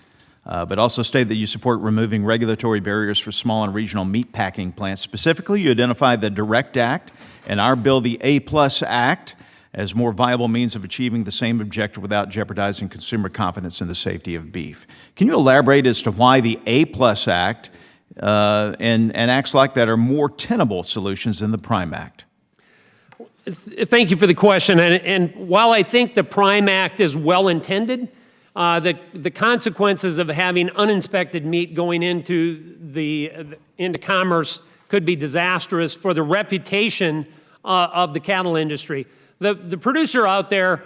S5: but also state that you support removing regulatory barriers for small and regional meat packing plants. Specifically, you identify the DIRECT Act and our bill, the A+ Act, as more viable means of achieving the same objective without jeopardizing consumer confidence in the safety of beef. Can you elaborate as to why the A+ Act and acts like that are more tenable solutions than the Prime Act?
S6: Thank you for the question. And while I think the Prime Act is well-intended, the consequences of having uninspected meat going into commerce could be disastrous for the reputation of the cattle industry. The producer out there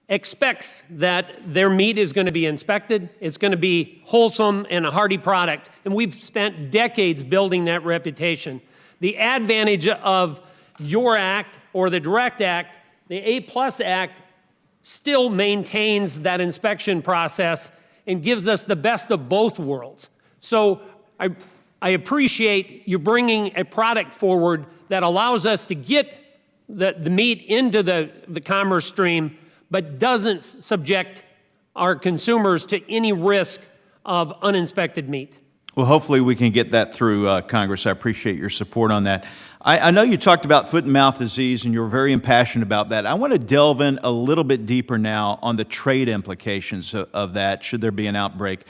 S6: expects that their meat is going to be inspected, it's going to be wholesome and a hearty product, and we've spent decades building that reputation. The advantage of your act or the Direct Act, the A+ Act, still maintains that inspection process and gives us the best of both worlds. So I appreciate you bringing a product forward that allows us to get the meat into the commerce stream, but doesn't subject our consumers to any risk of uninspected meat.
S5: Well, hopefully we can get that through Congress. I appreciate your support on that. I know you talked about foot and mouth disease, and you were very impassioned about that. I want to delve in a little bit deeper now on the trade implications of that, should there be an outbreak.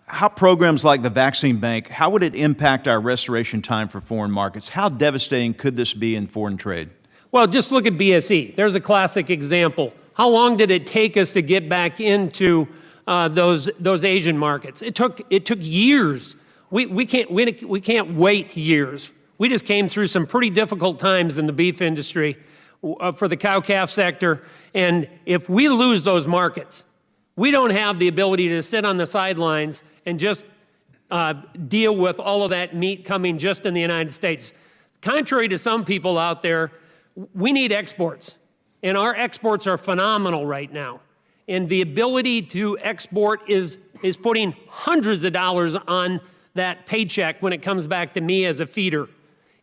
S5: How programs like the vaccine bank, how would it impact our restoration time for foreign markets? How devastating could this be in foreign trade?
S6: Well, just look at BSE. There's a classic example. How long did it take us to get back into those Asian markets? It took years. We can't wait years. We just came through some pretty difficult times in the beef industry for the cow-calf sector, and if we lose those markets, we don't have the ability to sit on the sidelines and just deal with all of that meat coming just in the United States. Contrary to some people out there, we need exports, and our exports are phenomenal right now. And the ability to export is putting hundreds of dollars on that paycheck when it comes back to me as a feeder.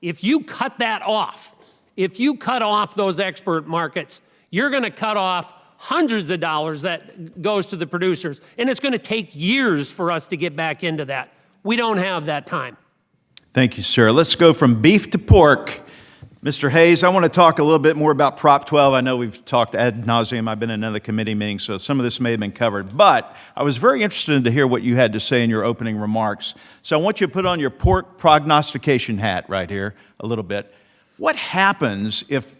S6: If you cut that off, if you cut off those export markets, you're going to cut off hundreds of dollars that goes to the producers. And it's going to take years for us to get back into that. We don't have that time.
S5: Thank you, sir. Let's go from beef to pork. Mr. Hayes, I want to talk a little bit more about Prop 12. I know we've talked ad nauseum. I've been in another committee meeting, so some of this may have been covered. But I was very interested to hear what you had to say in your opening remarks. So I want you to put on your pork prognostication hat right here a little bit. What happens if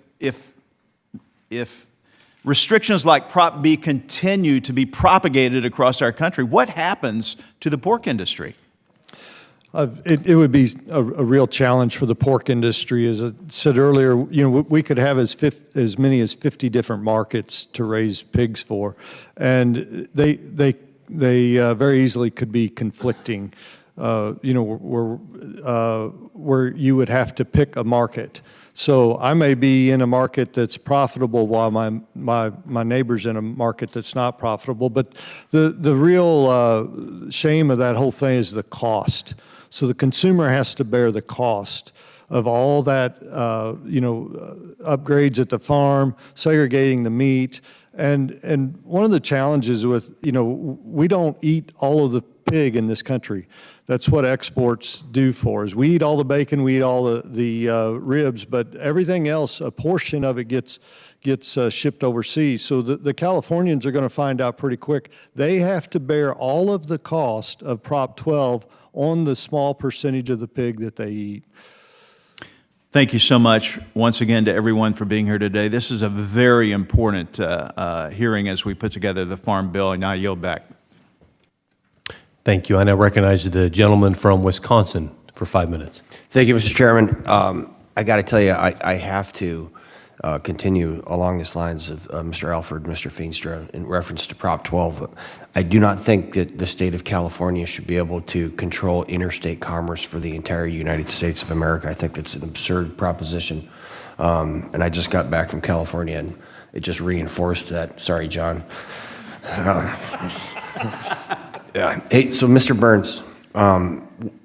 S5: restrictions like Prop B continue to be propagated across our country? What happens to the pork industry?
S7: It would be a real challenge for the pork industry. As I said earlier, we could have as many as 50 different markets to raise pigs for, and they very easily could be conflicting. Where you would have to pick a market. So I may be in a market that's profitable while my neighbor's in a market that's not profitable. But the real shame of that whole thing is the cost. So the consumer has to bear the cost of all that, upgrades at the farm, segregating the meat. And one of the challenges with, we don't eat all of the pig in this country. That's what exports do for us. We eat all the bacon, we eat all the ribs, but everything else, a portion of it gets shipped overseas. So the Californians are going to find out pretty quick. They have to bear all of the cost of Prop 12 on the small percentage of the pig that they eat.
S5: Thank you so much once again to everyone for being here today. This is a very important hearing as we put together the Farm Bill, and I yield back.
S1: Thank you. I now recognize the gentleman from Wisconsin for 5 minutes.
S2: Thank you, Mr. Chairman. I got to tell you, I have to continue along these lines of Mr. Alford, Mr. Feenstra, in reference to Prop 12. I do not think that the state of California should be able to control interstate commerce for the entire United States of America. I think that's an absurd proposition. And I just got back from California, and it just reinforced that. Sorry, John. Yeah. Hey, so Mr. Burns,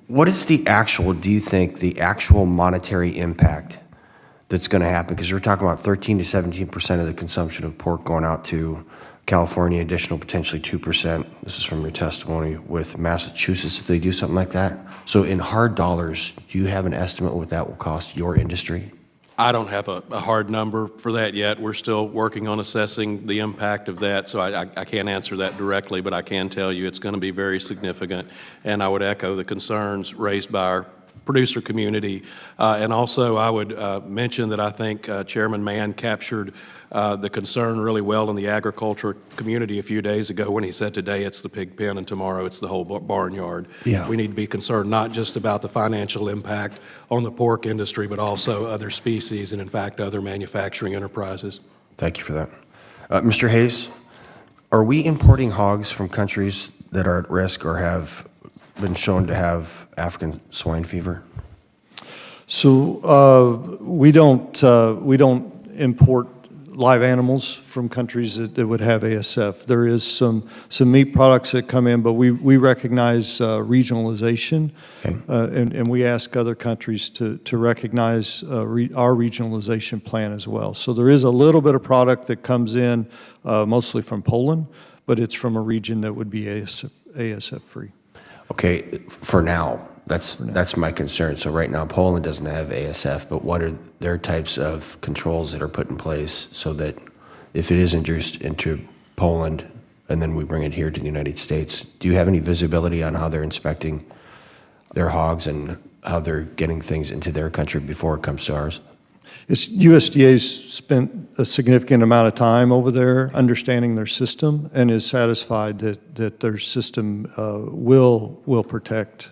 S2: what is do you think, the actual monetary impact that's going to happen? Because we're talking about 13 to 17% of the consumption of pork going out to California, additional potentially 2%. This is from your testimony with Massachusetts if they do something like that. So in hard dollars, do you have an estimate what that will cost your industry?
S9: I don't have a hard number for that yet. We're still working on assessing the impact of that, so I can't answer that directly, but I can tell you it's going to be very significant, and I would echo the concerns raised by our producer community. And also, I would mention that I think Chairman Mann captured the concern really well in the agriculture community a few days ago when he said today it's the pig pen and tomorrow it's the whole barnyard.
S2: Yeah.
S9: We need to be concerned not just about the financial impact on the pork industry, but also other species and, in fact, other manufacturing enterprises.
S2: Thank you for that. Mr. Hayes, are we importing hogs from countries that are at risk or have been shown to have African swine fever?
S7: So we don't import live animals from countries that would have ASF. There is some meat products that come in, but we recognize regionalization,
S2: Okay.
S7: and we ask other countries to recognize our regionalization plan as well. So there is a little bit of product that comes in, mostly from Poland, but it's from a region that would be ASF free.
S2: Okay, for now, that's my concern. So right now, Poland doesn't have ASF, but what are their types of controls that are put in place so that if it is introduced into Poland and then we bring it here to the United States, do you have any visibility on how they're inspecting their hogs and how they're getting things into their country before it comes to ours?
S7: USDA's spent a significant amount of time over there understanding their system and is satisfied that their system will protect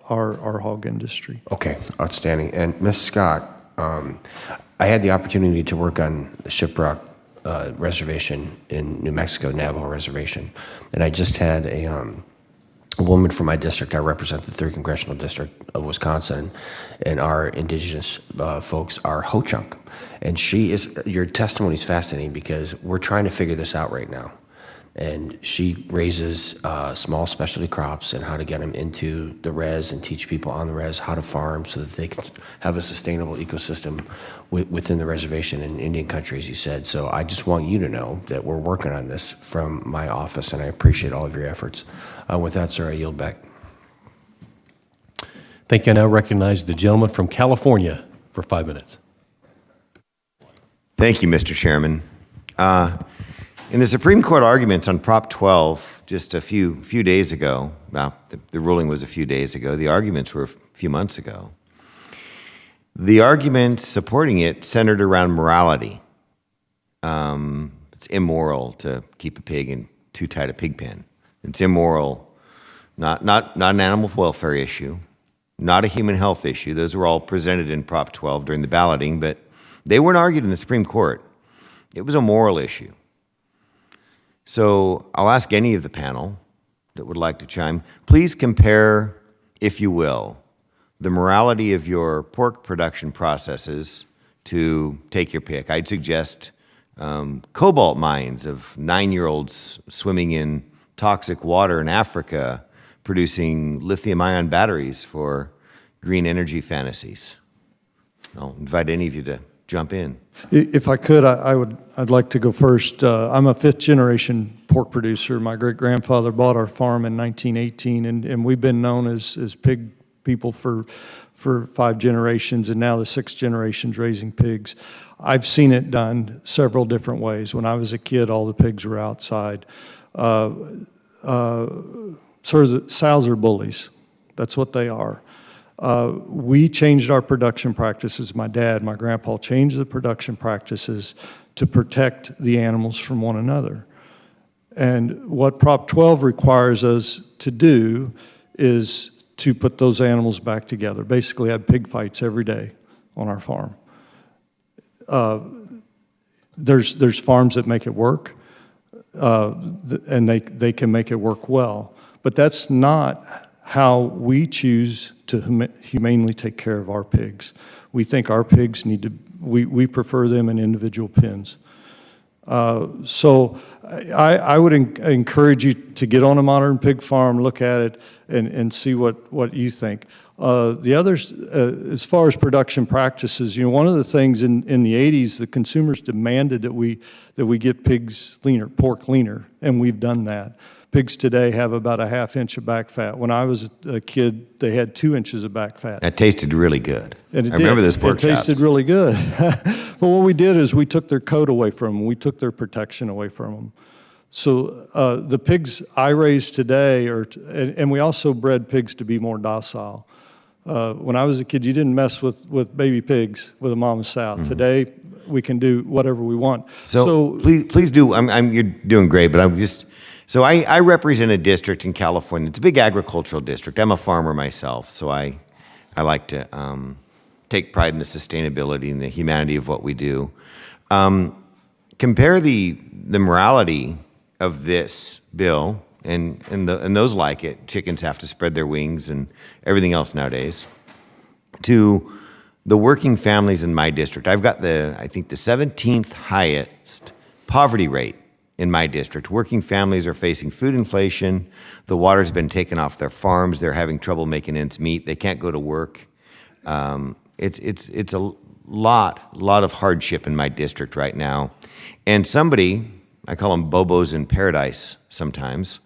S7: our hog industry.
S2: Okay, outstanding. And Ms. Scott, I had the opportunity to work on the Shiprock reservation in New Mexico, Navajo Reservation, and I just had a woman from my district. I represent the 3rd Congressional District of Wisconsin, and our indigenous folks are Ho-Chunk. And your testimony is fascinating because we're trying to figure this out right now. And she raises small specialty crops and how to get them into the res and teach people on the res how to farm so that they can have a sustainable ecosystem within the reservation in Indian country, as you said. So I just want you to know that we're working on this from my office, and I appreciate all of your efforts. With that, sir, I yield back.
S1: Thank you. I now recognize the gentleman from California for 5 minutes.
S3: Thank you, Mr. Chairman. In the Supreme Court arguments on Prop 12 just a few days ago, well, the ruling was a few days ago, the arguments were a few months ago. The arguments supporting it centered around morality. It's immoral to keep a pig in too tight a pig pen. It's immoral, not an animal welfare issue, not a human health issue. Those were all presented in Prop 12 during the balloting, but they weren't argued in the Supreme Court. It was a moral issue. So I'll ask any of the panel that would like to chime, please compare, if you will, the morality of your pork production processes to take your pick. I'd suggest cobalt mines of 9-year-olds swimming in toxic water in Africa producing lithium-ion batteries for green energy fantasies. I'll invite any of you to jump in.
S7: If I could, I'd like to go first. I'm a 5th-generation pork producer. My great-grandfather bought our farm in 1918, and we've been known as pig people for 5 generations, and now the 6th generation's raising pigs. I've seen it done several different ways. When I was a kid, all the pigs were outside. Sows are bullies. That's what they are. We changed our production practices. My dad, my grandpa changed the production practices to protect the animals from one another. And what Prop 12 requires us to do is to put those animals back together. Basically, have pig fights every day on our farm. There's farms that make it work, and they can make it work well. But that's not how we choose to humanely take care of our pigs. We think our pigs need to, we prefer them in individual pens. So I would encourage you to get on a modern pig farm, look at it, and see what you think. The others, as far as production practices, one of the things in the 80s, the consumers demanded that we get pigs leaner, pork leaner, and we've done that. Pigs today have about a ½ inch of back fat. When I was a kid, they had 2 inches of back fat.
S3: That tasted really good.
S7: And it
S3: I remember
S7: did.
S3: those pork
S7: It tasted
S3: chops.
S7: really good. But what we did is we took their coat away from them. We took their protection away from them. So the pigs I raise today and we also bred pigs to be more docile. When I was a kid, you didn't mess with baby pigs with a mama sow. Today, we can do whatever we want.
S3: So please do. You're doing great, but I'm just. So I represent a district in California. It's a big agricultural district. I'm a farmer myself, so I like to take pride in the sustainability and the humanity of what we do. Compare the morality of this bill and those like it. Chickens have to spread their wings and everything else nowadays. To the working families in my district. I've got I think the 17th highest poverty rate in my district. Working families are facing food inflation. The water's been taken off their farms. They're having trouble making ends meet. They can't go to work. It's a lot of hardship in my district right now. And somebody, I call them Bobos in paradise sometimes,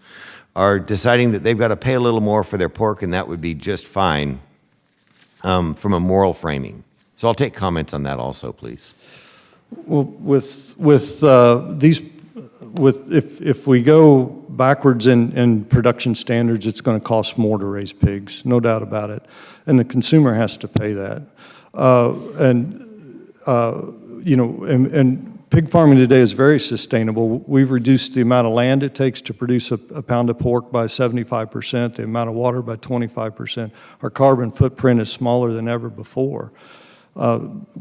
S3: are deciding that they've got to pay a little more for their pork and that would be just fine from a moral framing. So I'll take comments on that also, please.
S7: Well, if we go backwards in production standards, it's going to cost more to raise pigs, no doubt about it, and the consumer has to pay that. And pig farming today is very sustainable. We've reduced the amount of land it takes to produce a pound of pork by 75%, the amount of water by 25%. Our carbon footprint is smaller than ever before.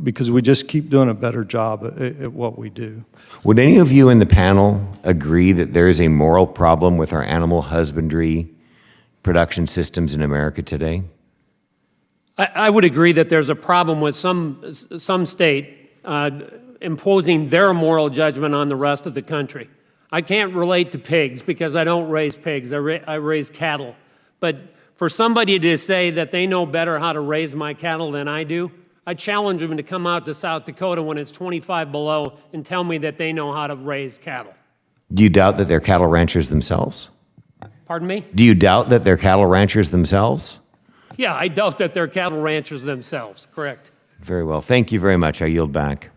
S7: Because we just keep doing a better job at what we do.
S3: Would any of you in the panel agree that there is a moral problem with our animal husbandry production systems in America today?
S6: I would agree that there's a problem with some state imposing their moral judgment on the rest of the country. I can't relate to pigs because I don't raise pigs. I raise cattle. But for somebody to say that they know better how to raise my cattle than I do, I challenge them to come out to South Dakota when it's 25 below and tell me that they know how to raise cattle.
S3: Do you doubt that they're cattle ranchers themselves?
S6: Pardon me?
S3: Do you doubt that they're cattle ranchers themselves?
S6: Yeah, I doubt that they're cattle ranchers themselves, correct.
S3: Very well. Thank you very much. I yield back.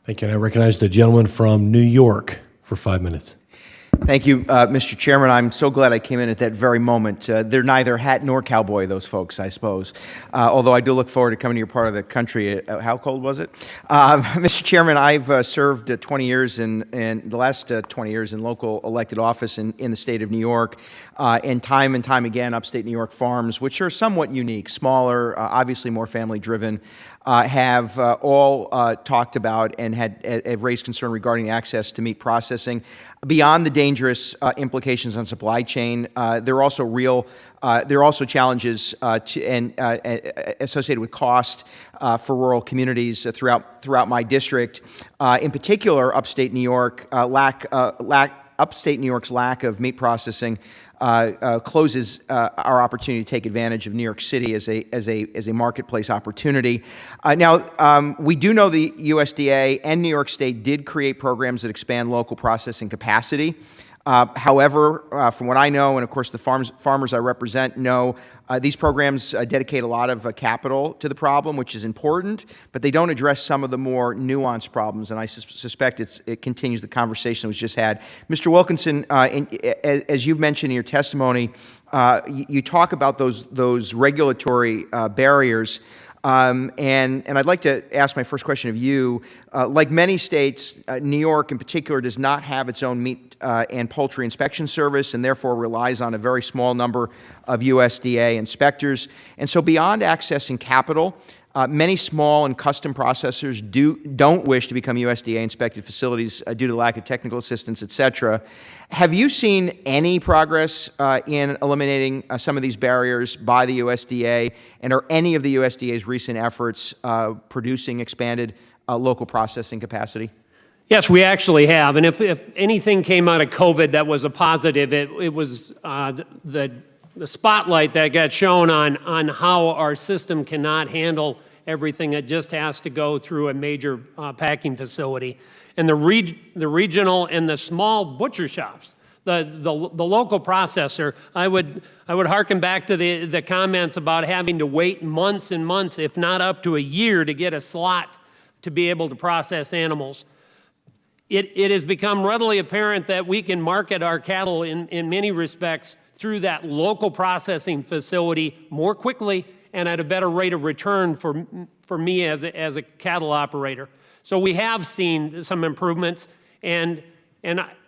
S1: Thank you. And I recognize the gentleman from New York for 5 minutes.
S10: Thank you, Mr. Chairman. I'm so glad I came in at that very moment. They're neither hat nor cowboy, those folks, I suppose. Although I do look forward to coming to your part of the country. How cold was it? Mr. Chairman, I've served 20 years in the last 20 years in local elected office in the state of New York. And time again, upstate New York farms, which are somewhat unique, smaller, obviously more family-driven, have all talked about and have raised concern regarding access to meat processing. Beyond the dangerous implications on supply chain, there are also challenges associated with cost for rural communities throughout my district. In particular, upstate New York upstate New York's lack of meat processing closes our opportunity to take advantage of New York City as a marketplace opportunity. Now, we do know the USDA and New York State did create programs that expand local processing capacity. However, from what I know, and of course the farmers I represent know, these programs dedicate a lot of capital to the problem, which is important, but they don't address some of the more nuanced problems, and I suspect it continues the conversation that was just had. Mr. Wilkinson, as you've mentioned in your testimony, you talk about those regulatory barriers. And I'd like to ask my first question of you. Like many states, New York in particular does not have its own meat and poultry inspection service and therefore relies on a very small number of USDA inspectors. And so beyond accessing capital, many small and custom processors don't wish to become USDA-inspected facilities due to lack of technical assistance, et cetera. Have you seen any progress in eliminating some of these barriers by the USDA, and are any of the USDA's recent efforts producing expanded local processing capacity?
S6: Yes, we actually have. And if anything came out of COVID that was a positive, it was the spotlight that got shown on how our system cannot handle everything. It just has to go through a major packing facility. And the regional and the small butcher shops, The local processor, I would hearken back to the comments about having to wait months and months, if not up to a year, to get a slot to be able to process animals. It has become readily apparent that we can market our cattle in many respects through that local processing facility more quickly and at a better rate of return for me as a cattle operator. So we have seen some improvements, and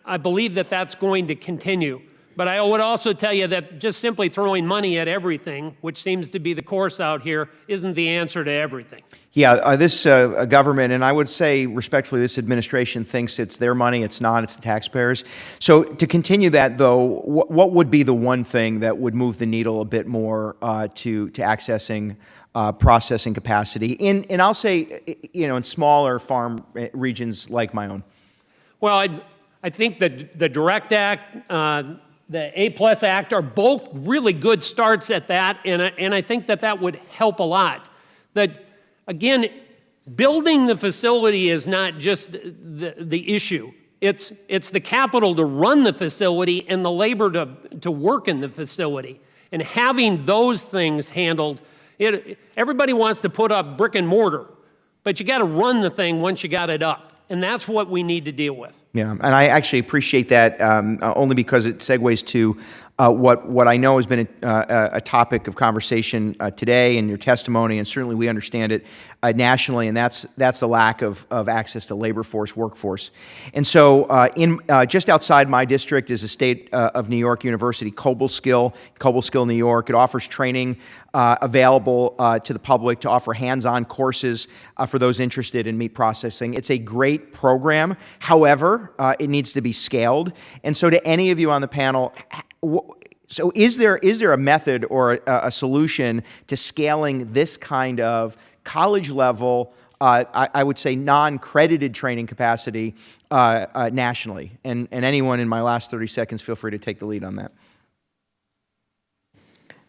S6: I believe that that's going to continue. But I would also tell you that just simply throwing money at everything, which seems to be the course out here, isn't the answer to everything.
S10: Yeah, this government, and I would say respectfully, this administration thinks it's their money. It's not. It's the taxpayers. So to continue that, though, what would be the one thing that would move the needle a bit more to accessing processing capacity and I'll say, in smaller farm regions like my own?
S6: Well, I think that the Direct Act, the A+ Act are both really good starts at that, and I think that would help a lot. That, again, building the facility is not just the issue. It's the capital to run the facility and the labor to work in the facility. And having those things handled, everybody wants to put up brick and mortar, but you got to run the thing once you got it up. And that's what we need to deal with.
S10: Yeah, and I actually appreciate that only because it segues to what I know has been a topic of conversation today in your testimony, and certainly we understand it nationally, and that's the lack of access to labor force, workforce. And so just outside my district is the State of New York University Cobleskill, New York. It offers training available to the public to offer hands-on courses for those interested in meat processing. It's a great program. However, it needs to be scaled. And so to any of you on the panel, so is there a method or a solution to scaling this kind of college level, I would say non-credited training capacity nationally? And anyone in my last 30 seconds, feel free to take the lead on that.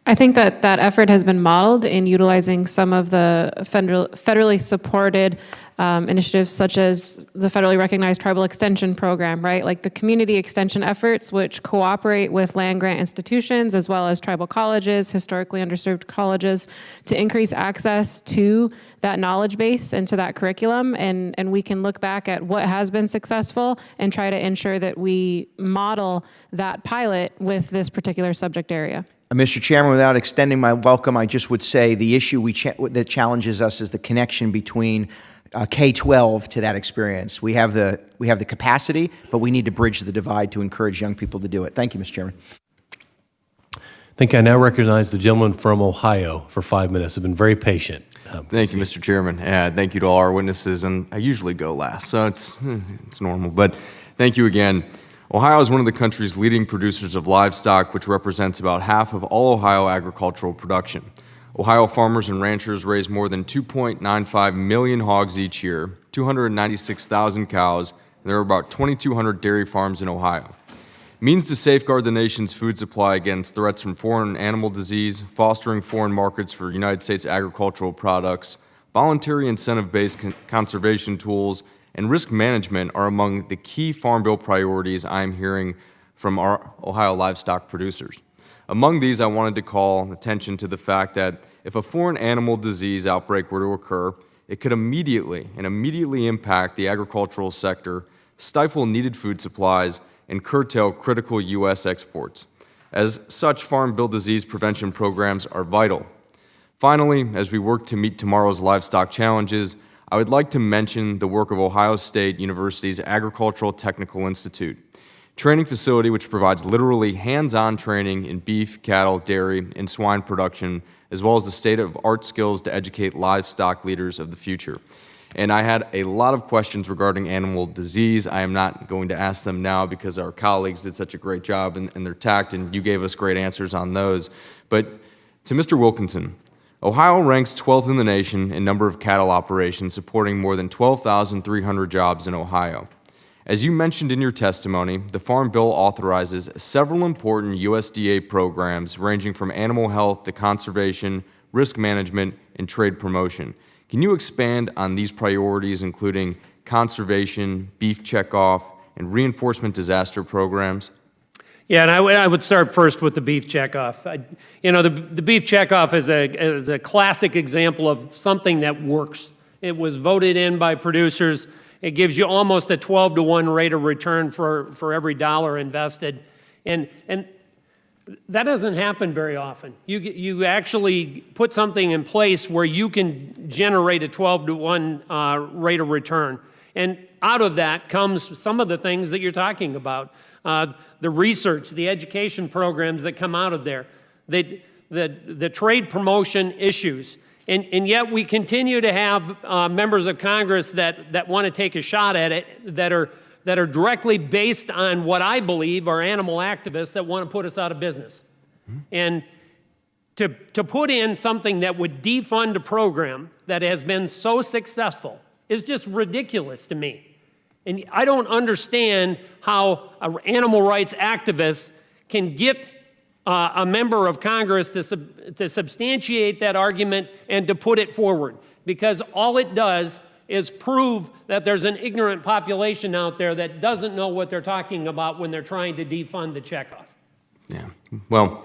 S11: I think that effort has been modeled in utilizing some of the federally supported initiatives, such as the federally recognized tribal extension program, right? Like the community extension efforts, which cooperate with land-grant institutions as well as tribal colleges, historically underserved colleges, to increase access to that knowledge base and to that curriculum. And we can look back at what has been successful and try to ensure that we model that pilot with this particular subject area.
S10: Mr. Chairman, without extending my welcome, I just would say the issue that challenges us is the connection between K-12 to that experience. We have the capacity, but we need to bridge the divide to encourage young people to do it. Thank you, Mr. Chairman.
S1: I think I now recognize the gentleman from Ohio for 5 minutes. I've been very patient.
S12: Thank you, Mr. Chairman. Thank you to all our witnesses, and I usually go last, so it's normal, but thank you again. Ohio is one of the country's leading producers of livestock, which represents about half of all Ohio agricultural production. Ohio farmers and ranchers raise more than 2.95 million hogs each year, 296,000 cows, and there are about 2,200 dairy farms in Ohio. Means to safeguard the nation's food supply against threats from foreign animal disease, fostering foreign markets for United States agricultural products, voluntary incentive-based conservation tools, and risk management are among the key Farm Bill priorities I'm hearing from our Ohio livestock producers. Among these, I wanted to call attention to the fact that if a foreign animal disease outbreak were to occur, it could immediately impact the agricultural sector, stifle needed food supplies, and curtail critical U.S. exports. As such, Farm Bill disease prevention programs are vital. Finally, as we work to meet tomorrow's livestock challenges, I would like to mention the work of Ohio State University's Agricultural Technical Institute, training facility which provides literally hands-on training in beef, cattle, dairy, and swine production, as well as the state-of-art skills to educate livestock leaders of the future. And I had a lot of questions regarding animal disease. I am not going to ask them now because our colleagues did such a great job in their tact, and you gave us great answers on those. But to Mr. Wilkinson, Ohio ranks 12th in the nation in number of cattle operations, supporting more than 12,300 jobs in Ohio. As you mentioned in your testimony, the Farm Bill authorizes several important USDA programs ranging from animal health to conservation, risk management, and trade promotion. Can you expand on these priorities, including conservation, beef checkoff, and reinforcement disaster programs?
S6: Yeah, and I would start first with the beef checkoff. The beef checkoff is a classic example of something that works. It was voted in by producers. It gives you almost a 12-to-1 rate of return for every dollar invested. And that doesn't happen very often. You actually put something in place where you can generate a 12-to-1 rate of return. And out of that comes some of the things that you're talking about. The research, the education programs that come out of there, the trade promotion issues. And yet we continue to have members of Congress that want to take a shot at it that are directly based on what I believe are animal activists that want to put us out of business. And to put in something that would defund a program that has been so successful is just ridiculous to me. And I don't understand how animal rights activists can get a member of Congress to substantiate that argument and to put it forward, because all it does is prove that there's an ignorant population out there that doesn't know what they're talking about when they're trying to defund the checkoff.
S12: Yeah, well,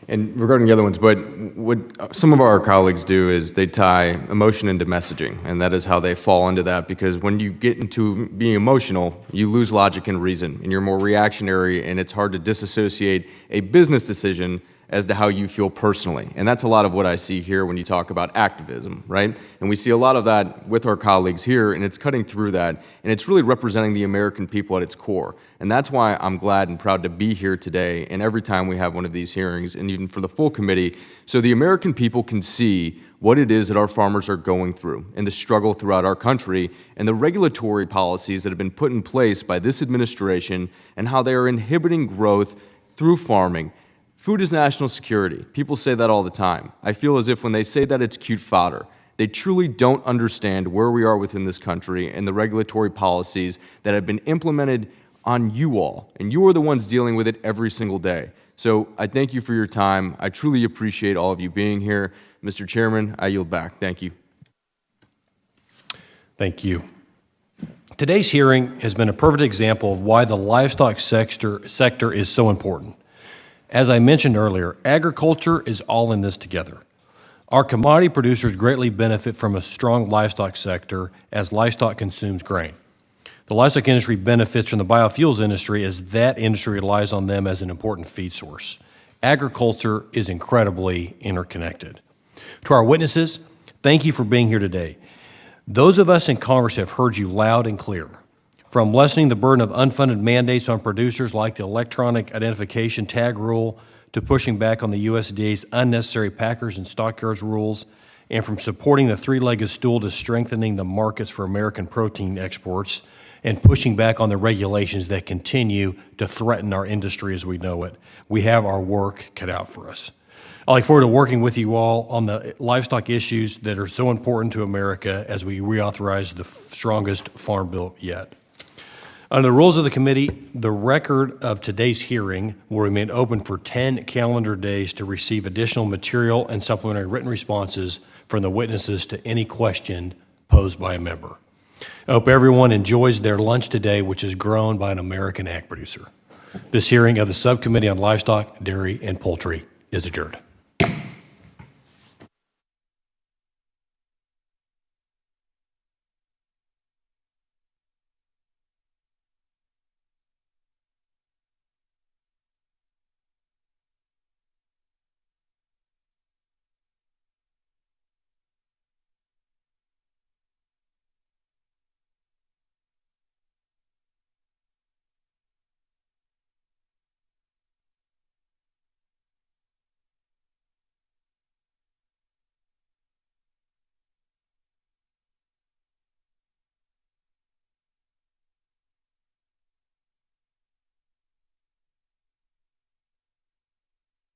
S12: and regarding the other ones, but what some of our colleagues do is they tie emotion into messaging, and that is how they fall into that, because when you get into being emotional, you lose logic and reason, and you're more reactionary, and it's hard to disassociate a business decision as to how you feel personally. And that's a lot of what I see here when you talk about activism, right? And we see a lot of that with our colleagues here, and it's cutting through that, and it's really representing the American people at its core. And that's why I'm glad and proud to be here today, and every time we have one of these hearings, and even for the full committee, so the American people can see what it is that our farmers are going through and the struggle throughout our country and the regulatory policies that have been put in place by this administration and how they are inhibiting growth through farming. Food is national security. People say that all the time. I feel as if when they say that, it's cute fodder. They truly don't understand where we are within this country and the regulatory policies that have been implemented on you all. And you are the ones dealing with it every single day. So I thank you for your time. I truly appreciate all of you being here. Mr. Chairman, I yield back. Thank you.
S1: Thank you. Today's hearing has been a perfect example of why the livestock sector is so important. As I mentioned earlier, agriculture is all in this together. Our commodity producers greatly benefit from a strong livestock sector as livestock consumes grain. The livestock industry benefits from the biofuels industry as that industry relies on them as an important feed source. Agriculture is incredibly interconnected. To our witnesses, thank you for being here today. Those of us in Congress have heard you loud and clear. From lessening the burden of unfunded mandates on producers like the electronic identification tag rule to pushing back on the USDA's unnecessary packers and stockyards rules, and from supporting the three-legged stool to strengthening the markets for American protein exports and pushing back on the regulations that continue to threaten our industry as we know it. We have our work cut out for us. I look forward to working with you all on the livestock issues that are so important to America as we reauthorize the strongest farm bill yet. Under the rules of the committee, the record of today's hearing will remain open for 10 calendar days to receive additional material and supplementary written responses from the witnesses to any question posed by a member. I hope everyone enjoys their lunch today, which is grown by an American ag producer. This hearing of the Subcommittee on Livestock, Dairy, and Poultry is adjourned.